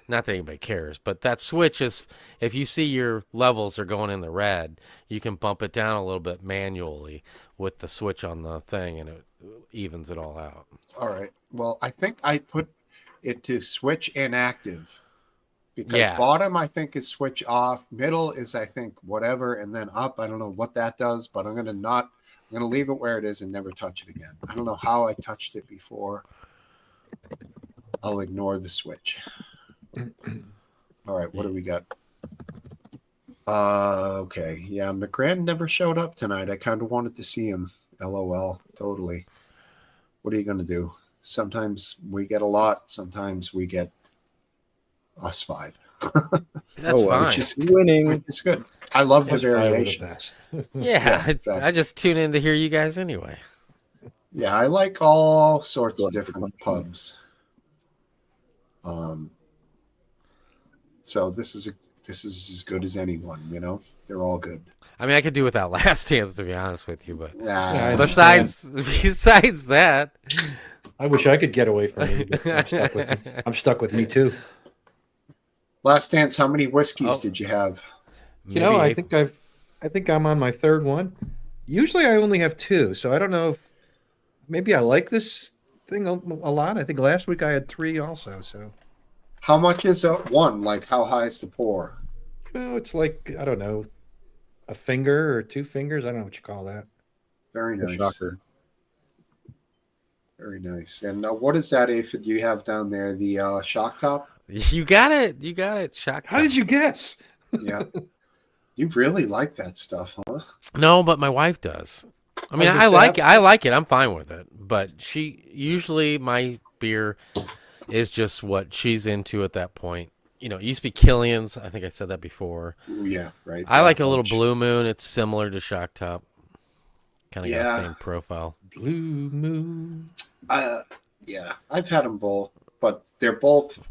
not that anybody cares, but that switch is, if you see your levels are going in the red, you can bump it down a little bit manually with the switch on the thing, and it evens it all out. All right. Well, I think I put it to switch inactive because Yeah. bottom I think is switch off, middle is I think whatever, and then up I don't know what that does, but I'm gonna leave it where it is and never touch it again. I don't know how I touched it before. I'll ignore the switch. All right, what do we got? Okay. Yeah, McGran never showed up tonight. I kind of wanted to see him. LOL. Totally. What are you going to do? Sometimes we get a lot. Sometimes we get us 5. That's well, fine. Which is, Winning. it's good. I love the Us five are the variation. best. Yeah, exactly. I just tune in to hear you guys anyway. Yeah, I like all sorts Go of ahead, different continue. pubs. So this is as good as anyone, you know. They're all good. I mean, I could do without Last Dance, to be honest with you, but Yeah, I- besides that, I wish I could get away from you, but I'm stuck with me too. Last Dance, how many whiskeys Oh. did you have? I think I'm on my 3rd one. Usually I only have 2, so I don't know if maybe I like this thing a lot. I think last week I had 3 also, so How much is one? Like how high is the pour? it's like, I don't know, a finger or 2 fingers. I don't know what you call that. Very The nice. shocker. Very nice. And what is that aphid you have down there? The shock top? You got it. Shock. How did you guess? Yeah. You really like that stuff, huh? No, but my wife does. I mean, I was I gonna like say, it. I like it. I'm fine with it. But usually my beer is just what she's into at that point. You know, it used to be Killian's. I think I said that before. Ooh, yeah, right. I like a little Bunch. Blue Moon. It's similar to Shock Top. Kind of got Yeah. the same profile. Blue Moon. Yeah, I've had them both, but they're both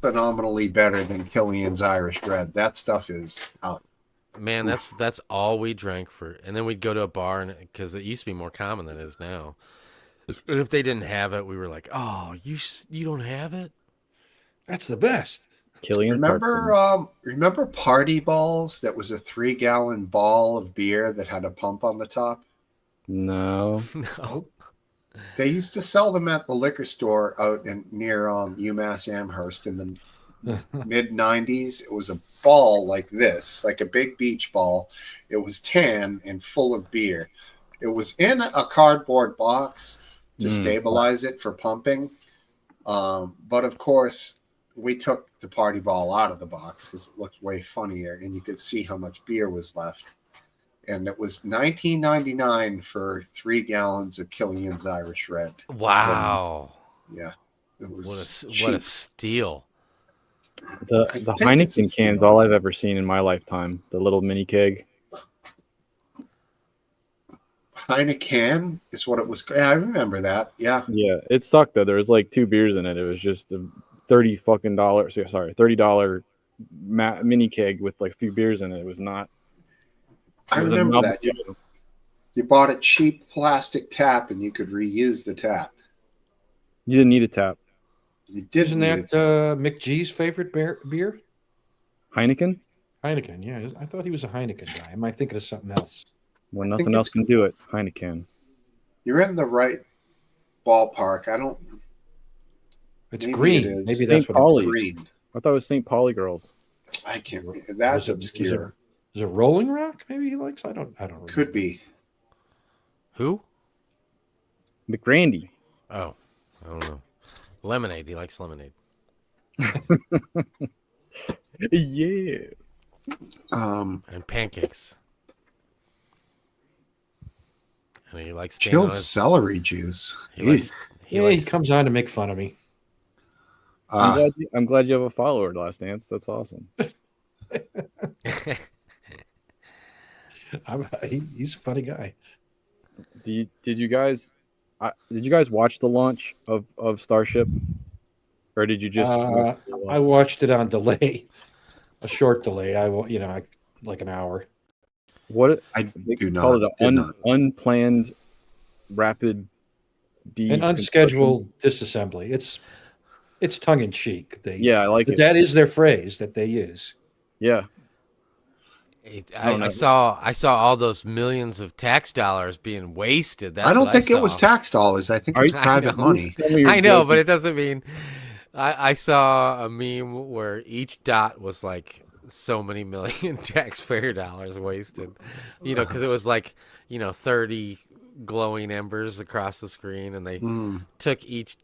phenomenally better than Killian's Irish Red. That stuff is out. Man, that's all we drank for, and then we'd go to a bar, and because it used to be more common than it is now. And if they didn't have it, we were like, "Oh, you don't have it?" That's the best. Killian's Remember, cartoon. remember Party Balls? That was a 3-gallon ball of beer that had a pump on the top. No. No. They used to sell them at the liquor store out near UMass Amherst in the mid 90s. It was a ball like this, like a big beach ball. It was tan and full of beer. It was in a cardboard box to stabilize it for pumping. But of course, we took the party ball out of the box because it looked way funnier and you could see how much beer was left. And it was $19.99 for 3 gallons of Killian's Irish Red. Wow. Yeah, it was What a cheap. steal. The I think it's a Heineken can's steal. all I've ever seen in my lifetime. The little mini keg. Heineken is what it was. Yeah, I remember that. Yeah, Yeah, it sucked though. There was like 2 beers in it. It was just a $30 mini keg with like a few beers in it. It was not. I It was a remember novel that. item. You bought a cheap plastic tap and you could reuse the tap. You didn't need a tap. You didn't Isn't need that a tap. Mick G's favorite beer? Heineken. Heineken, yeah. I thought he was a Heineken guy. Am I thinking of something else? When I think nothing else it's- can do it, Heineken. You're in the right ballpark. I don't. It's Maybe green. it is. Maybe St. that's what Pauli. it's Green. I thought it was St. Pauli girls. I can't. That's obscure. Is it Rolling Rock? Maybe he likes. I don't remember. Could be. Who? McGrandy. Oh, I don't know. Lemonade. He likes lemonade. Yeah. And pancakes. And he likes staying Chilled on his, celery juice. he likes he Yeah, he likes comes on to make fun of me. I'm glad you have a follower, Last Dance. That's awesome. He's a funny guy. Did you guys watch the launch of Starship, or did you just? I watched it on delay, a short delay. Like an hour. What I they do call not. it Did an not. unplanned rapid An unscheduled disassembly. It's tongue in cheek. Yeah, I like but it. that is their phrase that they use. Yeah, I saw all those millions of tax dollars being wasted. That's I don't what think I it was saw. tax dollars. I think it's I private know. money. Tell me you're I know, joking. but it doesn't mean. I saw a meme where each dot was like so many million taxpayer dollars wasted. Because it was like 30 glowing embers across the screen, and they took each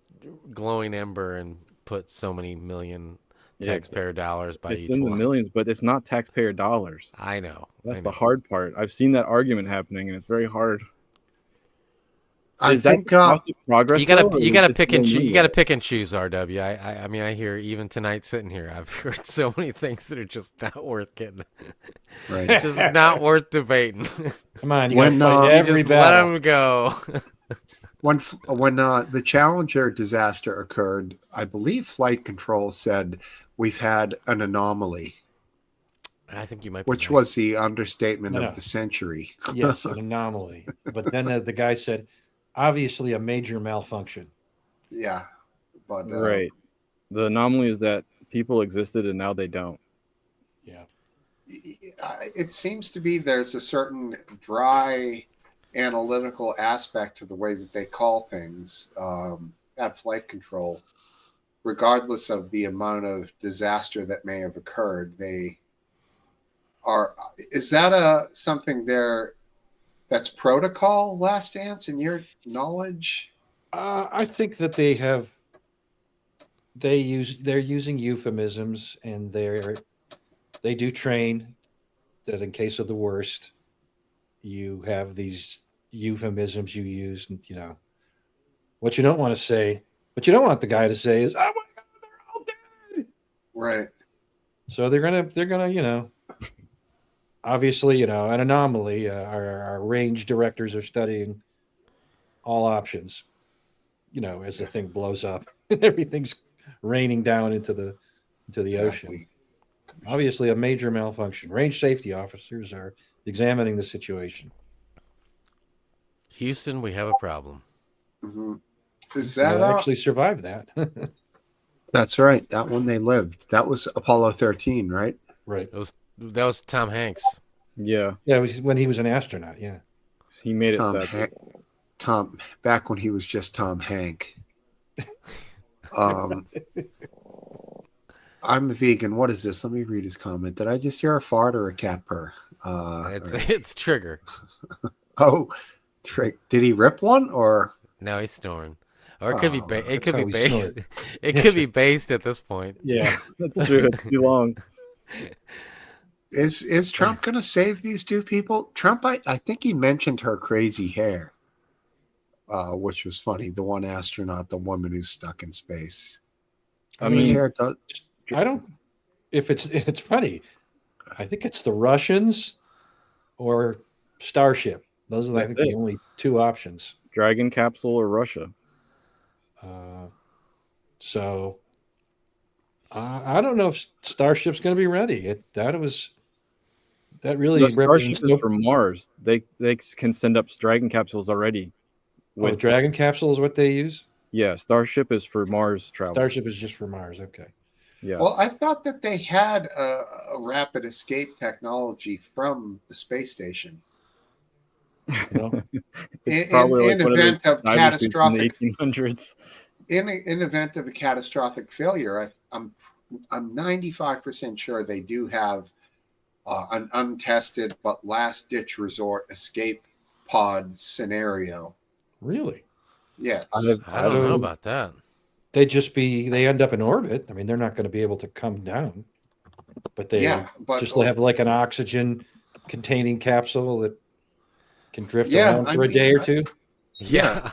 glowing ember and put so many million taxpayer dollars by it's each in the one. millions, but it's not taxpayer dollars. I know. That's the hard part. I've seen that argument happening, and it's very hard. I Is that think the cost of progress? You though, gotta or you is gotta this pick and still choose. new You gotta yet? pick and choose. RW. I mean, I hear even tonight sitting here, I've heard so many things that are just not worth getting, right. just not worth debating. Come on, you When, gotta fight you every Just let battle. them go. When the Challenger disaster occurred, I believe flight control said we've had an anomaly, I think you might be which right. was the understatement No. of the century. Yes, an anomaly. But then the guy said, obviously a major malfunction. Yeah, but Right. The anomaly is that people existed and now they don't. Yeah. it seems to be there's a certain dry analytical aspect to the way that they call things at flight control. Regardless of the amount of disaster that may have occurred, they are. Is that something there that's protocol, Last Dance, in your knowledge? I think that they're using euphemisms, and they do train that in case of the worst, you have these euphemisms you use, and what you don't want to say, what you don't want the guy to say is, "Oh my God, they're all dead." Right. So they're gonna obviously an anomaly. Our range directors are studying all options. as the thing blows up and everything's raining down into the ocean. Obviously, a major malfunction. Range safety officers are examining the situation. Houston, we have a problem. Mm-hmm. Is They that actually survived that? That's right. That one they lived. That was Apollo 13, right? Right. That was Tom Hanks. Yeah, Yeah, it was when he was an astronaut. Yeah. he made it Tom sad. Hank. Tom, back when he was just Tom Hank. I'm a vegan. What is this? Let me read his comment. Did I just hear a fart or a cat purr? It's Trigger. Oh, did he rip one or? No, he's snoring. Or it could be it could how be we based. snort. It could be based at this point. Yeah. That's true. It's too long. Is Trump going to save these two people? Trump, I think he mentioned her crazy hair, which was funny. The one astronaut, the woman who's stuck in space. I mean, hair does. I don't. If it's funny, I think it's the Russians or Starship. Those are, I think, the only two options. Dragon capsule or Russia. So I don't know if Starship's going to be ready. That really The Starship represents is from Mars. They can send up Dragon capsules already. With Dragon capsule is what they use. Yeah, Starship is for Mars travel. Starship is just for Mars. Okay. Yeah. Well, I thought that they had a rapid escape technology from the space station. Well, In event of catastrophic, 1800s. in event of a catastrophic failure, I'm 95% sure they do have an untested but last ditch resort escape pod scenario. really? Yes. I don't know about that. They end up in orbit. I mean, they're not going to be able to come down, but they have like an oxygen containing capsule that can drift around for a day or two. Yeah.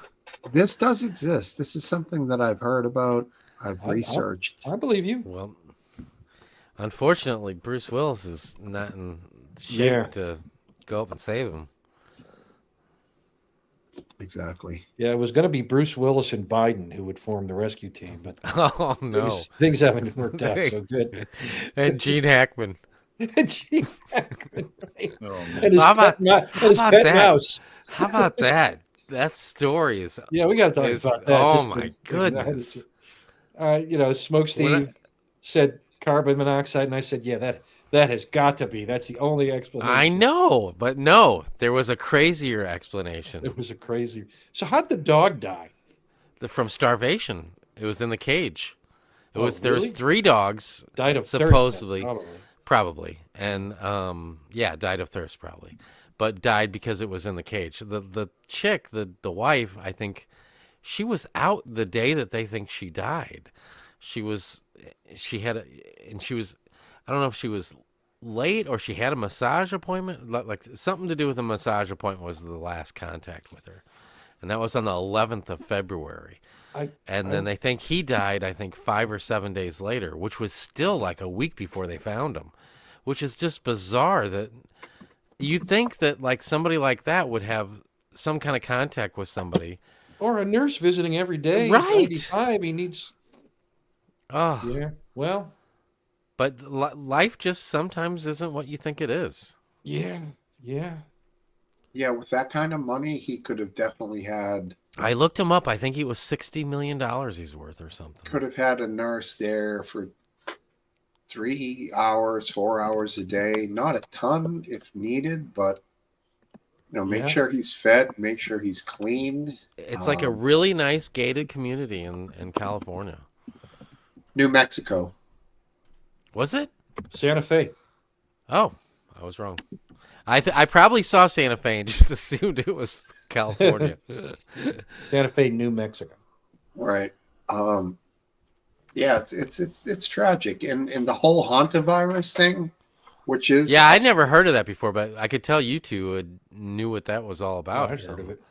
This does exist. This is something that I've heard about. I've researched. I believe you. Well, unfortunately, Bruce Willis is not in shape to go up and save him. Exactly. Yeah, it was going to be Bruce Willis and Biden who would form the rescue team, but Oh no, things haven't worked out so good. And Gene Hackman. Gene Hackman, right? Oh, And his pet mouse. How about that? That story is. Yeah, we got to talk about that. Oh my goodness! Smokesteve said carbon monoxide, and I said, yeah, that has got to be. That's the only explanation. I know, but no, there was a crazier explanation. It was a crazy. So how'd the dog die? From starvation. It was in the cage. There was really? 3 dogs Died of supposedly, thirst, probably, and died of thirst probably, but died because it was in the cage. The chick, the wife, I think, she was out the day that they think she died. I don't know if she was late or she had a massage appointment, like something to do with a massage appointment was the last contact with her. And that was on the 11th of February. Then they think he died, I think, 5 or 7 days later, which was still like a week before they found him, which is just bizarre that you'd think that like somebody like that would have some kind of contact with somebody. Or a nurse visiting every day. Right. He's 95, he needs... Oh. Yeah, well... But life just sometimes isn't what you think it is. Yeah. Yeah, with that kind of money, he could have definitely had... I looked him up. I think he was $60 million he's worth or something. Could have had a nurse there for 3 hours, 4 hours a day. Not a ton if needed, but make sure he's fed, make sure he's clean. It's like a really nice gated community in California. New Mexico. Was it? Santa Fe. Oh, I was wrong. I probably saw Santa Fe and just assumed it was California. Santa Fe, New Mexico. Right. Yeah, it's tragic. And the whole hantavirus thing, which is... Yeah, I'd never heard of that before, but I could tell you two knew what that was all about. I've heard of it.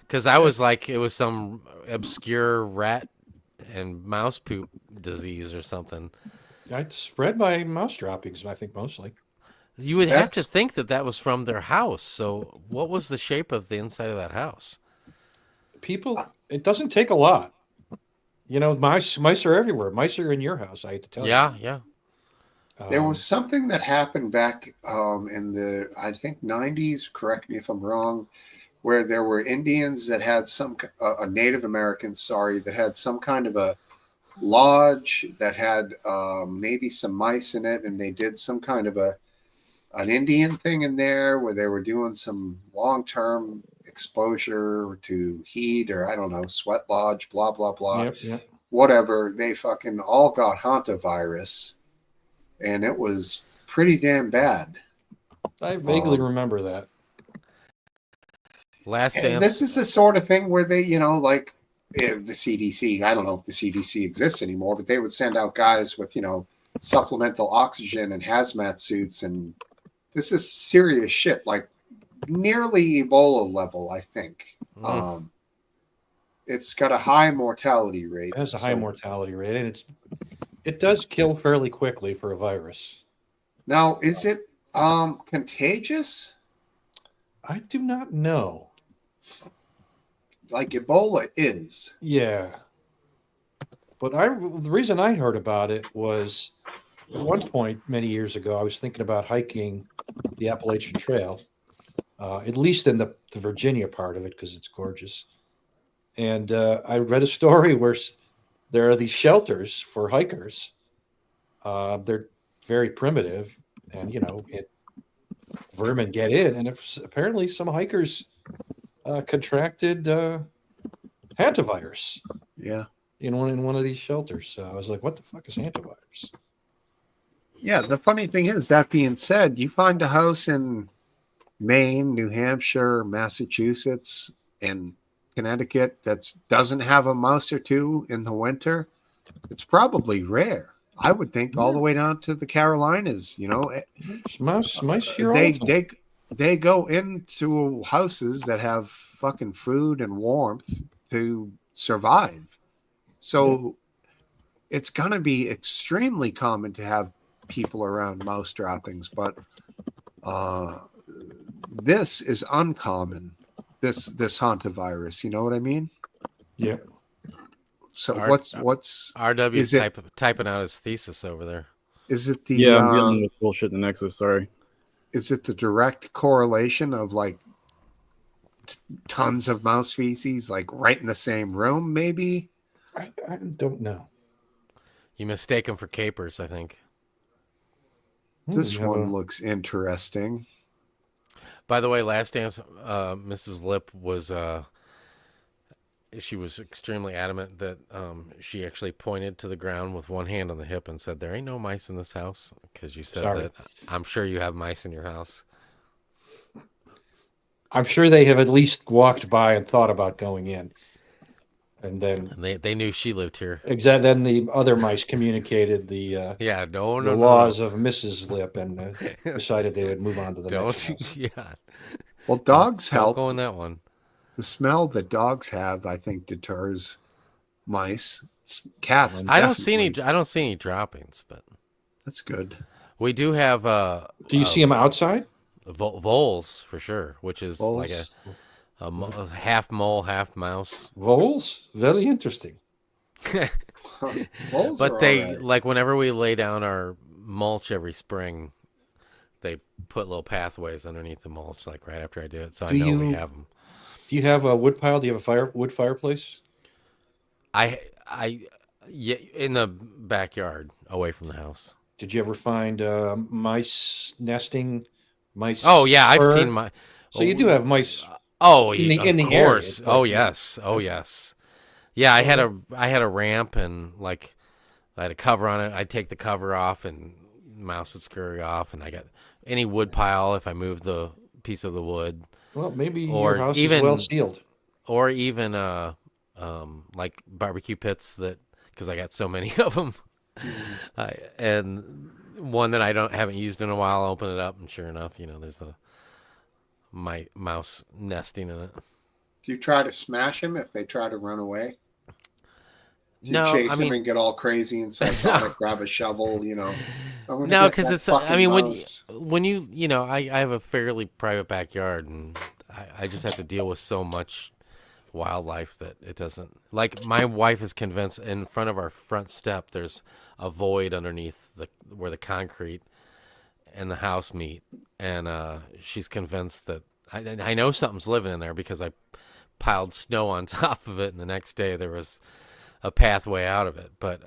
Because I was like, it was some obscure rat and mouse poop disease or something. It's spread by mouse droppings, I think, mostly. You would have to think that was from their house. So what was the shape of the inside of that house? People It doesn't take a lot. You know, mice are everywhere. Mice are in your house. I hate to tell Yeah, you. yeah. There Um, was something that happened back in the, I think, 90s, correct me if I'm wrong, where there were Indians that had Native Americans, sorry, that had some kind of a lodge that had maybe some mice in it, and they did some kind of an Indian thing in there where they were doing some long-term exposure to heat or I don't know, sweat lodge, blah, blah, blah, yep, yep. whatever. They fucking all got hantavirus, and it was pretty damn bad. I vaguely Um, remember that. Last and Dance. this is the sort of thing where they, like if the CDC, I don't know if the CDC exists anymore, but they would send out guys with, supplemental oxygen and hazmat suits. And this is serious shit, like nearly Ebola level, I think. Mm. It's got a high mortality rate. It has a high So mortality rate, and it does kill fairly quickly for a virus. now, is it contagious? I do not know. Like Ebola is. Yeah, but the reason I heard about it was at one point many years ago. I was thinking about hiking the Appalachian Trail, at least in the Virginia part of it because it's gorgeous. And I read a story where there are these shelters for hikers. They're very primitive, and vermin get in, and apparently some hikers contracted hantavirus Yeah. in one of these shelters. So I was like, "What the fuck is hantavirus?" Yeah, the funny thing is, that being said, you find a house in Maine, New Hampshire, Massachusetts, and Connecticut that doesn't have a mouse or two in the winter, it's probably rare. I would think all the way down to the Carolinas, Mice here all they the time. they they go into houses that have fucking food and warmth to survive. So it's going to be extremely common to have people around mouse droppings, but this is uncommon. This hantavirus, you know what I mean? Yeah. So R- what's RW's is it? typing out his thesis over there. Is it Yeah, I'm dealing with bullshit in the Nexus. Sorry. is it the direct correlation of like tons of mouse feces like right in the same room? Maybe I don't know. You mistake him for capers, I think. this You have one a- looks interesting. By the way, Last Dance, Mrs. Lip was she was extremely adamant that she actually pointed to the ground with one hand on the hip and said, "There ain't no mice in this house," because you said Sorry. that. I'm sure you have mice in your house. I'm sure they have at least walked by and thought about going in, and then And they knew she lived here. then the other mice communicated the Yeah, no, the no, laws no, of Mrs. Lip and decided they would move on to the next don't. house. Yeah, Well, dogs don't help. go in that one. The smell that dogs have, I think, deters mice. Cats, I don't see any. definitely. I don't see any droppings, but That's good. we do have Do you see them outside? voles for sure, which is like Voles. a half mole, half mouse. Voles? Very interesting. Voles But are they all right. like whenever we lay down our mulch every spring, they put little pathways underneath the mulch, like right after I do it, so I Do know we you- have them. Do you have a wood pile? Do you have a wood fireplace? Yeah, in the backyard, away from the house. Did you ever find mice nesting? Mice? Oh yeah, I've fur? seen my. So you do have mice. Oh, in the- of in the area, course. but, Oh yeah. yes. Oh yes. Yeah, I had So- a ramp and like I had a cover on it. I'd take the cover off and mouse would scurry off, and I got any wood pile if I moved the piece of the wood, Well, maybe Or your house even- is well sealed. or even like barbecue pits that because I got so many of them, and one that I haven't used in a while. I open it up, and sure enough, there's my mouse nesting in it. Do you try to smash them if they try to run away? Do you No, chase I them mean, and get all crazy and psychotic, grab a shovel, I'm gonna no, get because that it's. fucking I mean, mouse. when I have a fairly private backyard, and I just have to deal with so much wildlife that it doesn't like. My wife is convinced in front of our front step there's a void underneath where the concrete and the house meet, and she's convinced that I know something's living in there because I piled snow on top of it, and the next day there was a pathway out of it. But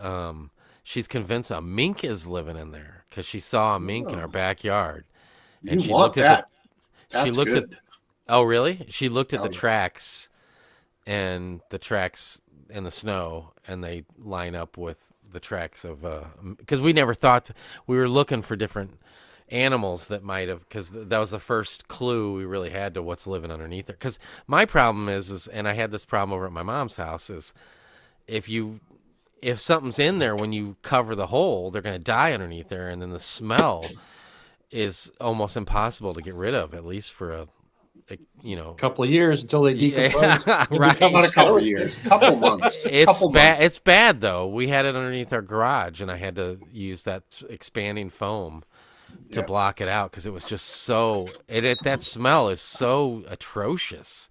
she's convinced a mink is living in there because she saw a mink in our backyard, and You she want looked at that. That's she looked good. at. Oh, really? She looked at Oh, the yeah. tracks and the tracks in the snow, and they line up with the tracks of because we never thought we were looking for different animals that might have, because that was the first clue we really had to what's living underneath there. Because my problem is, and I had this problem over at my mom's house, is if something's in there when you cover the hole, they're going to die underneath there, and then the smell is almost impossible to get rid of, at least for a couple of years until they decompose. Yeah, and right. become Not a couple skeleton. years, a couple months. It's couple bad. months. It's bad though. We had it underneath our garage, and I had to use that expanding foam to Yep. block it out because it was just so. That smell is so atrocious.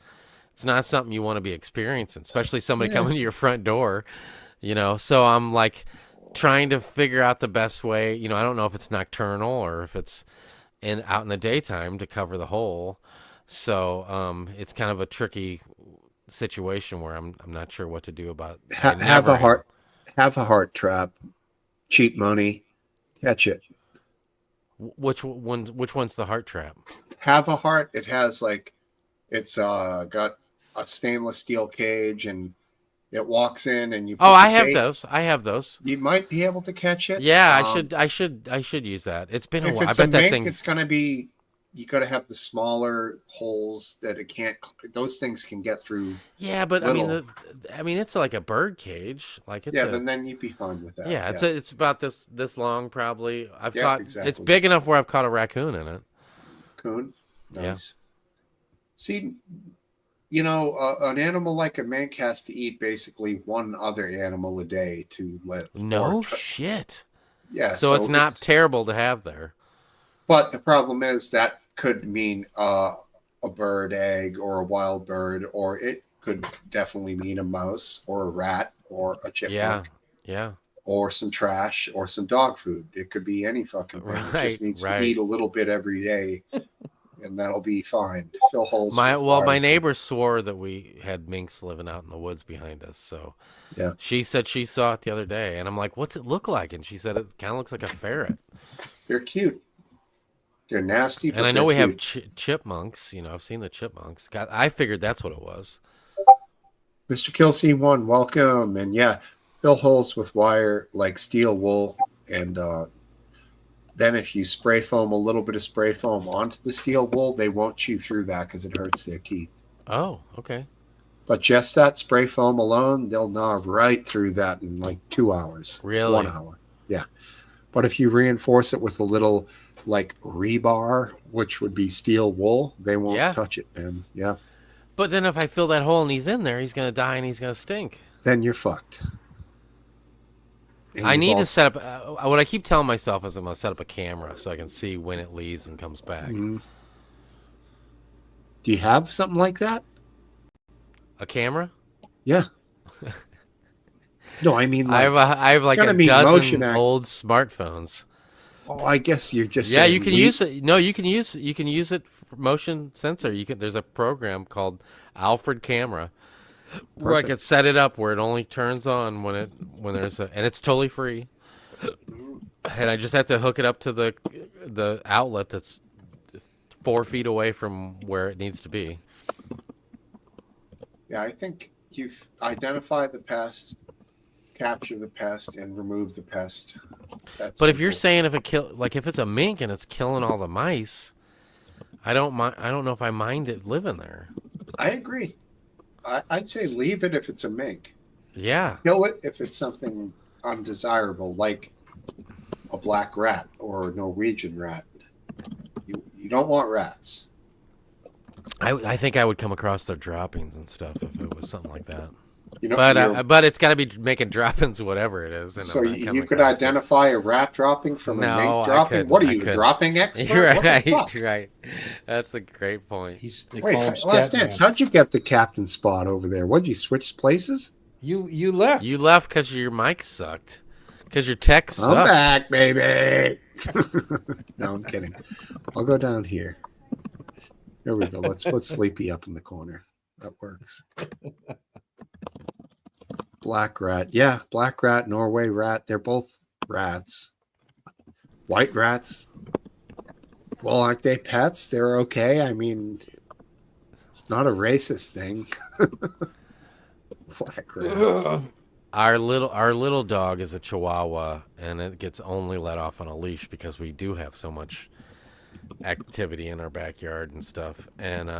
It's not something you want to be experiencing, especially somebody coming to your front door. So I'm like trying to figure out the best way. I don't know if it's nocturnal or if it's out in the daytime to cover the hole. So it's kind of a tricky situation where I'm not sure what to do about. Have a heart trap, cheap money, catch it. Which one's the heart trap? Have a heart. It has it's got a stainless steel cage, and it walks in, and you. Put Oh, the I have bait. those. I have those. You might be able to catch it. Yeah, I should use that. It's been a If while. I it's a bet that mink, thing. it's going to be. You got to have the smaller holes that it can't. Those things can get through. Yeah, but little. I mean, it's like a bird cage. Like it's Yeah, then you'd be fine with that. yeah, it's about this long probably. I've Yeah, caught. exactly. It's big enough where I've caught a raccoon in it. Coon. Yeah. Nice. See, an animal like a mink has to eat basically one other animal a day to live. No Or- shit. Yeah. So it's not terrible to have there. But the problem is that could mean a bird egg or a wild bird, or it could definitely mean a mouse or a rat or a chipmunk Yeah. or some trash or some dog food. It could be any fucking thing. It just needs to eat a little bit every day, and that'll be fine. Fill holes. My with water. neighbor swore that we had minks living out in the woods behind us. So Yeah. she said she saw it the other day, and I'm like, "What's it look like?" And she said it kind of looks like a ferret. They're cute. They're nasty, but And I know they're we cute. have chipmunks. I've seen the chipmunks. I figured that's what it was. Mr. Kelsey1, welcome. And yeah, fill holes with wire like steel wool. And then if you spray foam a little bit of spray foam onto the steel wool, they won't chew through that because it hurts their teeth. Oh, okay. But just that spray foam alone, they'll gnaw right through that in like 2 hours. Really? 1 hour. Yeah. But if you reinforce it with a little rebar, which would be steel wool, they won't touch it, man. Yeah. But then if I fill that hole and he's in there, he's going to die and he's going to stink. Then you're fucked. And I you've need to also- set up. What I keep telling myself is I'm going to set up a camera so I can see when it leaves and comes back. Mhm. Do you have something like that? A camera? Yeah. No, I mean, I have like gotta a be motion dozen old smartphones. Oh, I guess you're just Yeah, saying you can use it. No, you can use it for motion sensor. There's a program called Alfred Camera where I Perfect. can set it up where it only turns on when there's and it's totally free. And I just have to hook it up to the outlet that's 4 feet away from where it needs to be. Yeah, I think you've identified the pest, capture the pest, and remove the pest. That's But if you're simple. saying if it's a mink and it's killing all the mice, I don't know if I mind it living there. I agree. I'd say leave it if it's a mink. Yeah. Kill it if it's something undesirable, like a black rat or a Norwegian rat. You don't want rats. I think I would come across their droppings and stuff if it was something like that. You know, but it's got to be making droppings, whatever it is. And so I'm not you coming could across it. identify a rat dropping from a No, mink I dropping? couldn't. What are I you, a couldn't. dropping expert? You're What the right. fuck? Right. That's a great point. They Wait, call him Last Scat Dance, Man. how'd you get the captain spot over there? What'd you switch places? You left. You left because your mic sucked. Because your tech I'm sucked. back, baby. No, I'm kidding. I'll go down here. There we go. Let's put Sleepy up in the corner. That works. Black rat. Yeah, black rat, Norway rat. They're both rats. White rats. Well, aren't they pets? They're okay. I mean, it's not a racist thing. Black rats. Our little dog is a Chihuahua, and it gets only let off on a leash because we do have so much activity in our backyard and stuff. And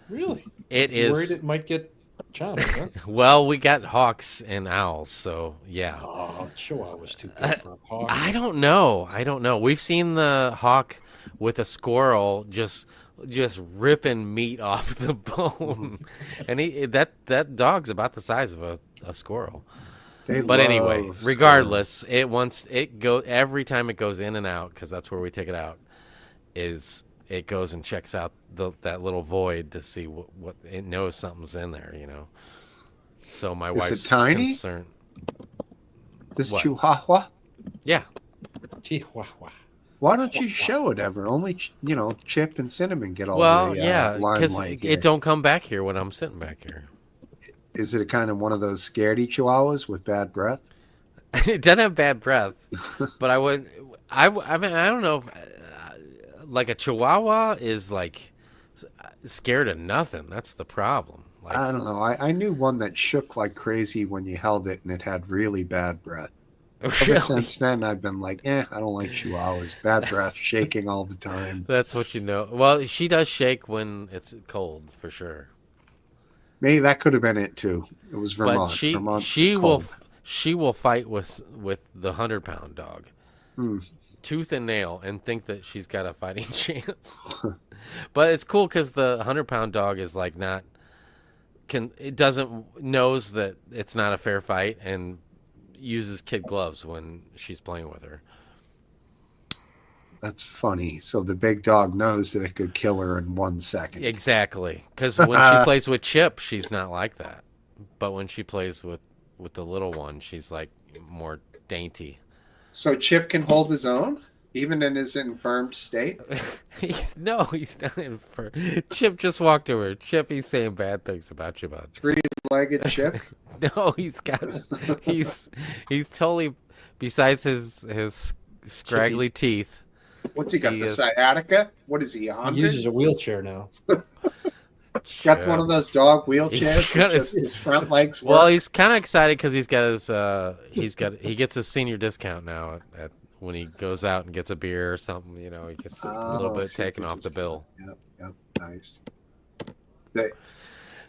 Really? it You worried is it might get chomped, huh? well, we got hawks and owls, so yeah. Oh, the Chihuahua was too good for a hawk. I don't know. We've seen the hawk with a squirrel just ripping meat off the bone, and that dog's about the size of a squirrel. But anyway, regardless, every time it goes in and out, because that's where we take it out, is it goes and checks out that little void to see what it knows something's in there, you know. So my wife's tiny? concerned. This What? Chihuahua? Yeah, Chihuahua. Why don't you show it ever? Only, Chip and Cinnamon get all well, the yeah, because limelight here. it don't come back here when I'm sitting back here. Is it a kind of one of those scaredy chihuahuas with bad breath? It doesn't have bad breath, but I mean, I don't know if, like a Chihuahua is like scared of nothing. That's the problem. Like, I don't know. I knew one that shook like crazy when you held it, and it had really bad breath. Ever really? since then, I've been like, I don't like chihuahuas. Bad breath, shaking all the time. That's what you know. Well, she does shake when it's cold, for sure. Maybe that could have been it too. It was Vermont. But Vermont's she cold. will fight with the 100-pound dog, Hmm. tooth and nail, and think that she's got a fighting chance. But it's cool because the 100-pound dog is like knows that it's not a fair fight and uses kid gloves when she's playing with her. That's funny. So the big dog knows that it could kill her in 1 second. Exactly, because when she plays with Chip, she's not like that. But when she plays with the little one, she's like more dainty. So Chip can hold his own, even in his infirmed state? He's not infirm. Chip just walked over. Chip, he's saying bad things about you, bud. Three-legged Chip? No, he's totally, besides his scraggly teeth. What's he got, He the is- sciatica? What is he, He 100? uses a wheelchair now. He's got one of those dog wheelchairs. He's got that his front legs work. Well, he's kind of excited because he's got he gets his senior discount now at when he goes out and gets a beer or something. You know, he gets a little bit taken off the bill. Yep, nice.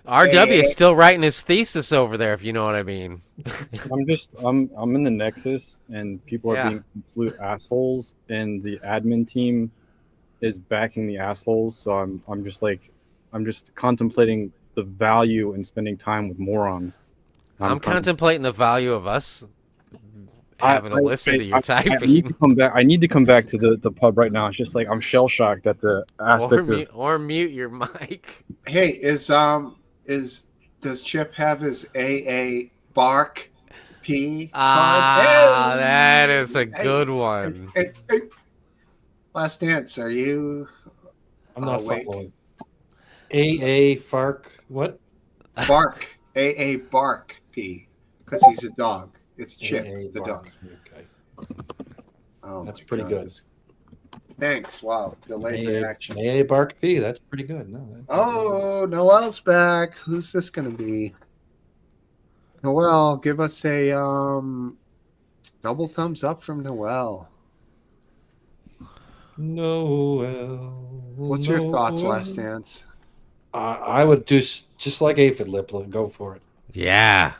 RW is still writing his thesis over there, if you know what I mean. I'm in the Nexus, and people are being complete assholes, and the admin team is backing the assholes. So I'm just contemplating the value in spending time with morons. I'm contemplating the value of us having to listen to your typing. I need to come back to the pub right now. It's just like I'm shell shocked at the aspect or mute your mic. Hey, does Chip have his AA bark P card? Hey! That is a good one. Hey. Last Dance, are you? I'm not awake? following. AA Fark. What? Bark. AA bark P. Because he's a dog. It's Chip, AA the Bark. dog. Okay. Oh, That's my pretty God. good. Thanks. Wow. Delayed reaction. AA Bark P. That's pretty good. No. Oh, Noel's back. Who's this going to be? Noel, give us a double thumbs up from Noel. Noel. What's your thoughts, Last Dance? I would do just like Aphid Lip. Go for it. Yeah.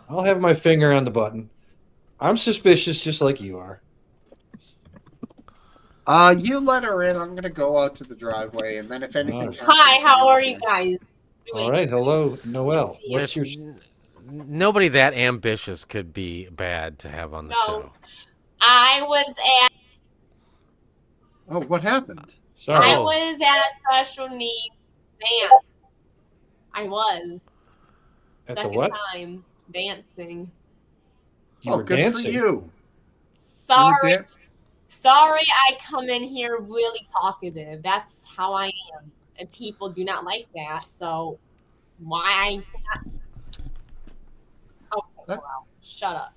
I'll have my finger on the button. I'm suspicious, just like you are. You let her in. I'm going to go out to the driveway, and then if anything happens, Hi, how are you guys? All right. Hello, Noel. What's There's your nobody that ambitious could be bad to have on the No, show. I was Oh, what happened? sorry? I Oh. was at a special needs dance. I was At the second what? time dancing. You Oh, were good for dancing. you. You were Sorry, dancing. sorry, I come in here really talkative. That's how I am, and people do not like that. So why? Okay, That, well, shut up.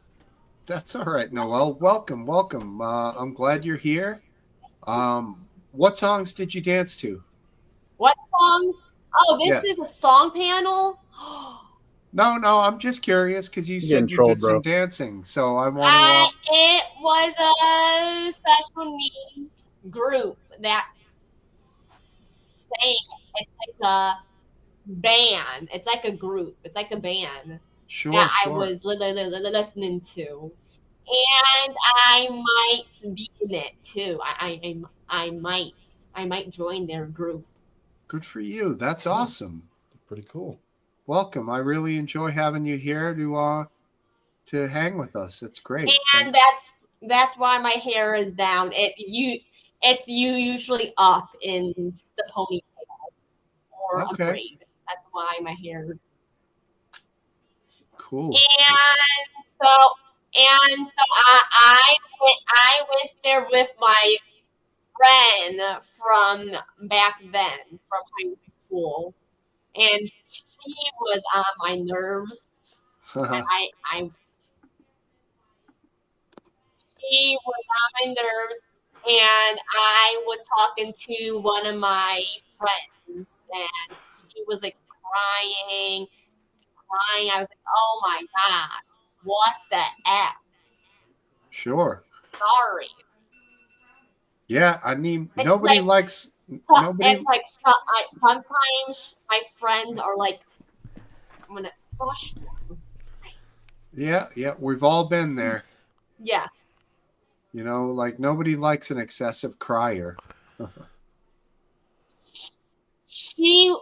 that's all right, Noel. Welcome, welcome. I'm glad you're here. What songs did you dance to? What songs? Oh, this Yes. is a song panel. No, I'm just curious because you You're getting said you trolled, did some bro. dancing, so I want to. It was a special needs group that sang. It's like a band. It's like a group. It's like a band Sure, that I sure. was listening to, and I might be in it too. I might join their group. Good for you. That's awesome. Pretty cool. Welcome. I really enjoy having you here to hang with us. It's great. And Thanks. that's why my hair is down. It's usually up in the ponytail or a Okay. braid. That's why my hair. Cool. And so I went there with my friend from back then from high school, and she was on my nerves. And I she was on my nerves, and I was talking to one of my friends, and she was like crying, crying. I was like, "Oh my god, what the f? Sure. Sorry." Yeah, I mean, It's nobody like likes nobody. sometimes my friends are like, "I'm gonna crush them." Yeah, we've all been there. Yeah, Like nobody likes an excessive crier. she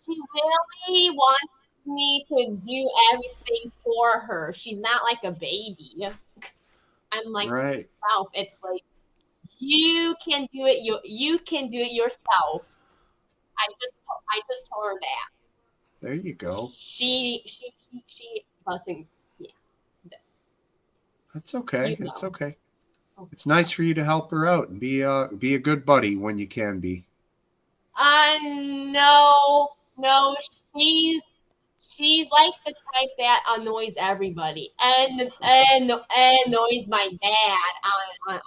really wants me to do everything for her. She's not like a baby. I'm like Right. myself. It's like you can do it. You can do it yourself. I just told her that. There you go. She doesn't. Yeah, That's okay. you It's know. okay. It's nice for you to help her out and be a good buddy when you can be. No, she's like the type that annoys everybody and annoys my dad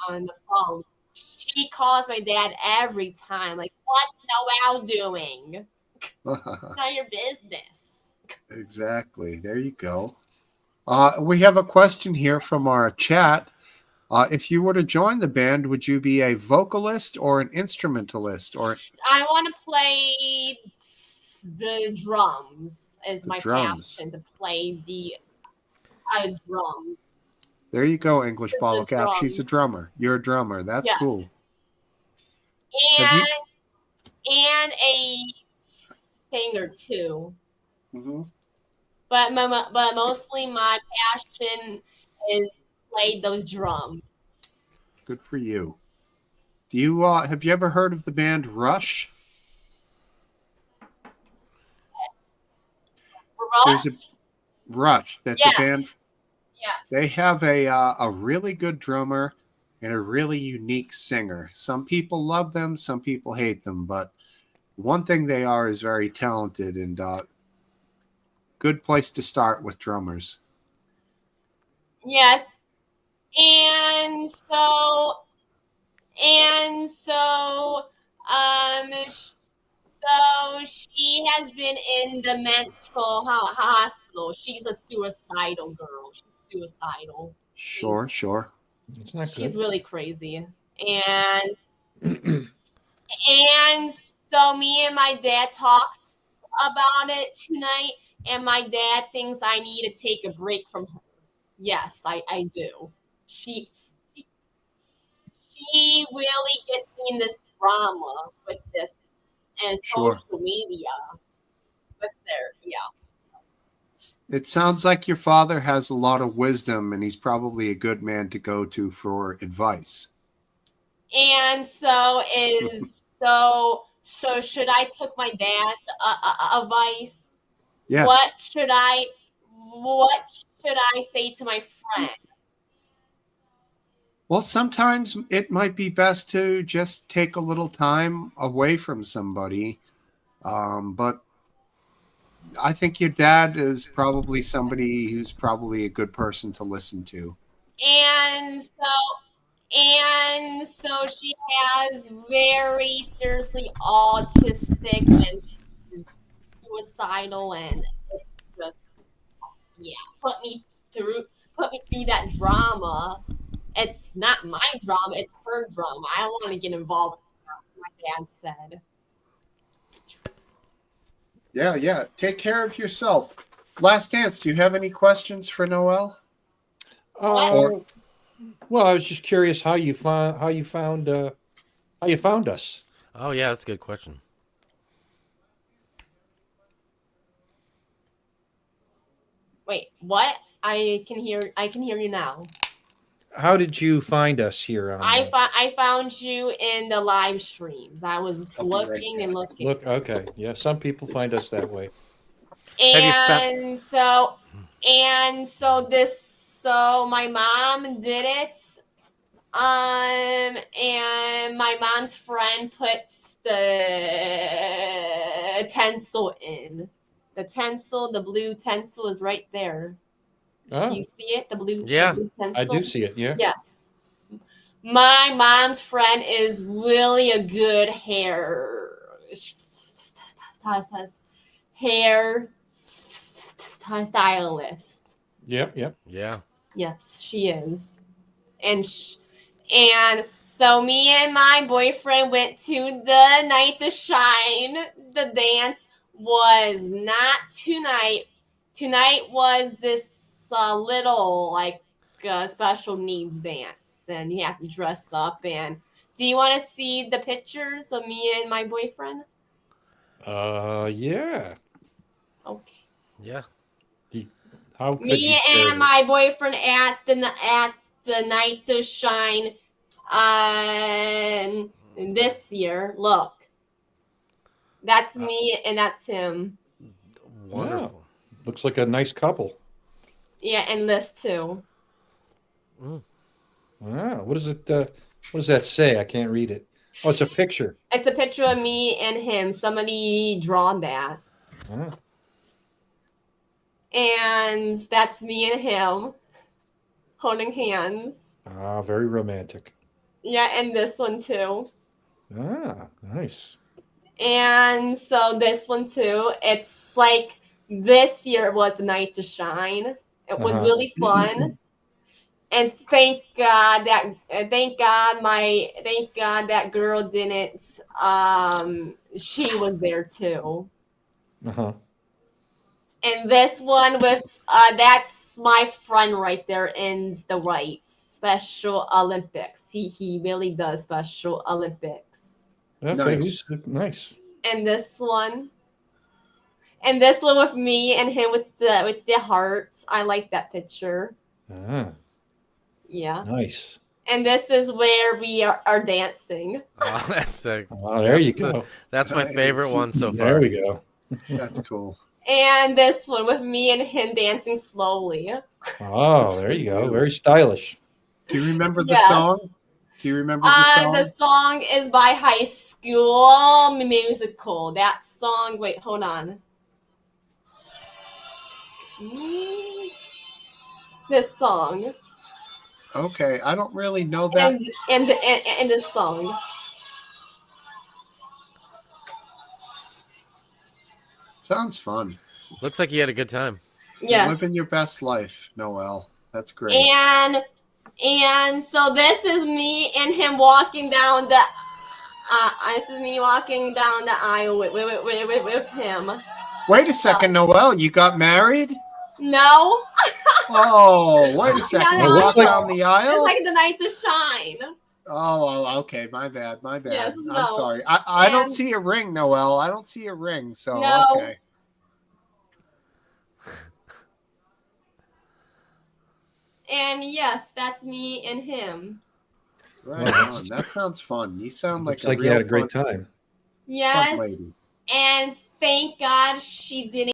on the phone. She calls my dad every time, like, "What's Noelle doing? Not your business." Exactly. There you go. We have a question here from our chat. If you were to join the band, would you be a vocalist or an instrumentalist or I want to play the drums. Is the my drums? passion to play the drums. There you go, English bottle The cap. She's a drums. drummer. You're a drummer. That's cool. Yes. Have you? And a singer too. Mhm. But mostly my passion is play those drums. Good for you. Do you have you ever heard of the band Rush? There's a Rush? Rush. That's a Yes. band. Yes. They have a really good drummer and a really unique singer. Some people love them, some people hate them, but one thing they are is very talented and good place to start with drummers. Yes. And so and so so she has been in the mental hospital. She's a suicidal girl. She's suicidal. Sure, sure. It's not She's good. really crazy. And so me and my dad talked about it tonight, and my dad thinks I need to take a break from her. Yes, I do. She she, she really gets me in this drama with this and Sure. social media with their It sounds like your father has a lot of wisdom, and he's probably a good man to go to for advice. And so should I take my dad's advice? Yes. What should I say to my friend? Well, sometimes it might be best to just take a little time away from somebody. But I think your dad is probably somebody who's probably a good person to listen to. And so she has very seriously autistic and she's suicidal, and it's just put me through that drama. It's not my drama, it's her drama. I don't want to get involved with that, as my dad said. Yeah. Take care of yourself. Last dance. Do you have any questions for Noel? Well, I was just curious how you found us. Oh yeah, that's a good question. Wait, what? I can hear you now. How did you find us here? I found you in the live streams. I was I'll be right looking back. and looking. Look, okay, yeah. Some people find us that way. And so my mom did it. And my mom's friend puts the tinsel in. The blue tinsel is right there. Oh, You see it? The blue tinsel? I do see it. Yeah. Yes. My mom's friend is really a good hair stylist. Yep. Yeah. Yes, she is. And so me and my boyfriend went to the Night to Shine. The dance was not tonight. Tonight was this little special needs dance, and you have to dress up. And do you want to see the pictures of me and my boyfriend? Yeah. Okay. Yeah. How could Me you share and my boyfriend at the Night to Shine this year. Look, that's me and that's him. Wonderful. Yeah. Looks like a nice couple. Yeah, and this too. Wow. What is it? What does that say? I can't read it. Oh, it's a picture. It's a picture of me and him. Somebody drawn that. Ah. And that's me and him holding hands. Ah, very romantic. Yeah, and this one too. Ah, nice. And so this one too. It's like this year was the Night to Shine. It was really fun. And thank God that girl didn't. She was there too. And this one with that's my friend right there in the right. Special Olympics. He really does Special Olympics. Okay, Nice. And this one. And this one with me and him with the hearts. I like that picture. Ah. Yeah. Nice. And this is where we are dancing. Oh, that's sick. Oh, there you go. That's my favorite one so far. There we go. That's cool. And this one with me and him dancing slowly. Oh, there you go. Very stylish. Do you remember the song? Do you remember the song? The song is by High School Musical. That song, wait, hold on. This song. Okay, I don't really know that. And this song. Sounds fun. Looks like you had a good time. Yes. You're living your best life, Noel. That's great. And so this is me and him walking down the. This is me walking down the aisle with him. Wait a second, Noel. You got married? No. Oh, wait a second. No, You walked like- down the aisle? It's like the Night to Shine. Oh, okay. My bad. Yes, I'm no. sorry. I don't And- see a ring, Noel. I don't see a ring. So, No. okay. And yes, that's me and him. Right Well, on. That sounds fun. You sound like looks a like you real had a great fun, time. fun Yes, lady. and thank God she didn't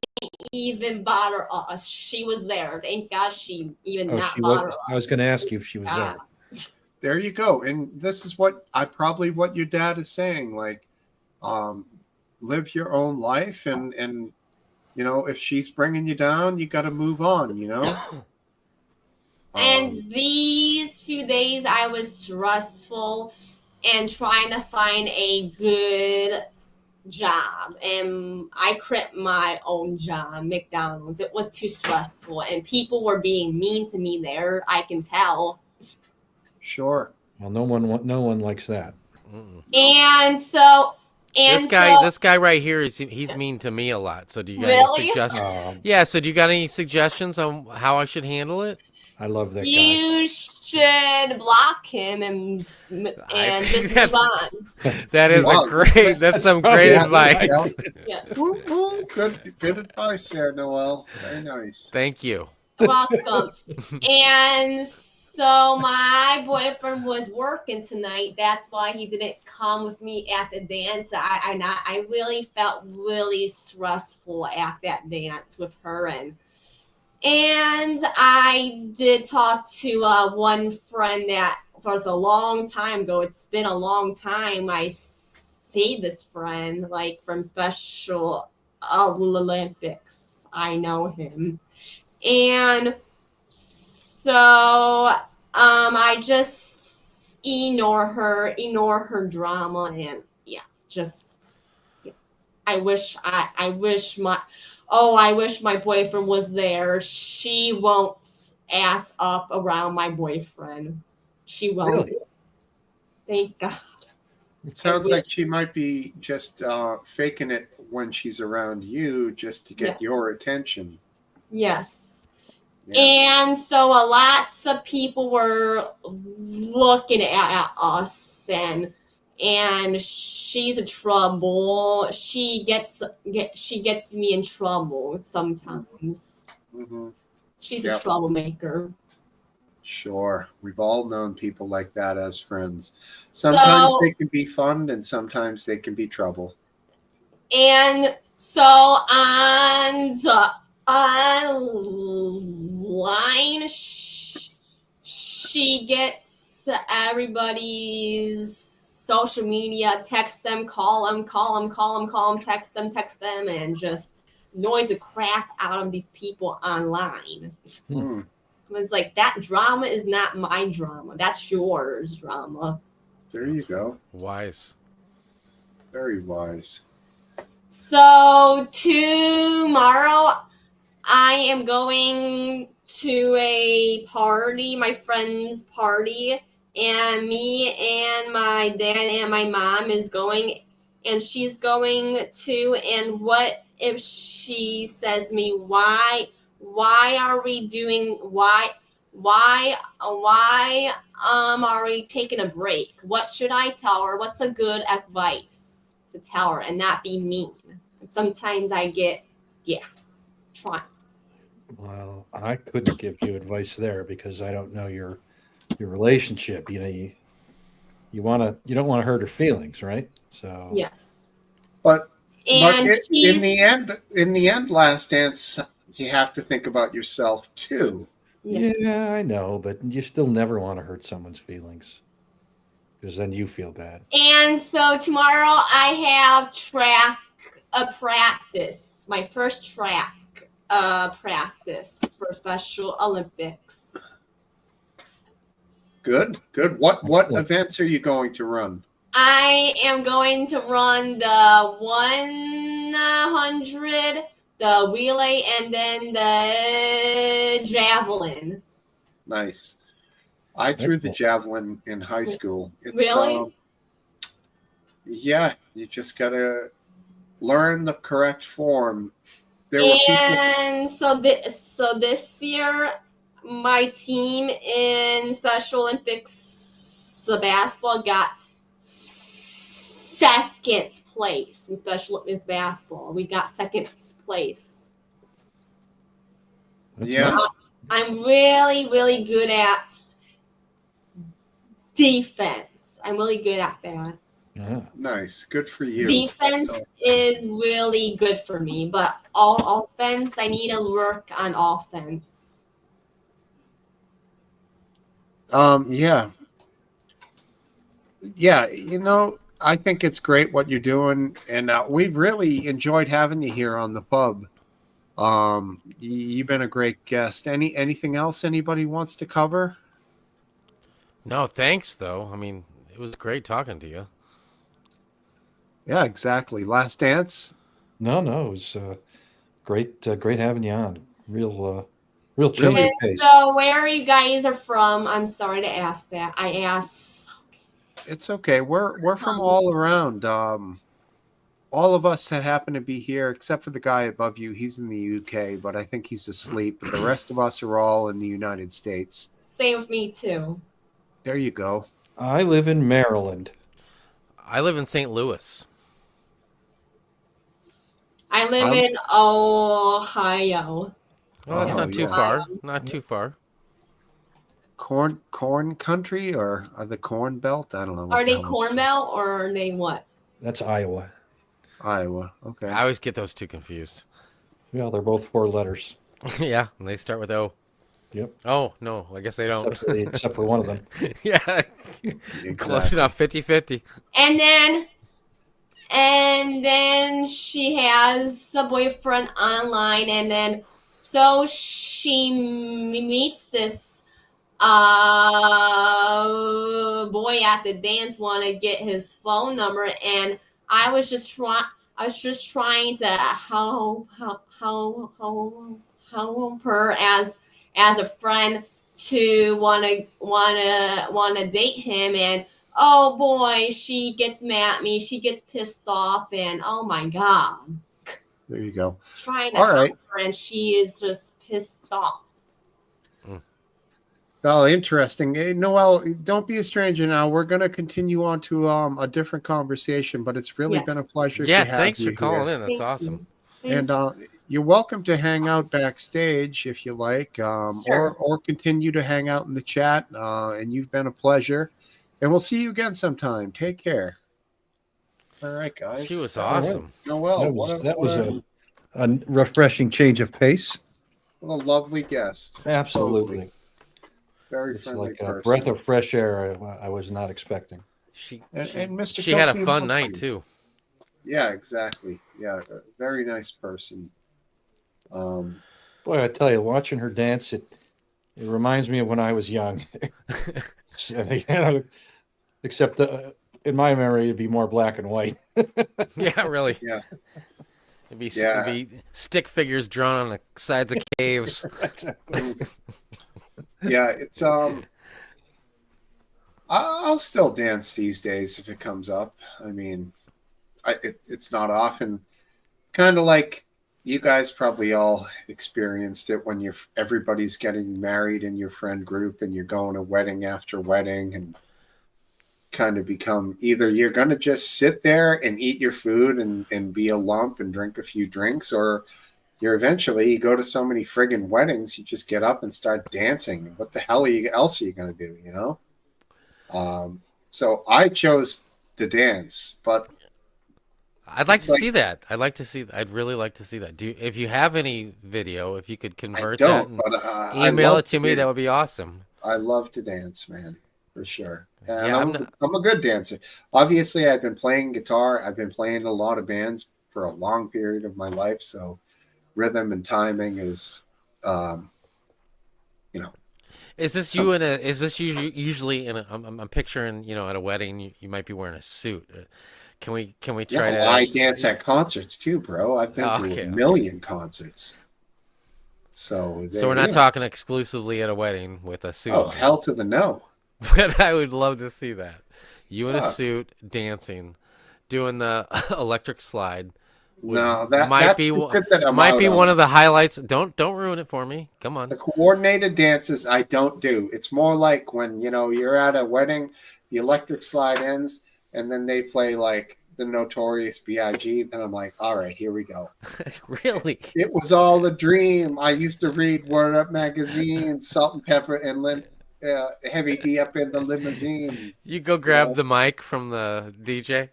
even bother us. She was there. Thank God she even Oh, not she bother was. I was us. going to ask you if she was God. there. There you go. And this is what what your dad is saying. Like, um, live your own life, and if she's bringing you down, you got to move on. Um, And these few days I was stressful and trying to find a good job, and I quit my own job, McDonald's. It was too stressful and people were being mean to me there, I can tell. sure. Well, no one likes that. Mm-mm. And so This and guy, so this guy right here he's mean yes. to me a lot. So do you got any Really? suggestions? Um, Yeah. So do you got any suggestions on how I should handle it? I love that guy. You should block him I and think just move on. that is a Wow. great. That's some great probably Yeah, advice. yeah. Yes. Woo. Good advice there, Noel. Very nice. Thank you. Welcome. And so my boyfriend was working tonight. That's why he didn't come with me at the dance. I really felt really stressful at that dance with her, and I did talk to one friend that was a long time ago. It's been a long time. I see this friend like from Special Olympics. I know him. And so I just ignore her drama, and yeah, just yeah. I wish my boyfriend was there. She won't act up around my boyfriend. She won't. Really? Thank God. It I sounds wish, like she might be just faking it when she's around you just to get yes. your attention. Yes. Yeah. And so lots of people were looking at us, and she's a trouble. She gets me in trouble sometimes. hmm She's a Yep. troublemaker. Sure. We've all known people like that as friends. Sometimes So they can be fun and sometimes they can be trouble. and so on the online, she gets everybody's social media, text them, call them, text them, and just noise the crap out of these people online. Hmm. It was like, that drama is not my drama. That's yours drama. There you go. Wise. Very wise. So tomorrow I am going to a party, my friend's party, and me and my dad and my mom is going, and she's going too. And what if she says me, why are we doing, why are we taking a break? What should I tell her? What's a good advice to tell her and not be mean? And sometimes I get, try. Well, I couldn't give you advice there because I don't know your relationship. You know, you don't want to hurt her feelings, right? So Yes. But And in she's, the end, Last Dance, you have to think about yourself too. yes. yeah, I know, but you still never want to hurt someone's feelings because then you feel bad. And so tomorrow I have practice, my first track practice for Special Olympics. Good. What Excellent. events are you going to run? I am going to run the 100, the relay, and then the javelin. Nice. I threw the Excellent. javelin in high school. It's Really? yeah, you just gotta learn the correct form. There were people. And so this year, my team in Special Olympics basketball got second place in Special Olympics basketball. We got second place. That's Yeah. nice. I'm really, really good at defense. I'm really good at that. Yeah. Nice. Good for you. Defense So, is really good for me, but all offense, I need to work on offense. yeah. Yeah, I think it's great what you're doing, and we've really enjoyed having you here on the pub. You've been a great guest. Anything else anybody wants to cover? No, thanks though. I mean, it was great talking to you. Yeah, exactly. Last dance. No, it was great having you on. Real change Really? of And pace. so, where you guys are from? I'm sorry to ask that. I asked. It's okay. We're from all around. All of us that happen to be here, except for the guy above you. He's in the UK, but I think he's asleep. But the rest of us are all in the United States. Same with me too. There you go. I live in Maryland. I live in St. Louis. I live I'm- in Ohio. Oh, that's Oh, not too yeah. far. Not too far. Corn country or the corn belt? I don't know. Are the they hell- corn belt or are they what? That's Iowa. Iowa. Okay. I always get those two confused. Yeah, they're both 4 letters. Yeah, and they start with O. Yep. Oh, no, I guess they don't. Except for one of them. Yeah, close Exactly. enough, 50-50. And then she has a boyfriend online, and then so she meets this boy at the dance, want to get his phone number, and I was just trying to help her as a friend to wanna date him, and oh boy, she gets mad at me, she gets pissed off, and oh my god, There you go. trying to All help right. her, and she is just pissed off. Oh, interesting. Hey, Noel, don't be a stranger now. We're going to continue on to a different conversation, but it's really been a Yes. pleasure Yeah, to have thanks you for calling here. in. That's Thank awesome. you. And you're welcome to hang out backstage if you like, Sure. or continue to hang out in the chat. And you've been a pleasure. And we'll see you again sometime. Take care. All right, guys. She was All right. awesome. Noel, That was a refreshing change of pace. what a lovely guest. Absolutely. Very It's friendly like a person. breath of fresh air I was not expecting. And Mr. She had Kelsey a fun loves night you. too. Yeah, exactly. Yeah, a very nice person. Boy, I tell you, watching her dance, it reminds me of when I was young. Except in my memory, it'd be more black and white. Yeah, really. Yeah. It'd be stick figures drawn on the sides of caves. Yeah, it's I'll still dance these days if it comes up. I mean, it's not often. Kind of like you guys probably all experienced it when everybody's getting married in your friend group and you're going to wedding after wedding and kind of become either you're going to just sit there and eat your food and be a lump and drink a few drinks, or you go to so many friggin' weddings, you just get up and start dancing. What the hell else are you going to do, you know? So I chose to dance, but I'd like to see that. I'd really like to see that. If you have any video, if you could I convert that don't. and But email it to me, that would be awesome. I love to dance, man, for sure. And Yeah, I'm a good dancer. Obviously, I've been playing guitar. I've been playing in a lot of bands for a long period of my life. So rhythm and timing is, Is this you in a? Is this usually in a? I'm picturing at a wedding you might be wearing a suit. Can we try yeah, to? well, I dance at concerts too, bro. I've been to Okay. a million concerts. So So we're not talking exclusively at a wedding with a suit. Oh, on. hell to the no. But I would love to see that. You in a Huh. suit dancing, doing the electric slide. No, might that's be the bit that I'm might out be on. one of the highlights. Don't ruin it for me. Come on. The coordinated dances I don't do. It's more like when you're at a wedding, the electric slide ends, and then they play like the Notorious B.I.G., then I'm like, all right, here we go. Really? It was all a dream. I used to read Word Up magazine, Salt and Pepper, and Heavy D up in the limousine. You go grab the mic from the DJ?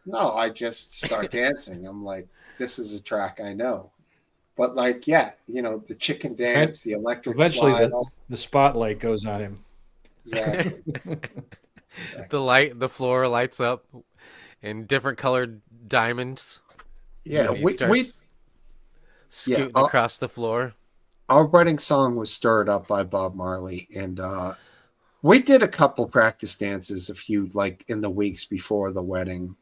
No, I just start dancing. I'm like, this is a track I know. But like, yeah, the chicken dance, the electric Eventually, slide. the spotlight goes on him. Exactly. The floor lights up in different colored diamonds. Yeah, he starts scooting across the floor. Our wedding song was stirred up by Bob Marley, and we did a couple practice dances in the weeks before the wedding.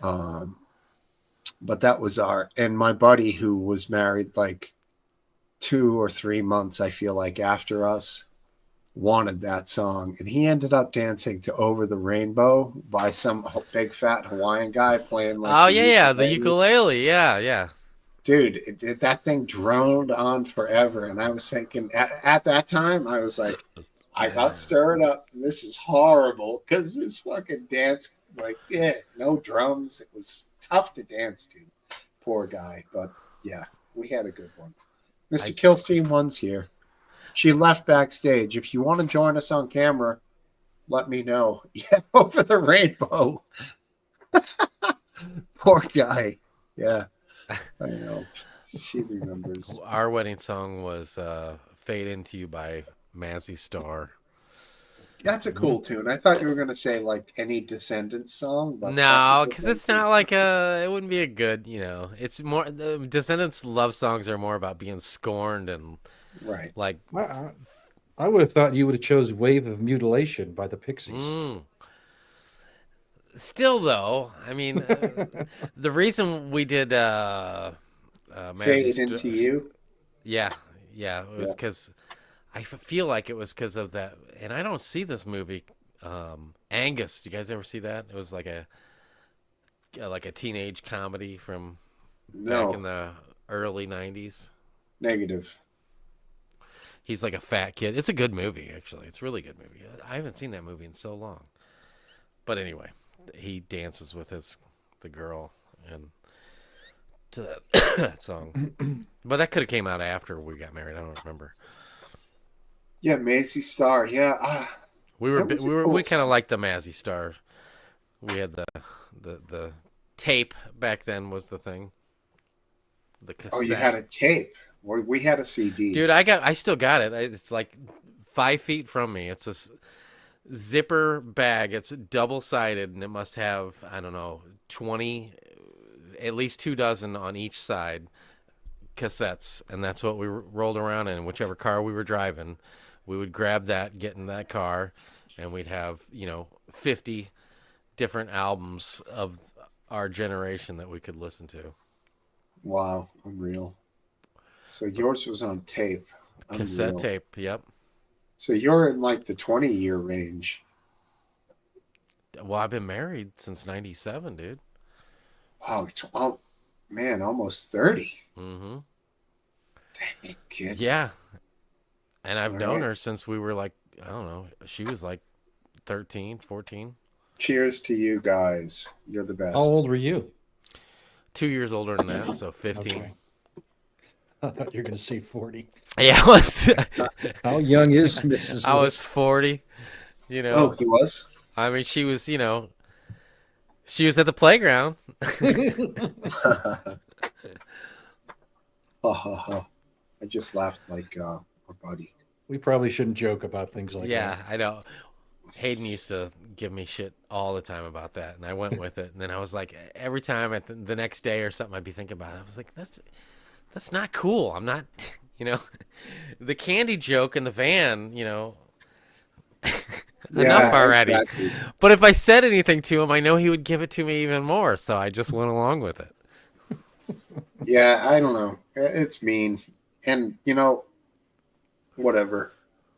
But that was and my buddy who was married like 2 or 3 months, I feel like, after us, wanted that song, and he ended up dancing to Over the Rainbow by some big fat Hawaiian guy playing like the ukulele. Yeah. Dude, that thing droned on forever, and I was thinking at that time, I was like, I got stirred up, and this is horrible because this fucking dance, no drums. It was tough to dance to. Poor guy, but yeah, we had a good one. Mr. Kilstein one's here. She left backstage. If you want to join us on camera, let me know. Yeah, Over the Rainbow. Poor guy. Yeah, I know. She remembers. Our wedding song was Fade Into You by Mazzy Star. That's a cool tune. I thought you were going to say like any Descendants song. But no, because it's not like it wouldn't be a good, it's more, the Descendants love songs are more about being scorned and right. Like, I would have thought you would have chose Wave of Mutilation by the Pixies. Still, though, I mean, the reason we did Fade Into You. Yeah, it was because I feel like it was because of that, and I don't see this movie. Angus, do you guys ever see that? It was like a teenage comedy from back in the early 90s. Negative. He's like a fat kid. It's a good movie, actually. It's a really good movie. I haven't seen that movie in so long. But he dances with the girl and to that song. But that could have came out after we got married. I don't remember. Yeah, Mazzy Star. Yeah, we kind of liked the Mazzy Star. We had the tape back then was the thing. The cassette. Oh, you had a tape. We had a CD. Dude, I still got it. It's like 5 feet from me. It's a zipper bag. It's double-sided, and it must have, I don't know, 20, at least 24 on each side cassettes, and that's what we rolled around in. Whichever car we were driving, we would grab that, get in that car, and we'd have 50 different albums of our generation that we could listen to. Wow, unreal. So yours was on tape. Unreal. Cassette tape, yep. So you're in like the 20-year range. Well, I've been married since 97, dude. Wow, oh, man, almost 30. Mm-hmm. Dang, kid. Yeah. And I've known her since we were like, I don't know, she was like 13, 14. Cheers to you guys. You're the best. How old were you? 2 years older than that, so 15. Okay. I thought you were going to say 40. Yeah, I was. How young is Mrs. I was 40. Oh, he was? I mean, she was, she was at the playground. I just laughed like our buddy. We probably shouldn't joke about things like that. Yeah, I know. Hayden used to give me shit all the time about that, and I went with it. And then I was like, every time the next day or something, I'd be thinking about it. I was like, that's not cool. I'm not, the candy joke in the van, enough already. Exactly. But if I said anything to him, I know he would give it to me even more. So I just went along with it. Yeah, I don't know. It's mean. And, whatever.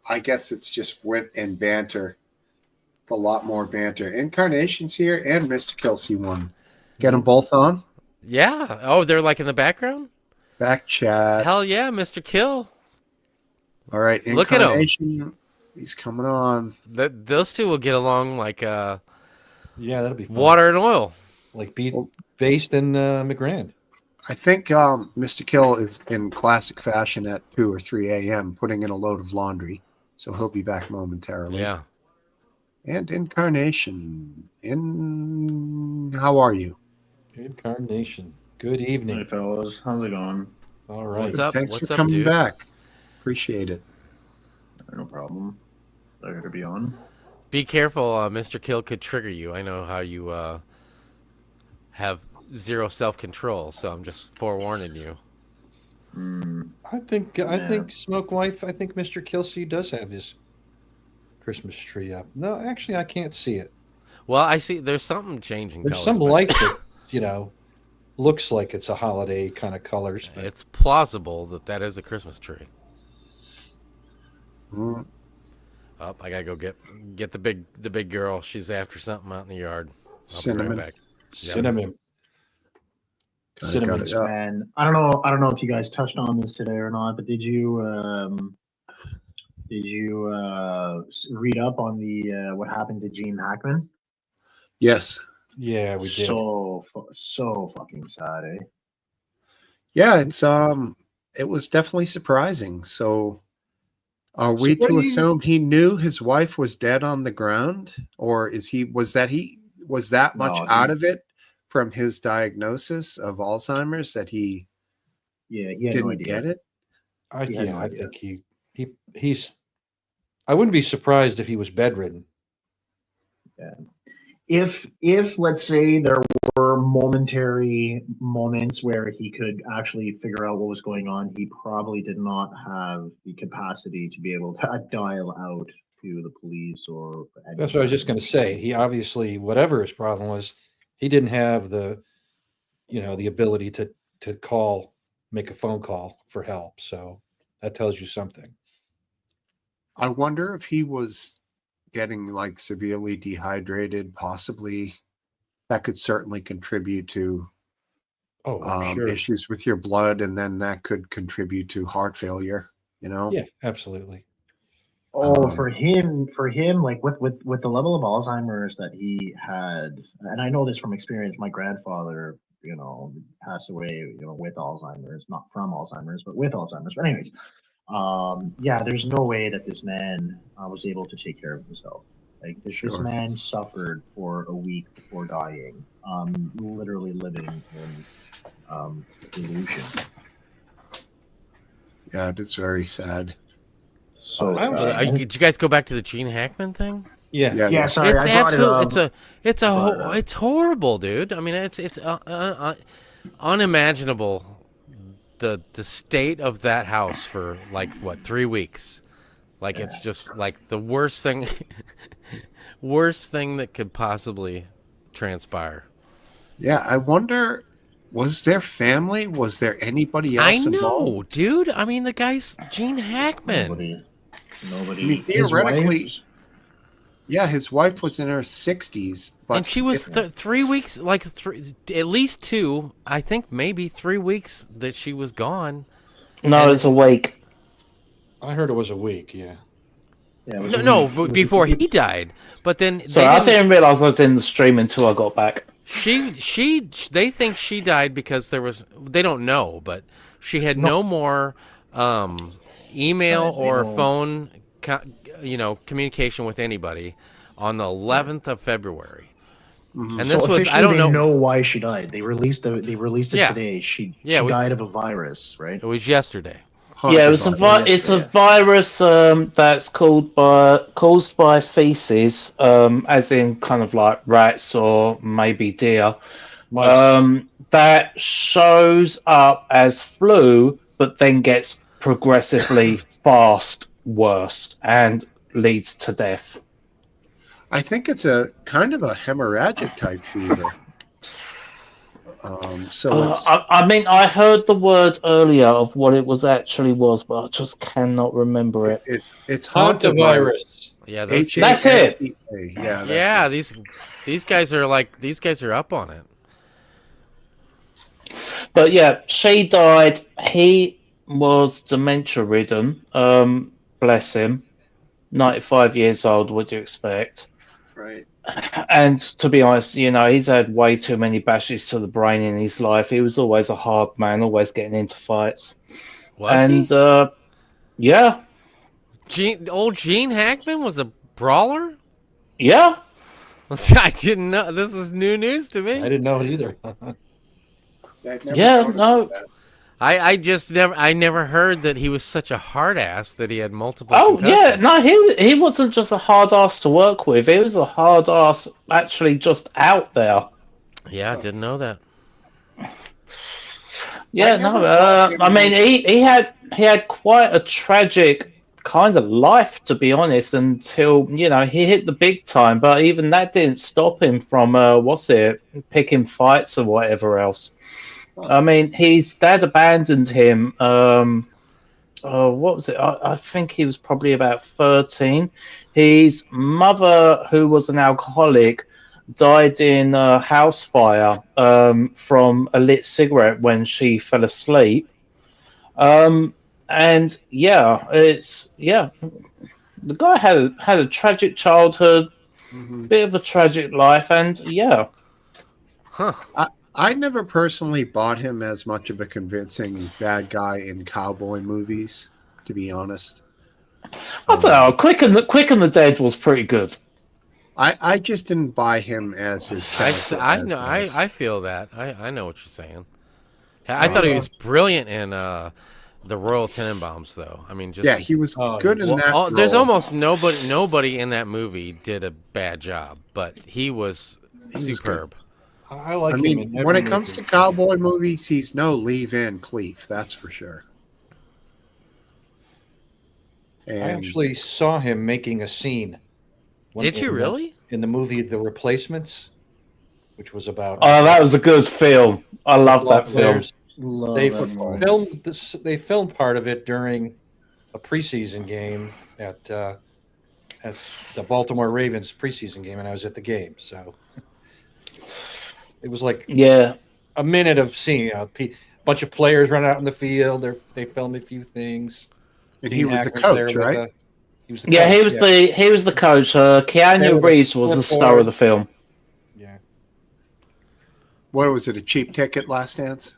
I guess it's just wit and banter. A lot more banter. Incarnation's here and Mr. Kelsey one. Get them both on? Yeah. Oh, they're like in the background? Back chat. Hell yeah, Mr. Kill. All right. Look at him. He's coming on. Those two will get along like yeah, that'll be fun. water and oil. based in McGrand. I think Mr. Kill is in classic fashion at 2 or 3 a.m. putting in a load of laundry, so he'll be back momentarily. Yeah. And how are you? Incarnation. Good Hey evening. fellas, how's it going? All right. What's up? Thanks What's for up, coming dude? back. Appreciate it. No problem. Pleasure to be on. Be careful, Mr. Kill could trigger you. I know how you have zero self-control, so I'm just forewarning you. I think Smoke Wife. I think Mr. Kelsey does have his Christmas tree up. No, actually, I can't see it. Well, I see there's something changing. There's colors, some but light that looks like it's a holiday kind of colors. But it's plausible that is a Christmas tree. Mm, Oh, I gotta go get the big girl. She's after something out in the yard. I'll Cinnamon. be right back. Yeah. cinnamon. Got Cinnamon. it. Yeah. And I don't know if you guys touched on this today or not, but did you read up on the what happened to Gene Hackman? Yes. Yeah, we did. So fucking sad, eh? Yeah, it was definitely surprising. So are we So what to do you- assume he knew his wife was dead on the ground? Or was that much No, out he- of it from his diagnosis of Alzheimer's that he Yeah, he had didn't no idea. get it? He had no I idea. think he's. I wouldn't be surprised if he was bedridden. If let's say there were momentary moments where he could actually figure out what was going on, he probably did not have the capacity to be able to dial out to the police or. That's what I was just going to say. He obviously, whatever his problem was, he didn't have the ability to make a phone call for help. So that tells you something. I wonder if he was getting like severely dehydrated, possibly. That could certainly contribute to Oh, I'm sure. issues with your blood, and then that could contribute to heart failure, Yeah, absolutely. Oh, for him, like with the level of Alzheimer's that he had, and I know this from experience. My grandfather, passed away, with Alzheimer's, not from Alzheimer's, but with Alzheimer's. But anyways, yeah, there's no way that this man was able to take care of himself. Like this Sure. man suffered for a week before dying, literally living in delusion. Yeah, it's very sad. So Did you guys go back to the Gene Hackman thing? Yeah. yeah, sorry, It's I brought it up. it's horrible, dude. I mean, it's unimaginable the state of that house for like 3 weeks. Like it's just like the worst thing that could possibly transpire. Yeah, I wonder, was there family? Was there anybody I else know, involved? dude. I mean, the guy's Gene Hackman. Nobody. I mean, theoretically, yeah, his wife was in her 60s, but And she was 3 weeks, at least 2, I think maybe 3 weeks that she was gone. No, it's a week. I heard it was a week. Yeah. Yeah, it was No, before he died. But then So I didn't realize I was in the stream until I got back. they think she died because they don't know, but she had no more email or phone communication with anybody on the 11th of February. Mhm. And this so was, I officially don't they know, know why she died. They released it Yeah. today. She we- died of a virus, right? it was yesterday. Yeah, it's a virus that's caused by feces, as in kind of like rats or maybe deer. That shows up as flu, but then gets progressively fast worse and leads to death. I think it's a kind of a hemorrhagic type fever. So it's I mean, I heard the word earlier of what it actually was, but I just cannot remember it. it's Hantavirus. Yeah, those, That's it. Yeah, that's yeah, it. these guys are up on it. But yeah, she died. He was dementia ridden. Bless him. 95 years old, what do you expect? Right. And to be honest, he's had way too many bashes to the brain in his life. He was always a hard man, always getting into fights. Was And he? yeah, Old Gene Hackman was a brawler? yeah, I didn't know. This is new news to I me. didn't know it either. I'd never yeah. noticed No. that. I never heard that he was such a hard ass that he had multiple Oh yeah, concussions. no. He wasn't just a hard ass to work with. He was a hard ass actually just out there. Yeah, I didn't know that. Yeah, never no. thought him I mean, as- he had quite a tragic kind of life, to be honest, until he hit the big time. But even that didn't stop him from picking fights or whatever else. I mean, his dad abandoned him. What was it? I think he was probably about 13. His mother, who was an alcoholic, died in a house fire from a lit cigarette when she fell asleep. And yeah, the guy had a tragic childhood, Mhm. bit of a tragic life, and yeah. Huh. I never personally bought him as much of a convincing bad guy in cowboy movies, to be honest. I don't know. Quick and the Dead was pretty good. I just didn't buy him as his character. I as know. much. I feel that. I know what you're saying. I thought he was brilliant in the Royal Tenenbaums, though. I mean, just Yeah, he was good in that. there's role. almost nobody in that movie did a bad job, but he was superb. I like I him mean, in when every it comes to movie. cowboy movies, he's no Lee Van Cleef, that's for sure. I And actually saw him making a scene. Did you really? In the movie The Replacements, which was about Oh, that was a good film. I love that film. players. Love They that movie. filmed this. They filmed part of it during a preseason game at the Baltimore Ravens preseason game, and I was at the game. So it was like Yeah, a minute of seeing a bunch of players run out in the field. They filmed a few things. he Gene was the Hackman's coach, there with right? he was the yeah. coach, He was the coach. They Keanu were the Reeves was the star of the film. Yeah, What was it? A cheap ticket, Last Dance?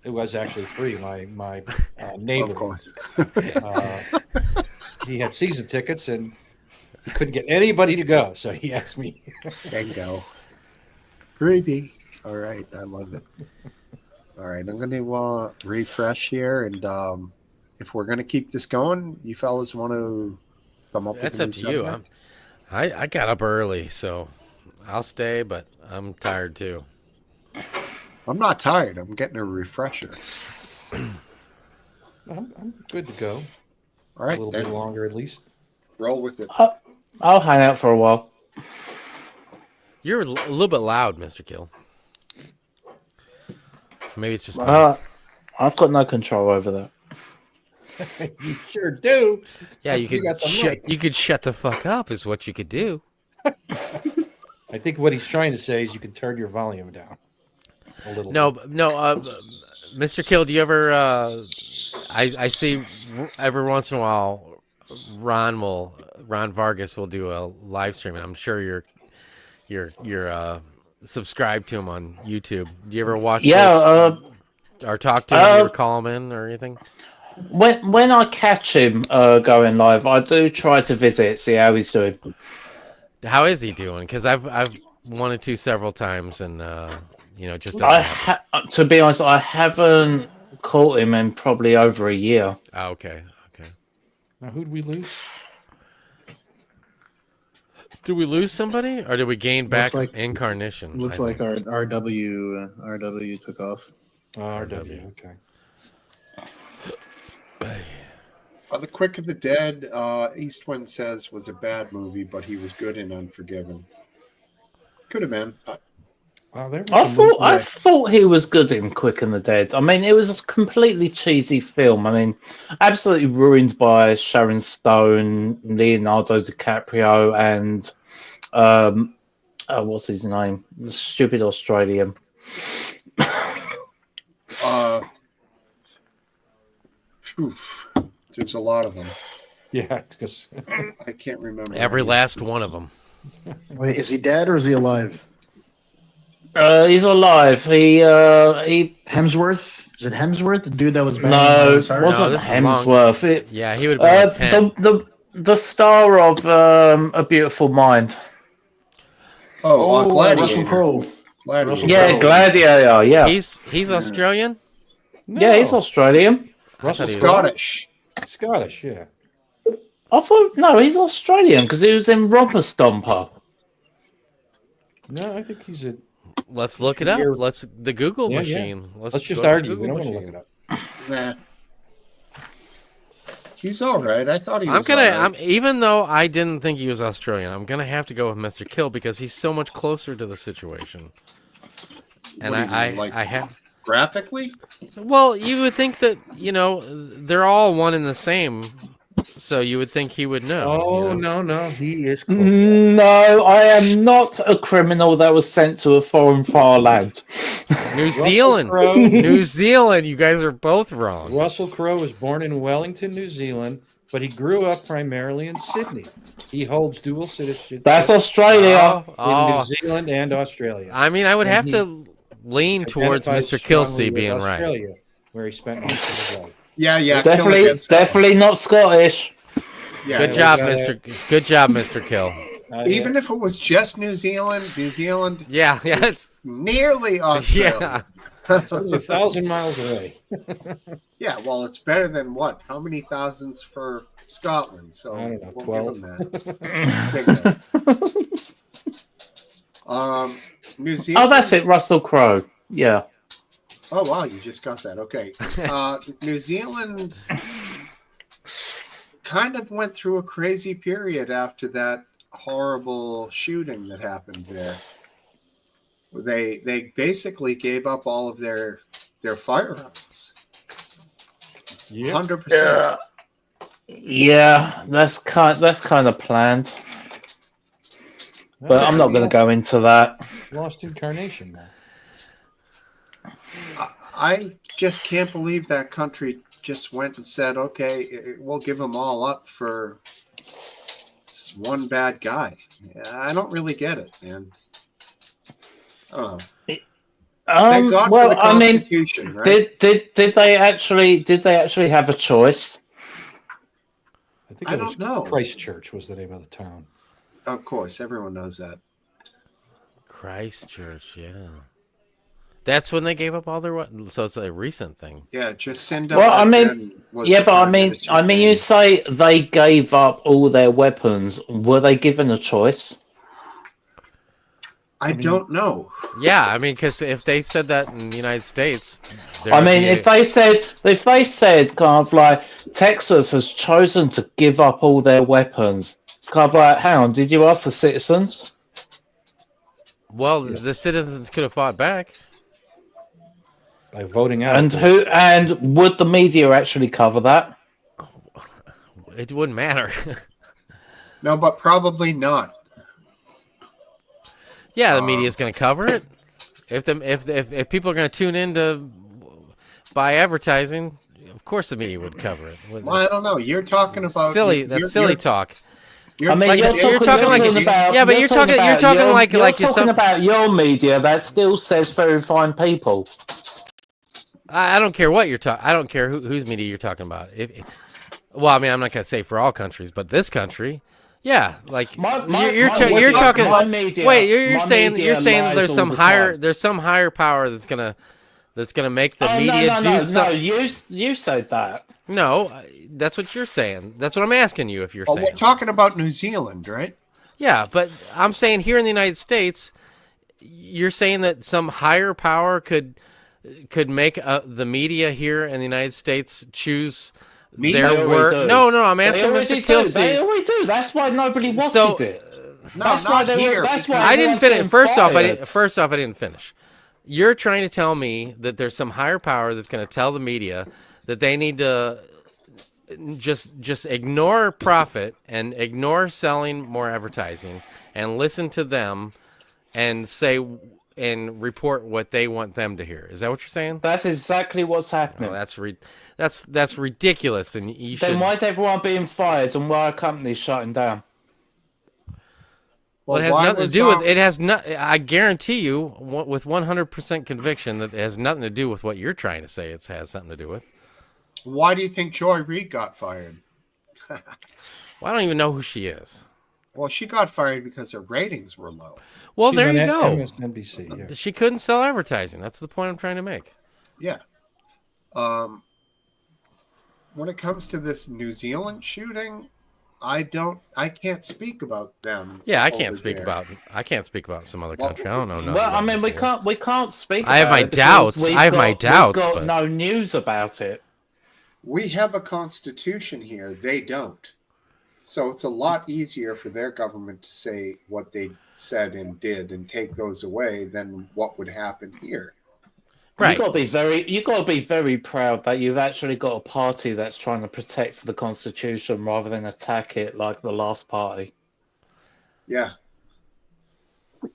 it was actually free. My neighbor, Of course. he had season tickets and he couldn't get anybody to go, so he asked me. Bingo. Freebie. All right, I love it. All right, I'm going to refresh here, and if we're going to keep this going, you fellas want to come up That's with a up new to you. subject? I got up early, so I'll stay, but I'm tired too. I'm not tired. I'm getting a refresher. I'm good to go. All A right, little then bit longer at least. roll with it. I'll hang out for a while. You're a little bit loud, Mr. Kill. Maybe it's just me. I've got no control over that. You sure do. Yeah, you You got could the mic. you could shut the fuck up is what you could do. I think what he's trying to say is you can turn your volume down a little. No, bit. no, Mr. Kill, do you ever I see every once in a while Ron Vargas will do a live stream, and I'm sure you're subscribed to him on YouTube. Do you ever watch those, or talk to him? You ever call him in or anything? When I catch him going live, I do try to visit, see how he's doing. How is he doing? Because I've wanted to several times, and just doesn't happen. To be honest, I haven't caught him in probably over a year. Oh, okay. Now, who'd we lose? Did we lose somebody, or did we gain back like- Incarnation? Looks I like think. our RW took off. RW. Okay. The Quick of the Dead, Eastwind says was a bad movie, but he was good in Unforgiven. Could have been. There was I some movie thought he was good in Quick and the Dead. I mean, it was a completely cheesy film. I mean, absolutely ruined by Sharon Stone, Leonardo DiCaprio, and what's his name? The stupid Australian. There's a lot of them. Yeah, because I can't remember. Every last one of them. Wait, is he dead or is he alive? He's alive. He Hemsworth? Is it Hemsworth, the dude that was banging no, Sarah? wasn't No, this is long. Hemsworth. Yeah, he would have been like 10. The star of A Beautiful Mind. Oh, Russell Gladiator. Crowe. Gladiator. Yeah, Russell- Gladiator. Yeah, He's Australian? yeah, he's Australian. I Russell thought he was- Scottish. Scottish, yeah. I thought no, he's Australian because he was in Romper Stomper. No, I think he's a. Let's look it up. You're- Let's the Google Yeah, yeah. machine. Let's go just to the argue. We Google don't want to machine. look it up. Nah. He's all right. I thought he I'm was. gonna. all right. I'm even though I didn't think he was Australian. I'm gonna have to go with Mr. Kill because he's so much closer to the situation. And What do you mean, like- I have. Graphically? Well, you would think that they're all one and the same, so you would think he would know. Oh, you know? no. He is cool. No, I am not a criminal that was sent to a foreign far land. New Zealand. Crowe. New Zealand. You guys are both wrong. Russell Crowe was born in Wellington, New Zealand, but he grew up primarily in Sydney. He holds dual citizenship That's Australia. in Oh, New Zealand and Australia. I mean, I would And have he to lean towards Identifies Mr. strongly Kilsey with being right. Australia, where he spent most of his life. Yeah. Definitely, Killer gets that one. definitely not Scottish. Yeah, Good we job, gotta- Mr. Good job, Mr. Kill. Even if it was just New Zealand, Yeah. Yes. nearly Australia. Yeah. it's only 1,000 miles away. Yeah, well, it's better than what? How many thousands for Scotland? So I don't know, we'll 12. give them that. Big one. New Zealand. Oh, that's it, Russell Crowe. Yeah. Oh wow, you just got that. Okay. New Zealand kind of went through a crazy period after that horrible shooting that happened there. They basically gave up all of their firearms. Yeah. 100%. Yeah, that's kind of planned. But I'm not going to go into that. Lost incarnation, man. I just can't believe that country just went and said, okay, we'll give them all up for one bad guy. I don't really get it, man. I don't know. Thank God for the Constitution, right? Did they actually have a choice? I think I it was don't know. Christchurch was the name of the town. Of course, everyone knows that. Christchurch. Yeah. That's when they gave up all their weapons. So it's a recent thing. Yeah, Jacinda. Well, I mean, Ardern was yeah, the but Prime Minister's you name. say they gave up all their weapons. Were they given a choice? I don't know. Yeah, I mean, because if they said that in the United States, I mean, if they said kind of like Texas has chosen to give up all their weapons, it's kind of like, hang on, did you ask the citizens? well, the citizens could have fought back. By voting out. And would the media actually cover that? It wouldn't matter. No, but probably not. Yeah, the media's going to cover it. If people are going to tune in to buy advertising, of course the media would cover it. Well, I don't know. You're talking about silly. you're- That's silly talk. You're I mean, Like, you're you're talking, talking like- about, yeah, but you're talking like you're you're talking about your media that still says very fine people. I don't care what you're talking. I don't care whose media you're talking about. Well, I mean, I'm not going to say for all countries, but this country, yeah, like you're talking. My media, Wait, you're my saying media that there's lies some all the higher time. there's some higher power that's gonna make the Oh, media do no, something. you said that. No, that's what you're saying. That's what I'm asking you if you're Well, saying. we're talking about New Zealand, right? Yeah, but I'm saying here in the United States, you're saying that some higher power could make the media here in the United States choose Me? their They already word. do. No, I'm asking They already Mr. do. Kilsey. They already do. That's why nobody watches So, it. No, That's why not here. That's why I didn't everyone's finish. getting First off, fired. I didn't finish. You're trying to tell me that there's some higher power that's going to tell the media that they need to just ignore profit and ignore selling more advertising and listen to them and say and report what they want them to hear. Is that what you're saying? That's exactly what's happening. Oh, that's ridiculous, and you Then should. why is everyone being fired and why are companies shutting down? Well, it has why nothing to was, do with it. Has not. I guarantee you, with 100% conviction, that it has nothing to do with what you're trying to say. It has something to do with. Why do you think Joy Reid got fired? Well, I don't even know who she is. Well, she got fired because her ratings were low. Well, She's there on you go. MSNBC. Yeah. She couldn't sell advertising. That's the point I'm trying to make. Yeah. When it comes to this New Zealand shooting, I can't speak about them. Yeah, I over can't speak there. about some other Well, country. I don't know. nothing Well, I about mean, New Zealand. we can't speak. I have about my it because doubts. we've I have my got- doubts, We've got but- no news about it. We have a constitution here. They don't. So it's a lot easier for their government to say what they said and did and take those away than what would happen here. Right. You got to be very proud that you've actually got a party that's trying to protect the Constitution rather than attack it like the last party. Yeah.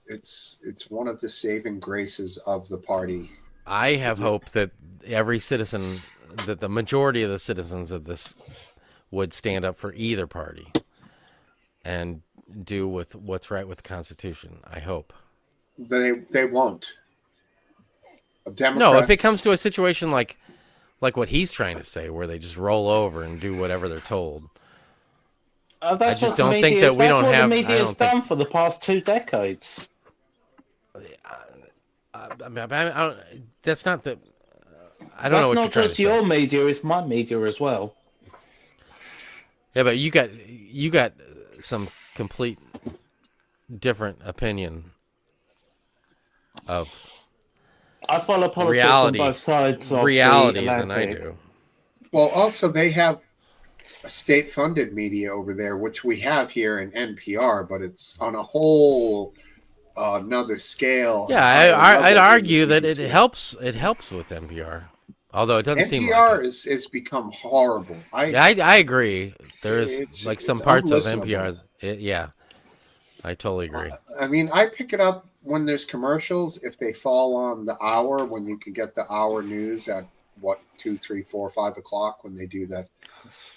It's one of the saving graces of the party. I have hope that every citizen, that the majority of the citizens of this would stand up for either party and do with what's right with the Constitution. I hope. They won't. Democrats, No, if it comes to a situation like what he's trying to say, where they just roll over and do whatever they're told. That's I just what the don't think media- that we that's don't what have- the I media's don't think- done for the past 2 decades. I mean, that's not the. I don't know what you're That's not trying just to your say. media; it's my media as well. Yeah, but you got some complete different opinion of I follow politics reality, on both sides of reality the than I Atlantic. do. well, also they have a state-funded media over there, which we have here in NPR, but it's on a whole another scale. Yeah, I'd argue that it helps. It helps with NPR, although it doesn't seem NPR like it. is become horrible. Yeah, I agree. There is It's- like it's some parts of unlistenable. NPR. Yeah, I totally agree. I mean, I pick it up when there's commercials. If they fall on the hour, when you can get the hour news at 2, 3, 4, 5 o'clock, when they do that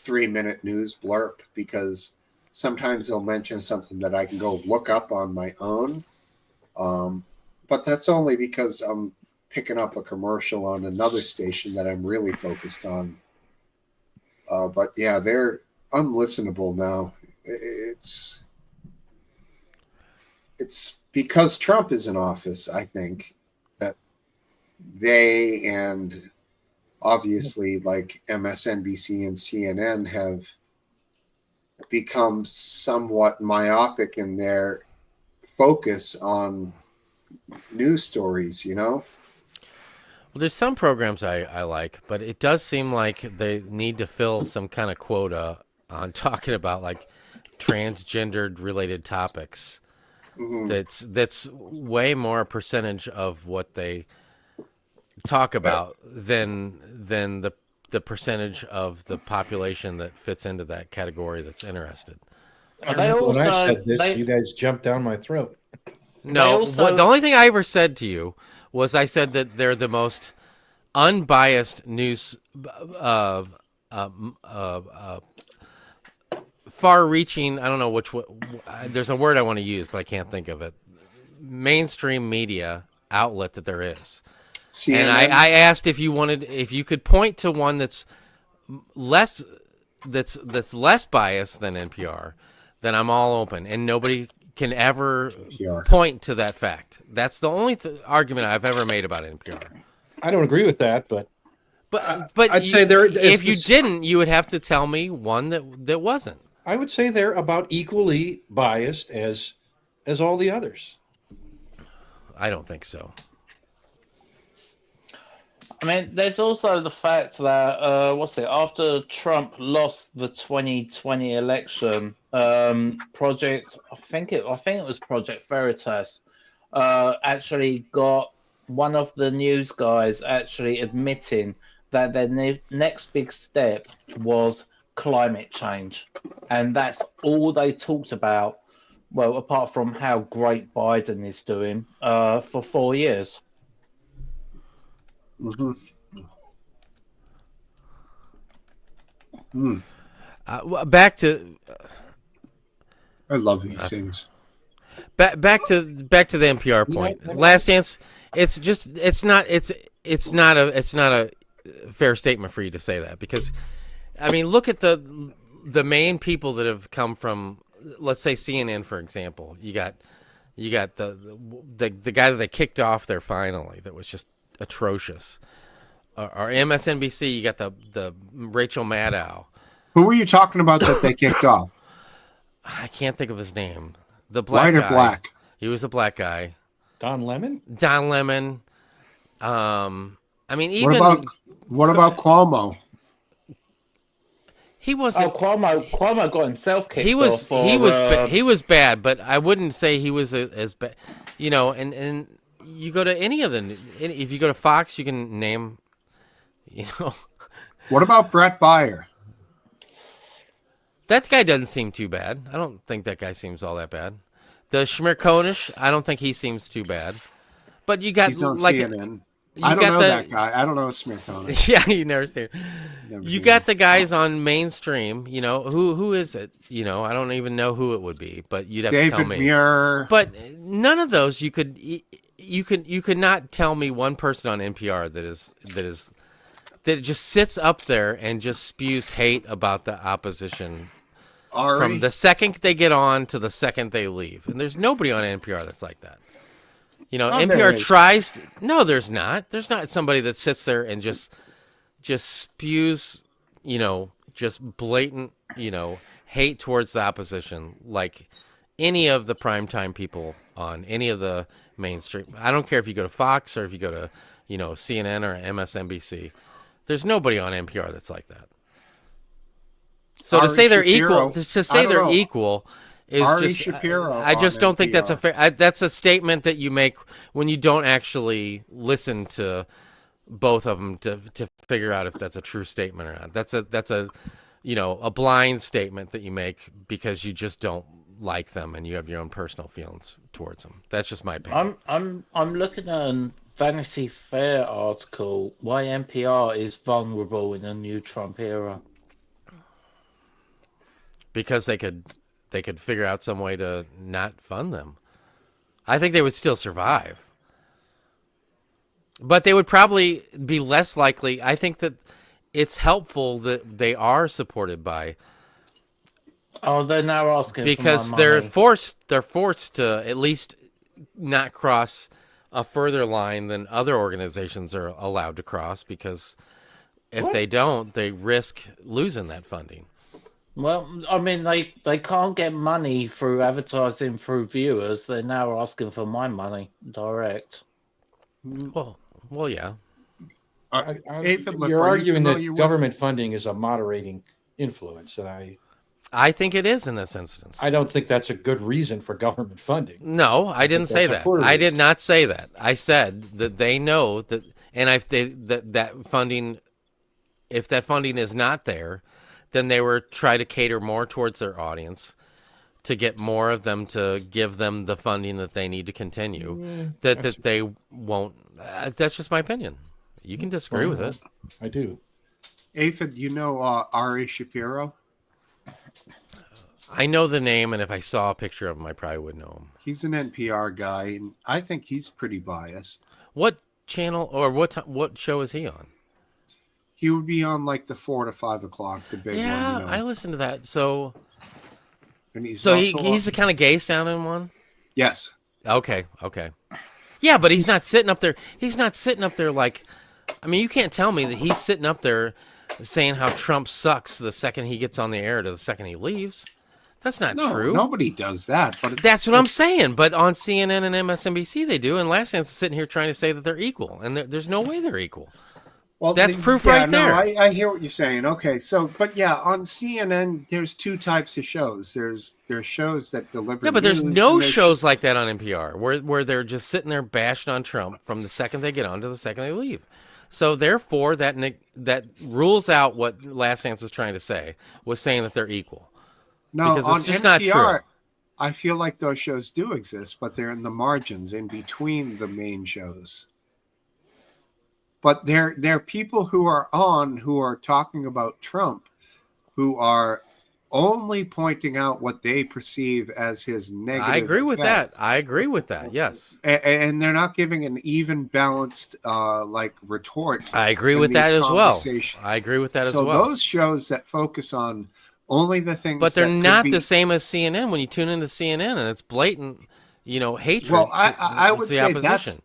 3-minute news blurb, because sometimes they'll mention something that I can go look up on my own. But that's only because I'm picking up a commercial on another station that I'm really focused on. But yeah, they're unlistenable now. It's because Trump is in office, I think, that they and obviously like MSNBC and CNN have become somewhat myopic in their focus on news stories, you know? Well, there's some programs I like, but it does seem like they need to fill some kind of quota on talking about like transgendered related topics. Mhm. That's way more a percentage of what they talk about than the percentage of the population that fits into that category that's interested. I They remember when I also- said this, they- you guys jumped down my throat. No, also- the only thing I ever said to you was I said that they're the most unbiased news, far-reaching. I don't know there's a word I want to use, but I can't think of it. Mainstream media outlet that there is. CNN, And I asked if you could point to one that's less biased than NPR, then I'm all open, and nobody can ever NPR. point to that fact. That's the only argument I've ever made about NPR. I don't agree with that, but But I'd say there is if you this- didn't, you would have to tell me one that wasn't. I would say they're about equally biased as all the others. I don't think so. I mean, there's also the fact that after Trump lost the 2020 election, Project I think it was Project Veritas actually got one of the news guys actually admitting that their next big step was climate change, and that's all they talked about. Well, apart from how great Biden is doing for 4 years. Mm-hmm. Back to I love these things. back to the NPR point. Last Dance. It's not a fair statement for you to say that, because I mean, look at the main people that have come from, let's say, CNN, for example. You got the guy that they kicked off there finally, that was just atrocious. Or MSNBC, you got the Rachel Maddow. Who were you talking about that they kicked off? I can't think of his name. The black White or guy. black? He was a black guy. Don Lemon? Don Lemon. I mean, even what about Cuomo? he wasn't. Cuomo got himself kicked He was off. he was bad, but I wouldn't say he was as bad. You know, and you go to any of the, if you go to Fox, you can name. You know, What about Brett Baier? that guy doesn't seem too bad. I don't think that guy seems all that bad. The Schmirkonish, I don't think he seems too bad. But you got He's on like CNN. I don't know that guy. I don't know Smith. Yeah, you never see him. You got the guys on mainstream. You know who is it? You know, I don't even know who it would be, but you'd have to tell David me. Muir. But none of those you could not tell me one person on NPR that just sits up there and just spews hate about the opposition from the second they get on to the second they leave. And there's nobody on NPR that's like that. You know, NPR tries to, no, there's not. There's not somebody that sits there and just spews, you know, just blatant, you know, hate towards the opposition like any of the primetime people on any of the mainstream. I don't care if you go to Fox or if you go to, you know, CNN or MSNBC. There's nobody on NPR that's like that. So to say they're equal, equal is Ari just. Shapiro I just on don't think that's a NPR. fair. That's a statement that you make when you don't actually listen to both of them to figure out if that's a true statement or not. That's a you know, a blind statement that you make because you just don't like them and you have your own personal feelings towards them. That's just my opinion. I'm looking at a Vanity Fair article why NPR is vulnerable in the new Trump era. Because they could figure out some way to not fund them. I think they would still survive. But they would probably be less likely. I think that it's helpful that they are supported by. Oh, they're now asking because for my they're money. forced to at least not cross a further line than other organizations are allowed to cross, because if they don't, they risk losing that funding. Well, I mean, they can't get money through advertising through viewers. They're now asking for my money direct. Well, yeah. Nathan, look, You're are you arguing that familiar with- government funding is a moderating influence, and I think it is in this instance. I don't think that's a good reason for government funding. No, I didn't say that. I did not say that. I said that they know that, and that funding, if that funding is not there, then they were try to cater more towards their audience to get more of them to give them the funding that they need to continue. That they won't. That's just my opinion. You can disagree with it. I do. Aphid, you know Ari Shapiro? I know the name, and if I saw a picture of him, I probably would know him. He's an NPR guy, and I think he's pretty biased. What channel or what show is he on? He would be on like the 4 to 5 o'clock, the big one. You know. I listened to that. So And So he's the kind of gay sounding one? Yes. Okay. Yeah, but he's not sitting up there. He's not sitting up there like, I mean, you can't tell me that he's sitting up there saying how Trump sucks the second he gets on the air to the second he leaves. That's not true. Nobody does that. But that's what I'm saying. But on CNN and MSNBC they do, and Last Chance is sitting here trying to say that they're equal, and there's no way they're equal. Well, that's proof right there. I hear what you're saying. Okay, so but yeah, on CNN there's two types of shows. There's shows that deliver. Yeah, but there's news, no and there's shows like that on NPR where they're just sitting there bashing on Trump from the second they get on to the second they leave. So therefore, that rules out what Last Chance is trying to say, was saying that they're equal. No, because on it's just NPR, not true. I feel like those shows do exist, but they're in the margins, in between the main shows. But there are people who are talking about Trump, who are only pointing out what they perceive as his negative I agree with that. effects. I agree with that. Yes. And they're not giving an even balanced like retort I agree in with that these as well. conversations. I agree with that as So well. those shows that focus on only the things But they're that could not be, the same as CNN when you tune into CNN and it's blatant, hatred. well, I would the say opposition.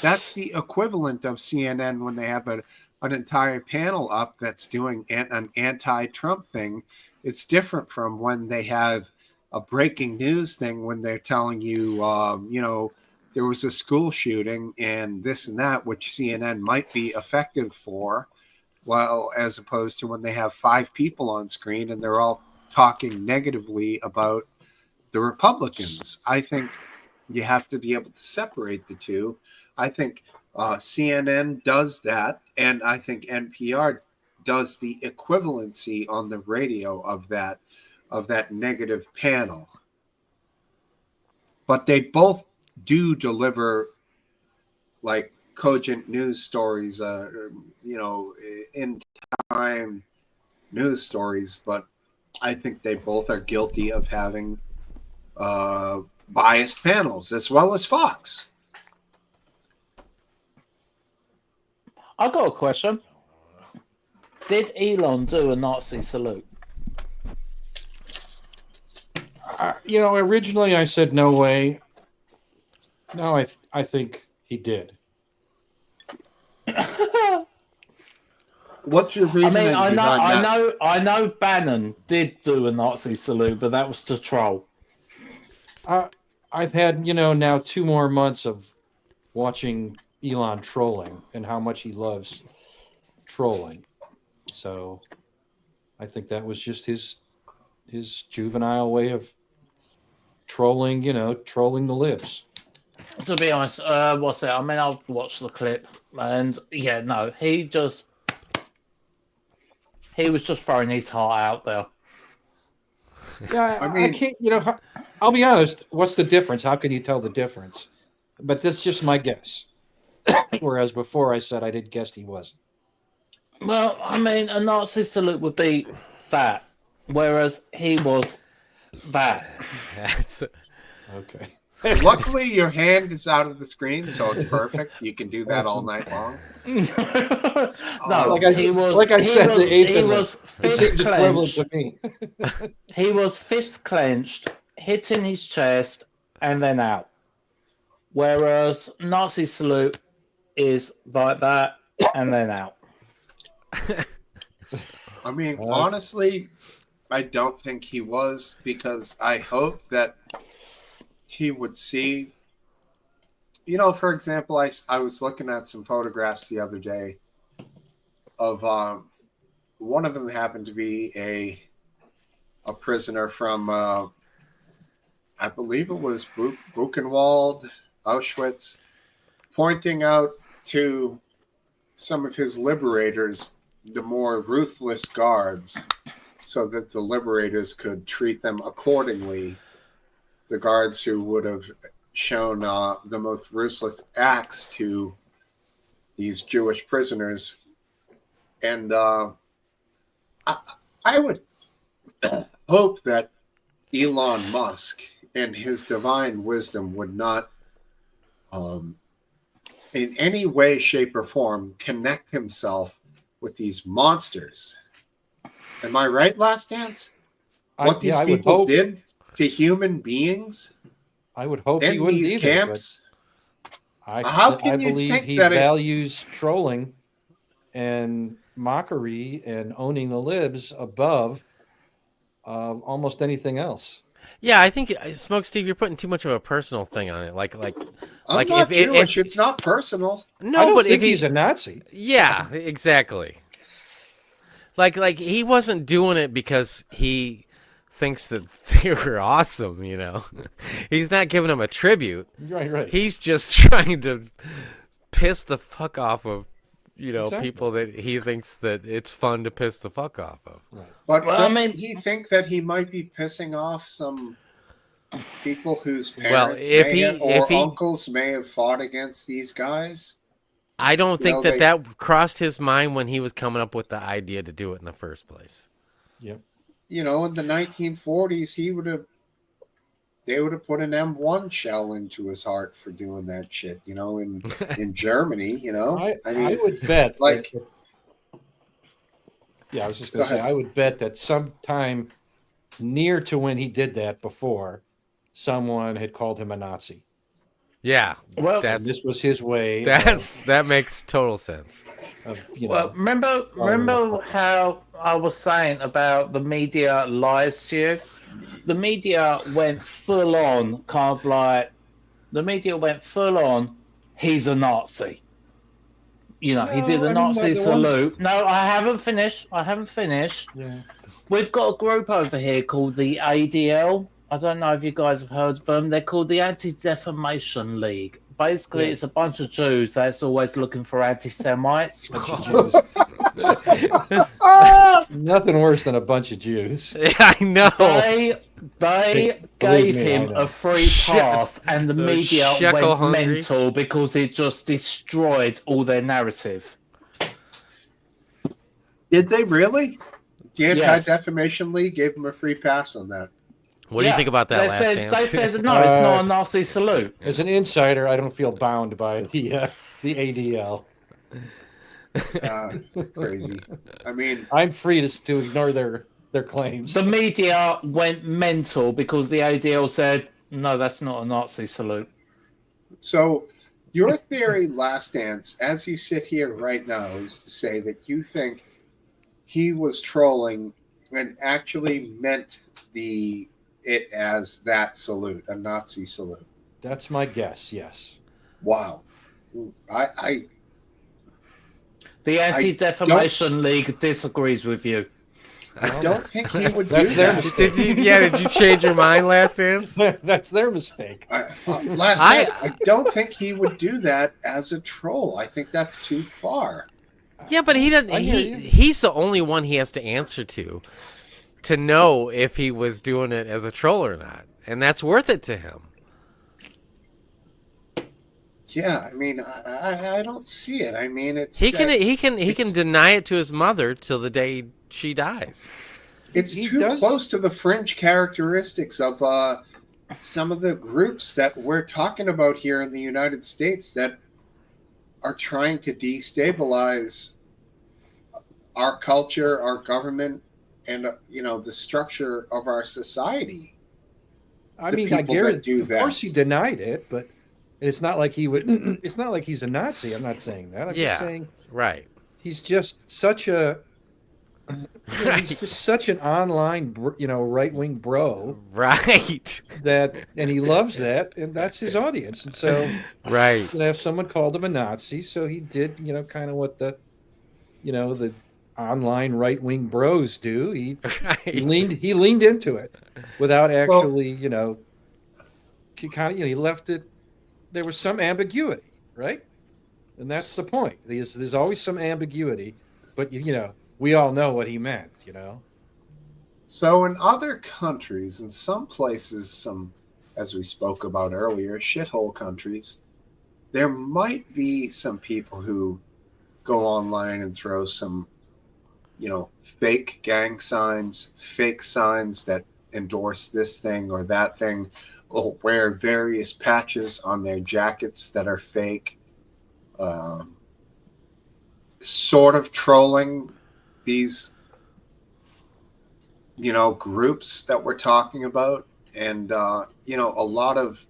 that's the equivalent of CNN when they have an entire panel up that's doing an anti-Trump thing. It's different from when they have a breaking news thing when they're telling you, there was a school shooting and this and that, which CNN might be effective for. Well, as opposed to when they have 5 people on screen and they're all talking negatively about the Republicans. I think you have to be able to separate the two. I think CNN does that, and I think NPR does the equivalency on the radio of that negative panel. But they both do deliver like cogent news stories, in time news stories. But I think they both are guilty of having biased panels, as well as Fox. I got a question. Did Elon do a Nazi salute? Originally I said no way. No, I think he did. What's your I reasoning mean, behind that? I know Bannon did do a Nazi salute, but that was to troll. I've had, now 2 more months of watching Elon trolling and how much he loves trolling. So I think that was just his juvenile way of trolling, trolling the libs. To be honest, what's that? I mean, I've watched the clip, and yeah, no, he was just throwing his heart out there. Yeah, I mean- I can't, I'll be honest. What's the difference? How can you tell the difference? But that's just my guess. Whereas before I said I did guess he wasn't. Well, I mean, a Nazi salute would be that, whereas he was that. That's Okay. Luckily, your hand is out of the screen, so it's perfect. You can do that all night long. No, Like I said, the eighth he and was it seems fist equivalent clenched. to me. He was fist clenched, hitting his chest, and then out. Whereas Nazi salute is like that and then out. I mean, honestly, I don't think he was, because I hope that he would see. For example, I was looking at some photographs the other day of one of them happened to be a prisoner from I believe it was Buchenwald, Auschwitz, pointing out to some of his liberators the more ruthless guards, so that the liberators could treat them accordingly. The guards who would have shown the most ruthless acts to these Jewish prisoners. And I would hope that Elon Musk and his divine wisdom would not in any way, shape, or form connect himself with these monsters. Am I right, Last Dance? What these I would people hope. did to human beings I would hope he in wouldn't these either. camps? But How can I you believe think he that values trolling and mockery and owning the libs above almost anything else. Yeah, I think Smokesteve, you're putting too much of a personal thing on it. Like I'm not Jewish. It's not personal. I no, don't but think if he's a Nazi. yeah, exactly. Like he wasn't doing it because he thinks that they were awesome. He's not giving them a tribute. Right. He's just trying to piss the fuck off of Exactly. people that he thinks that it's fun to piss the fuck off of. Right. But Well, doesn't he think that he might be pissing off some people whose parents if he uncles may have fought against these guys? I don't think know, that crossed his mind when he was coming up with the idea to do it in the first place. Yep. in the 1940s, they would have put an M1 shell into his heart for doing that shit, in Germany, I mean, would bet like, yeah, I was just go going to say, ahead. I would bet that sometime near to when he did that before, someone had called him a Nazi. Yeah, Well, And that's this was his way that makes total sense. of well, remember how I was saying about the media lies to you? The media went full on, kind of like the media went full on. He's a Nazi. He did No, the I mean, Nazi the ones, salute. No, I haven't finished. I haven't finished. yeah. We've got a group over here called the ADL. I don't know if you guys have heard of them. They're called the Anti-Defamation League. Basically, Yeah. it's a bunch of Jews that's always looking for anti-Semites. Bunch of Jews. Nothing worse than a bunch of Jews. Yeah, I know. They Believe gave me, I him know. a free pass, and the Those media shekel went hungry. mental because it just destroyed all their narrative. Did they really? The Yes. Anti-Defamation League gave him a free pass on that. What do you think about that They last said, dance? They said, no, it's not a Nazi salute. As an insider, I don't feel bound by the ADL. Crazy. I mean, I'm free to ignore their claims. The media went mental because the ADL said, no, that's not a Nazi salute. so your theory, Last Dance, as you sit here right now, is to say that you think he was trolling and actually meant it as that salute, a Nazi salute. That's my guess. Yes. Wow. I The Anti-Defamation League disagrees with you. don't think he would do That's their that. mistake. Did you change your mind, Last Dance? That's their mistake. Last Dance, I don't think he would do that as a troll. I think that's too far. Yeah, but he doesn't. I hear you. He's the only one he has to answer to know if he was doing it as a troll or not, and that's worth it to him. Yeah, I mean, I don't see it. I mean, it's He can deny it to his mother till the day she dies. It's He too does- close to the fringe characteristics of some of the groups that we're talking about here in the United States that are trying to destabilize our culture, our government, and the structure of our society. I The mean, I people that guarantee. do Of that. course, he denied it, but it's not like he would. It's not like he's a Nazi. I'm not saying that. I'm Yeah. just saying Right. he's just such a. He's just such an online, right-wing bro Right. and he loves that, and that's his audience. And so, Right. if someone called him a Nazi, so he did, kind of what the online right-wing bros do. He Right. leaned into it without So- actually, he left it. There was some ambiguity, right? And that's the point. There's always some ambiguity, but we all know what he meant, So in other countries, in some places, as we spoke about earlier, shithole countries, there might be some people who go online and throw some, fake gang signs, fake signs that endorse this thing or that thing, or wear various patches on their jackets that are fake, sort of trolling these groups that we're talking about, and a lot of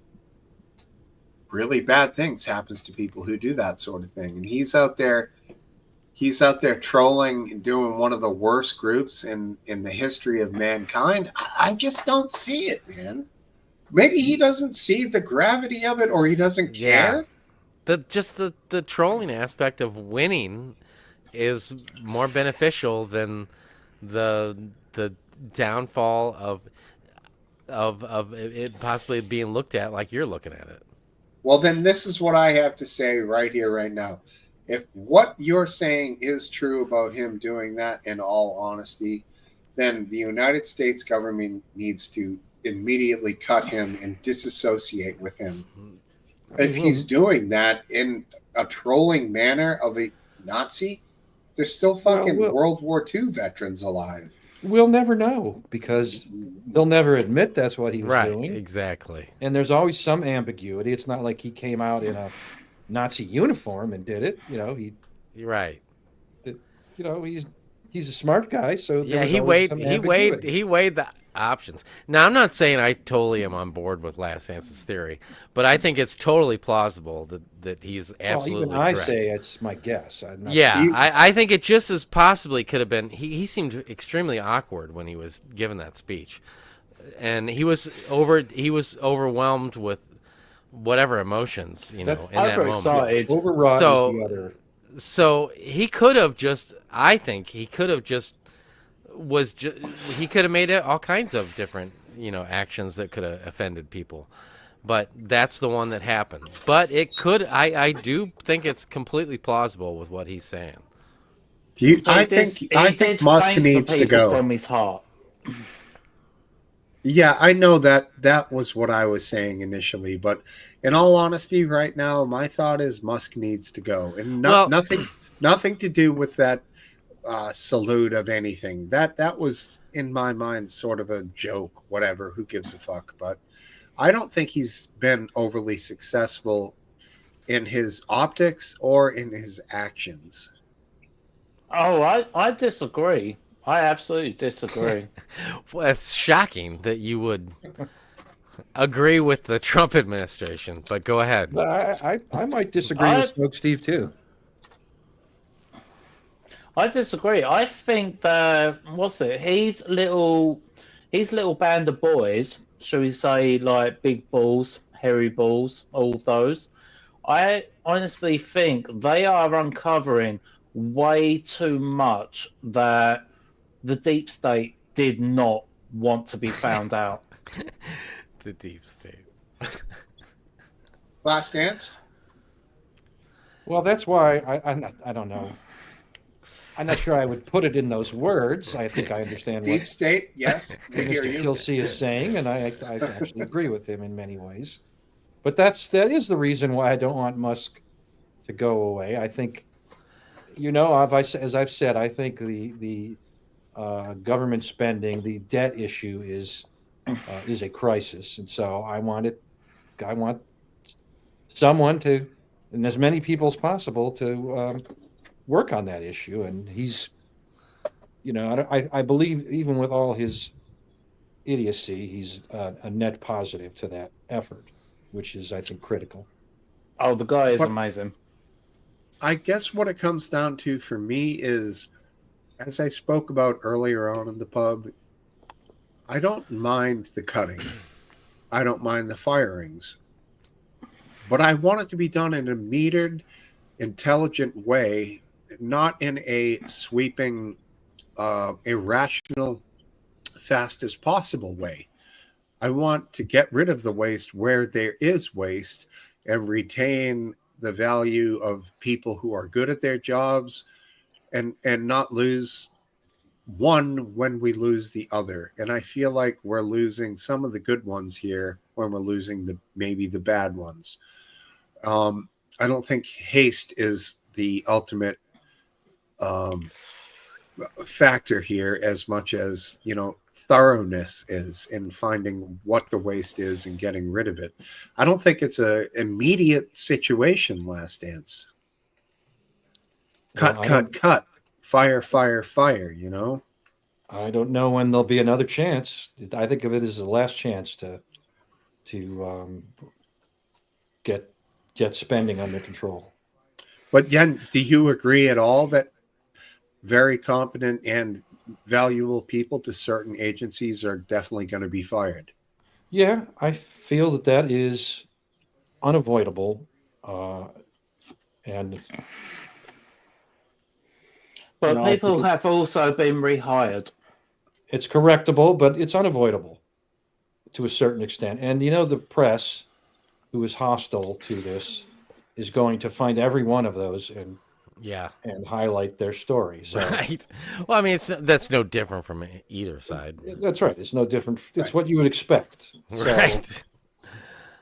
really bad things happens to people who do that sort of thing, and he's out there trolling and doing one of the worst groups in the history of mankind. I just don't see it, man. Maybe he doesn't see the gravity of it, or he doesn't care. The trolling aspect of winning is more beneficial than the downfall of it possibly being looked at like you're looking at it. Well, then this is what I have to say right here, right now. If what you're saying is true about him doing that, in all honesty, then the United States government needs to immediately cut him and disassociate with him. If he's doing that in a trolling manner of a Nazi, there's still fucking World War II veterans alive. We'll never know because he'll never admit that's what he was Right, doing. exactly. And there's always some ambiguity. It's not like he came out in a Nazi uniform and did it. You're right. That he's a smart guy, so there Yeah, was always some ambiguity. he weighed the options. Now, I'm not saying I totally am on board with Last Dance's theory, but I think it's totally plausible that he's Well, even absolutely I correct. say it's my guess. I'm not Yeah, Do you- I think it just as possibly could have been. He seemed extremely awkward when he was given that speech, and he was overwhelmed with whatever emotions in that moment. Overexcited. overwrought So- is the other. So he could have just. I think he could have just he could have made it all kinds of different actions that could have offended people, but that's the one that happened. But it could. I do think it's completely plausible with what he's saying. I think Musk needs to go. From his heart. Yeah, I know that was what I was saying initially, but in all honesty, right now, my thought is Musk needs to go, and nothing to do with that salute of anything. That was in my mind sort of a joke. Whatever, who gives a fuck? But I don't think he's been overly successful in his optics or in his actions. Oh, I disagree. I absolutely disagree. Well, it's shocking that you would agree with the Trump administration, but go ahead. But I might disagree with Smokesteve too. I disagree. I think that his little band of boys, shall we say, like big balls, hairy balls, all of those. I honestly think they are uncovering way too much that the deep state did not want to be found out. The deep state. Last dance. Well, that's why I don't know. I'm not sure I would put it in those words. I think I understand Deep what state, yes, we hear Mr. you. Kilsey is saying, and I actually agree with him in many ways. But that is the reason why I don't want Musk to go away. I think, as I've said, I think the government spending, the debt issue is a crisis, and so I want someone to, and as many people as possible to work on that issue. And he's, I believe even with all his idiocy, he's a net positive to that effort, which is, I think, critical. Oh, the guy is But- amazing. I guess what it comes down to for me is, as I spoke about earlier on in the pub, I don't mind the cutting. I don't mind the firings. But I want it to be done in a metered, intelligent way, not in a sweeping, irrational, fastest possible way. I want to get rid of the waste where there is waste and retain the value of people who are good at their jobs and not lose one when we lose the other. And I feel like we're losing some of the good ones here when we're losing maybe the bad ones. I don't think haste is the ultimate factor here as much as, thoroughness is in finding what the waste is and getting rid of it. I don't think it's a immediate situation, Last Dance. Cut, fire, fire, fire, I don't know when there'll be another chance. I think of it as the last chance to get spending under control. But Yen, do you agree at all that very competent and valuable people to certain agencies are definitely going to be fired? Yeah, I feel that is unavoidable, and But I people think have also been rehired. it's correctable, but it's unavoidable to a certain extent. And the press, who is hostile to this, is going to find every one of those and highlight their story. So, Right. Well, I mean, that's no different from either side. that's right. It's no different. It's what you would expect. So Right.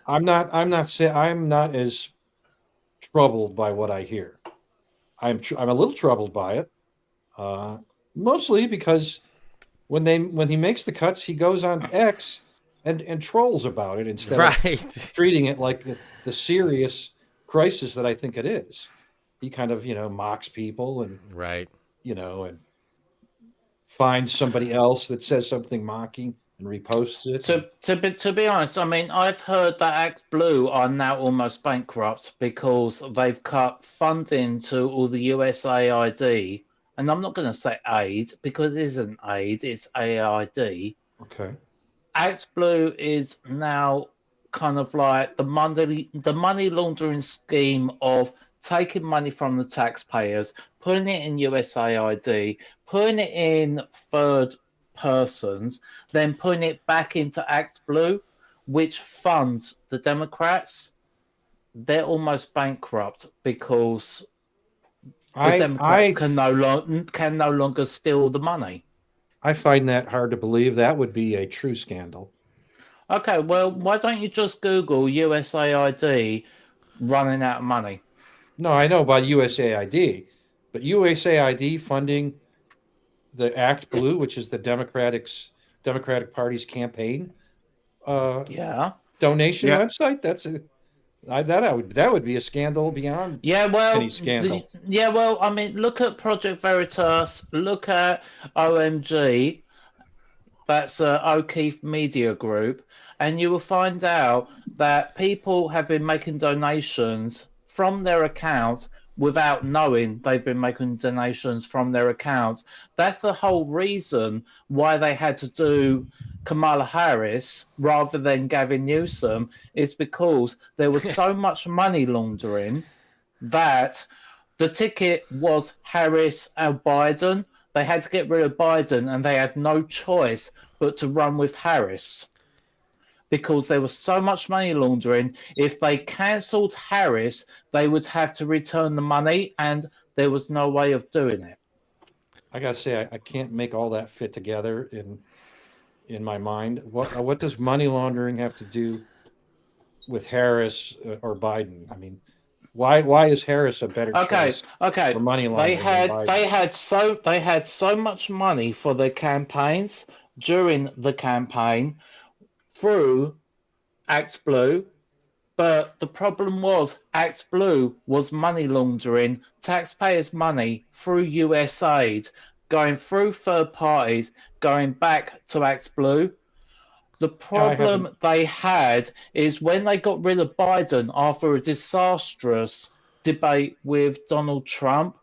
I'm not as troubled by what I hear. I'm a little troubled by it, mostly because when he makes the cuts, he goes on X and trolls about it instead Right. of treating it like the serious crisis that I think it is. He kind of mocks people and Right. and finds somebody else that says something mocking and reposts it. To be honest, I mean, I've heard that Act Blue are now almost bankrupt because they've cut funding to all the USAID, and I'm not going to say aid because it isn't aid, it's AID. Okay. Act Blue is now kind of like the money laundering scheme of taking money from the taxpayers, putting it in USAID, putting it in third persons, then putting it back into Act Blue, which funds the Democrats. They're almost bankrupt because the Democrats can no longer steal the money. I find that hard to believe. That would be a true scandal. Okay, well, why don't you just Google USAID running out of money? No, I know about USAID, but USAID funding the Act Blue, which is the Democratic Party's campaign Yeah. donation Yeah. website. That would be a scandal beyond Yeah, well, any scandal. I mean, look at Project Veritas, look at OMG, that's O'Keefe Media Group, and you will find out that people have been making donations from their accounts without knowing they've been making donations from their accounts. That's the whole reason why they had to do Kamala Harris rather than Gavin Newsom, is because there was so much money laundering that the ticket was Harris and Biden. They had to get rid of Biden and they had no choice but to run with Harris because there was so much money laundering. If they cancelled Harris, they would have to return the money and there was no way of doing it. I gotta say, I can't make all that fit together in my mind. What does money laundering have to do with Harris or Biden? I mean, why is Harris a better choice Okay. for money They laundering than Biden? they had so much money for their campaigns during the campaign through Act Blue. But the problem was Act Blue was money laundering taxpayers' money through USAID, going through third parties, going back to Act Blue. The Yeah, I haven't. problem they had is when they got rid of Biden after a disastrous debate with Donald Trump,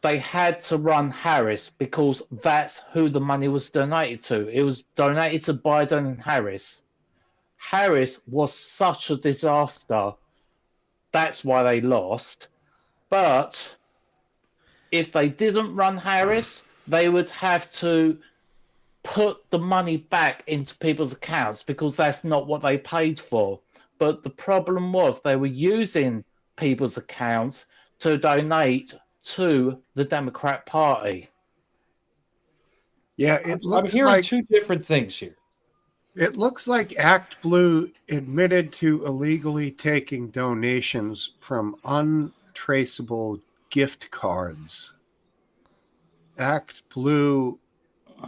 they had to run Harris because that's who the money was donated to. It was donated to Biden and Harris. Harris was such a disaster. That's why they lost. But if they didn't run Harris, they would have to put the money back into people's accounts because that's not what they paid for. But the problem was they were using people's accounts to donate to the Democrat Party. Yeah, I'm hearing two different things here. It looks like Act Blue admitted to illegally taking donations from untraceable gift cards. Act Blue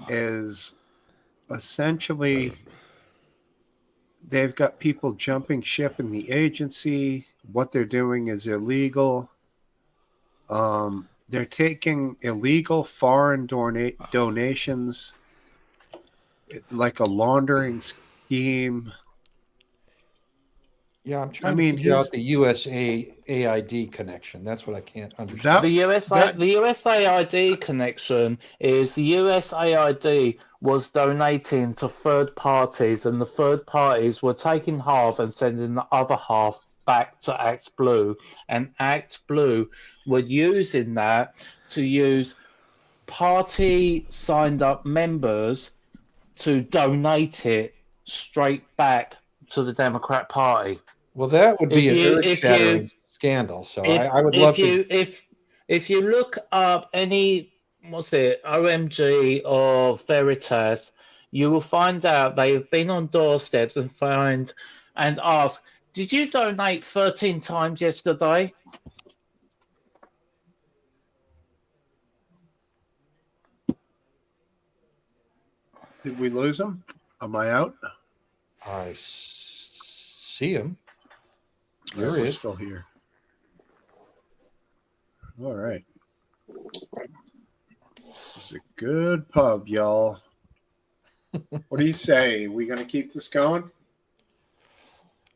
is essentially, they've got people jumping ship in the agency. What they're doing is illegal. They're taking illegal foreign donations, like a laundering scheme. Yeah, I'm trying to figure out the USAID connection. That's what I can't understand. The USAID connection is the USAID was donating to third parties, and the third parties were taking half and sending the other half back to Act Blue, and Act Blue were using that to use party signed up members to donate it straight back to the Democrat Party. Well, that would be an earth-shattering scandal. So I would love to. If you look up any OMG or Veritas, you will find out they have been on doorsteps and ask, "Did you donate 13 times yesterday?" Did we lose him? Am I out? I see him. Yeah, There he we're is. still here. All right. This is a good pub, y'all. What do you say? We going to keep this going?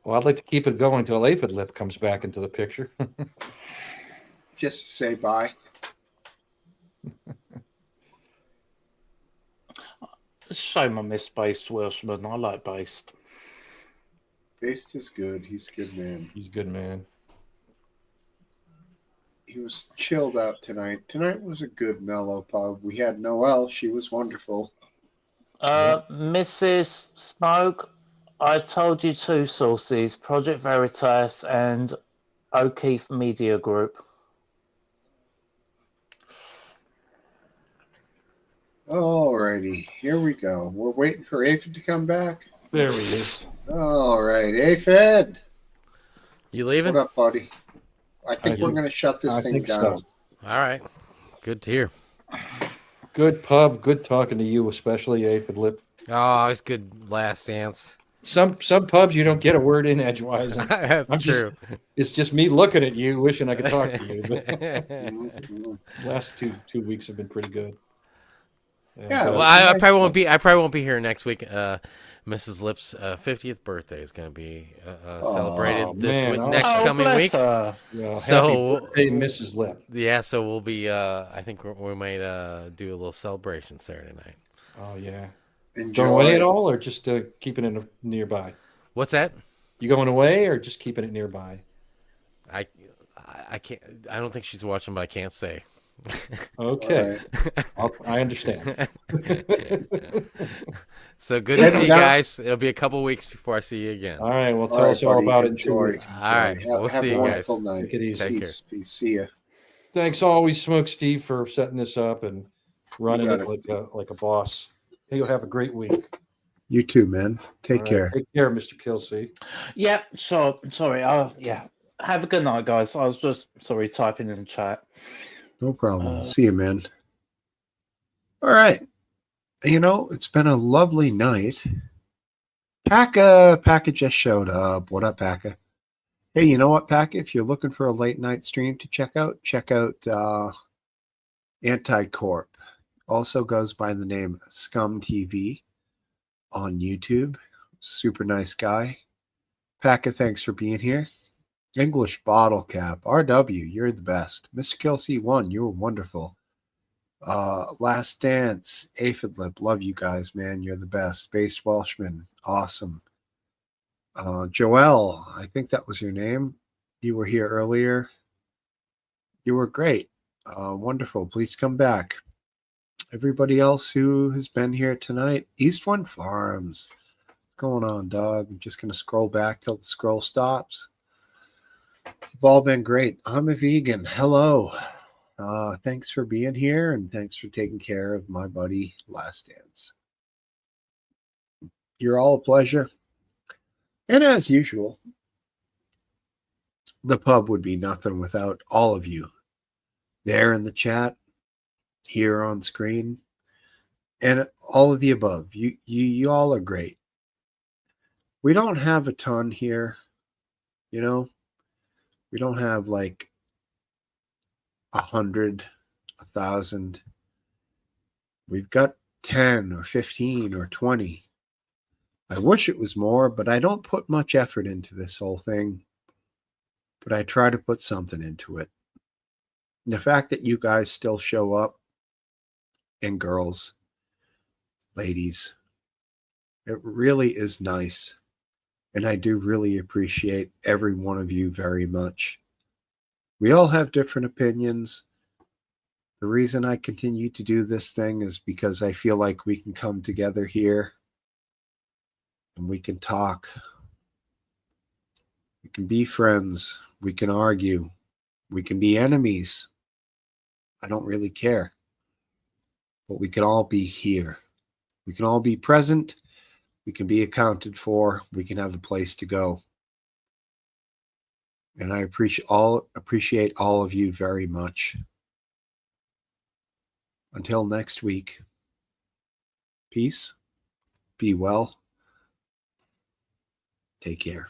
Well, I'd like to keep it going until Aphid Lip comes back into the picture. Just to say bye. It's a shame I miss Based Welshman. I like Based. Based is good. He's a good man. He's a good man. He was chilled out tonight. Tonight was a good mellow pub. We had Noelle. She was wonderful. Mrs. Smoke, I told you two sources, Project Veritas and O'Keefe Media Group. Alrighty, here we go. We're waiting for Aphid to come back. There he is. All right, Aphid. You leaving? What up, buddy? I think I we're think- going to shut this I thing think down. so. All right. Good to hear. Good pub. Good talking to you, especially Aphid Lip. Oh, it's good last dance. Some pubs you don't get a word in edgewise. And That's true. It's just me looking at you, wishing I could talk to you. But Mhm. last two weeks have been pretty good. And, Yeah, Well, was I nice probably won't pub. be. I probably won't be here next week. Mrs. Lip's 50th birthday is going to be celebrated Oh, this man. week, Oh, next Oh, coming bless week. her. happy So- birthday, Mrs. Lip. Yeah, so we'll be. I think we might do a little celebration Saturday night. Oh yeah. Enjoy. Going away at all, or just keeping it nearby? What's that? You going away, or just keeping it nearby? I can't. I don't think she's watching, but I can't say. Okay, All right. I understand. So good to Heading see you down. guys. It'll be a couple weeks before I see you again. All right, well, All tell right, us all buddy. about it in 2 Enjoy. weeks. All right, we'll Have see a you wonderful guys. night. Take it easy. Take Peace. Peace. See ya. Thanks always, Smokesteve, for setting this up and running got it like a boss. Hey, you'll have a great week. You too, man. Take All right, care. Take care, Mr. Kelsey. Yeah, sure. Sorry. Yeah. Have a good night, guys. I was just typing in the chat. No problem. See you, man. All right. You know, it's been a lovely night. Paka just showed up. What up, Paka? Hey, you know what, Paka? If you're looking for a late night stream to check out Anticorp. Also goes by the name Scum TV on YouTube. Super nice guy. Paka, thanks for being here. English Bottle Cap. RW, you're the best. Mr. Kelsey 1, you were wonderful. Last Dance, Aphid Lip, love you guys, man. You're the best. Base Welshman, awesome. Joelle, I think that was your name. You were here earlier. You were great. Wonderful. Please come back. Everybody else who has been here tonight, East One Farms. What's going on, dog? I'm just going to scroll back till the scroll stops. You've all been great. I'm a vegan. Hello. Thanks for being here, and thanks for taking care of my buddy Last Dance. You're all a pleasure. And as usual, the pub would be nothing without all of you there in the chat, here on screen, and all of the above. You all are great. We don't have a ton here, you know. We don't have like 100, 1,000. We've got 10 or 15 or 20. I wish it was more, but I don't put much effort into this whole thing. But I try to put something into it. The fact that you guys still show up, and girls, ladies, it really is nice. And I do really appreciate every one of you very much. We all have different opinions. The reason I continue to do this thing is because I feel like we can come together here and we can talk. We can be friends. We can argue. We can be enemies. I don't really care. But we can all be here. We can all be present. We can be accounted for. We can have a place to go. And I appreciate all of you very much. Until next week, peace Be well. Take care.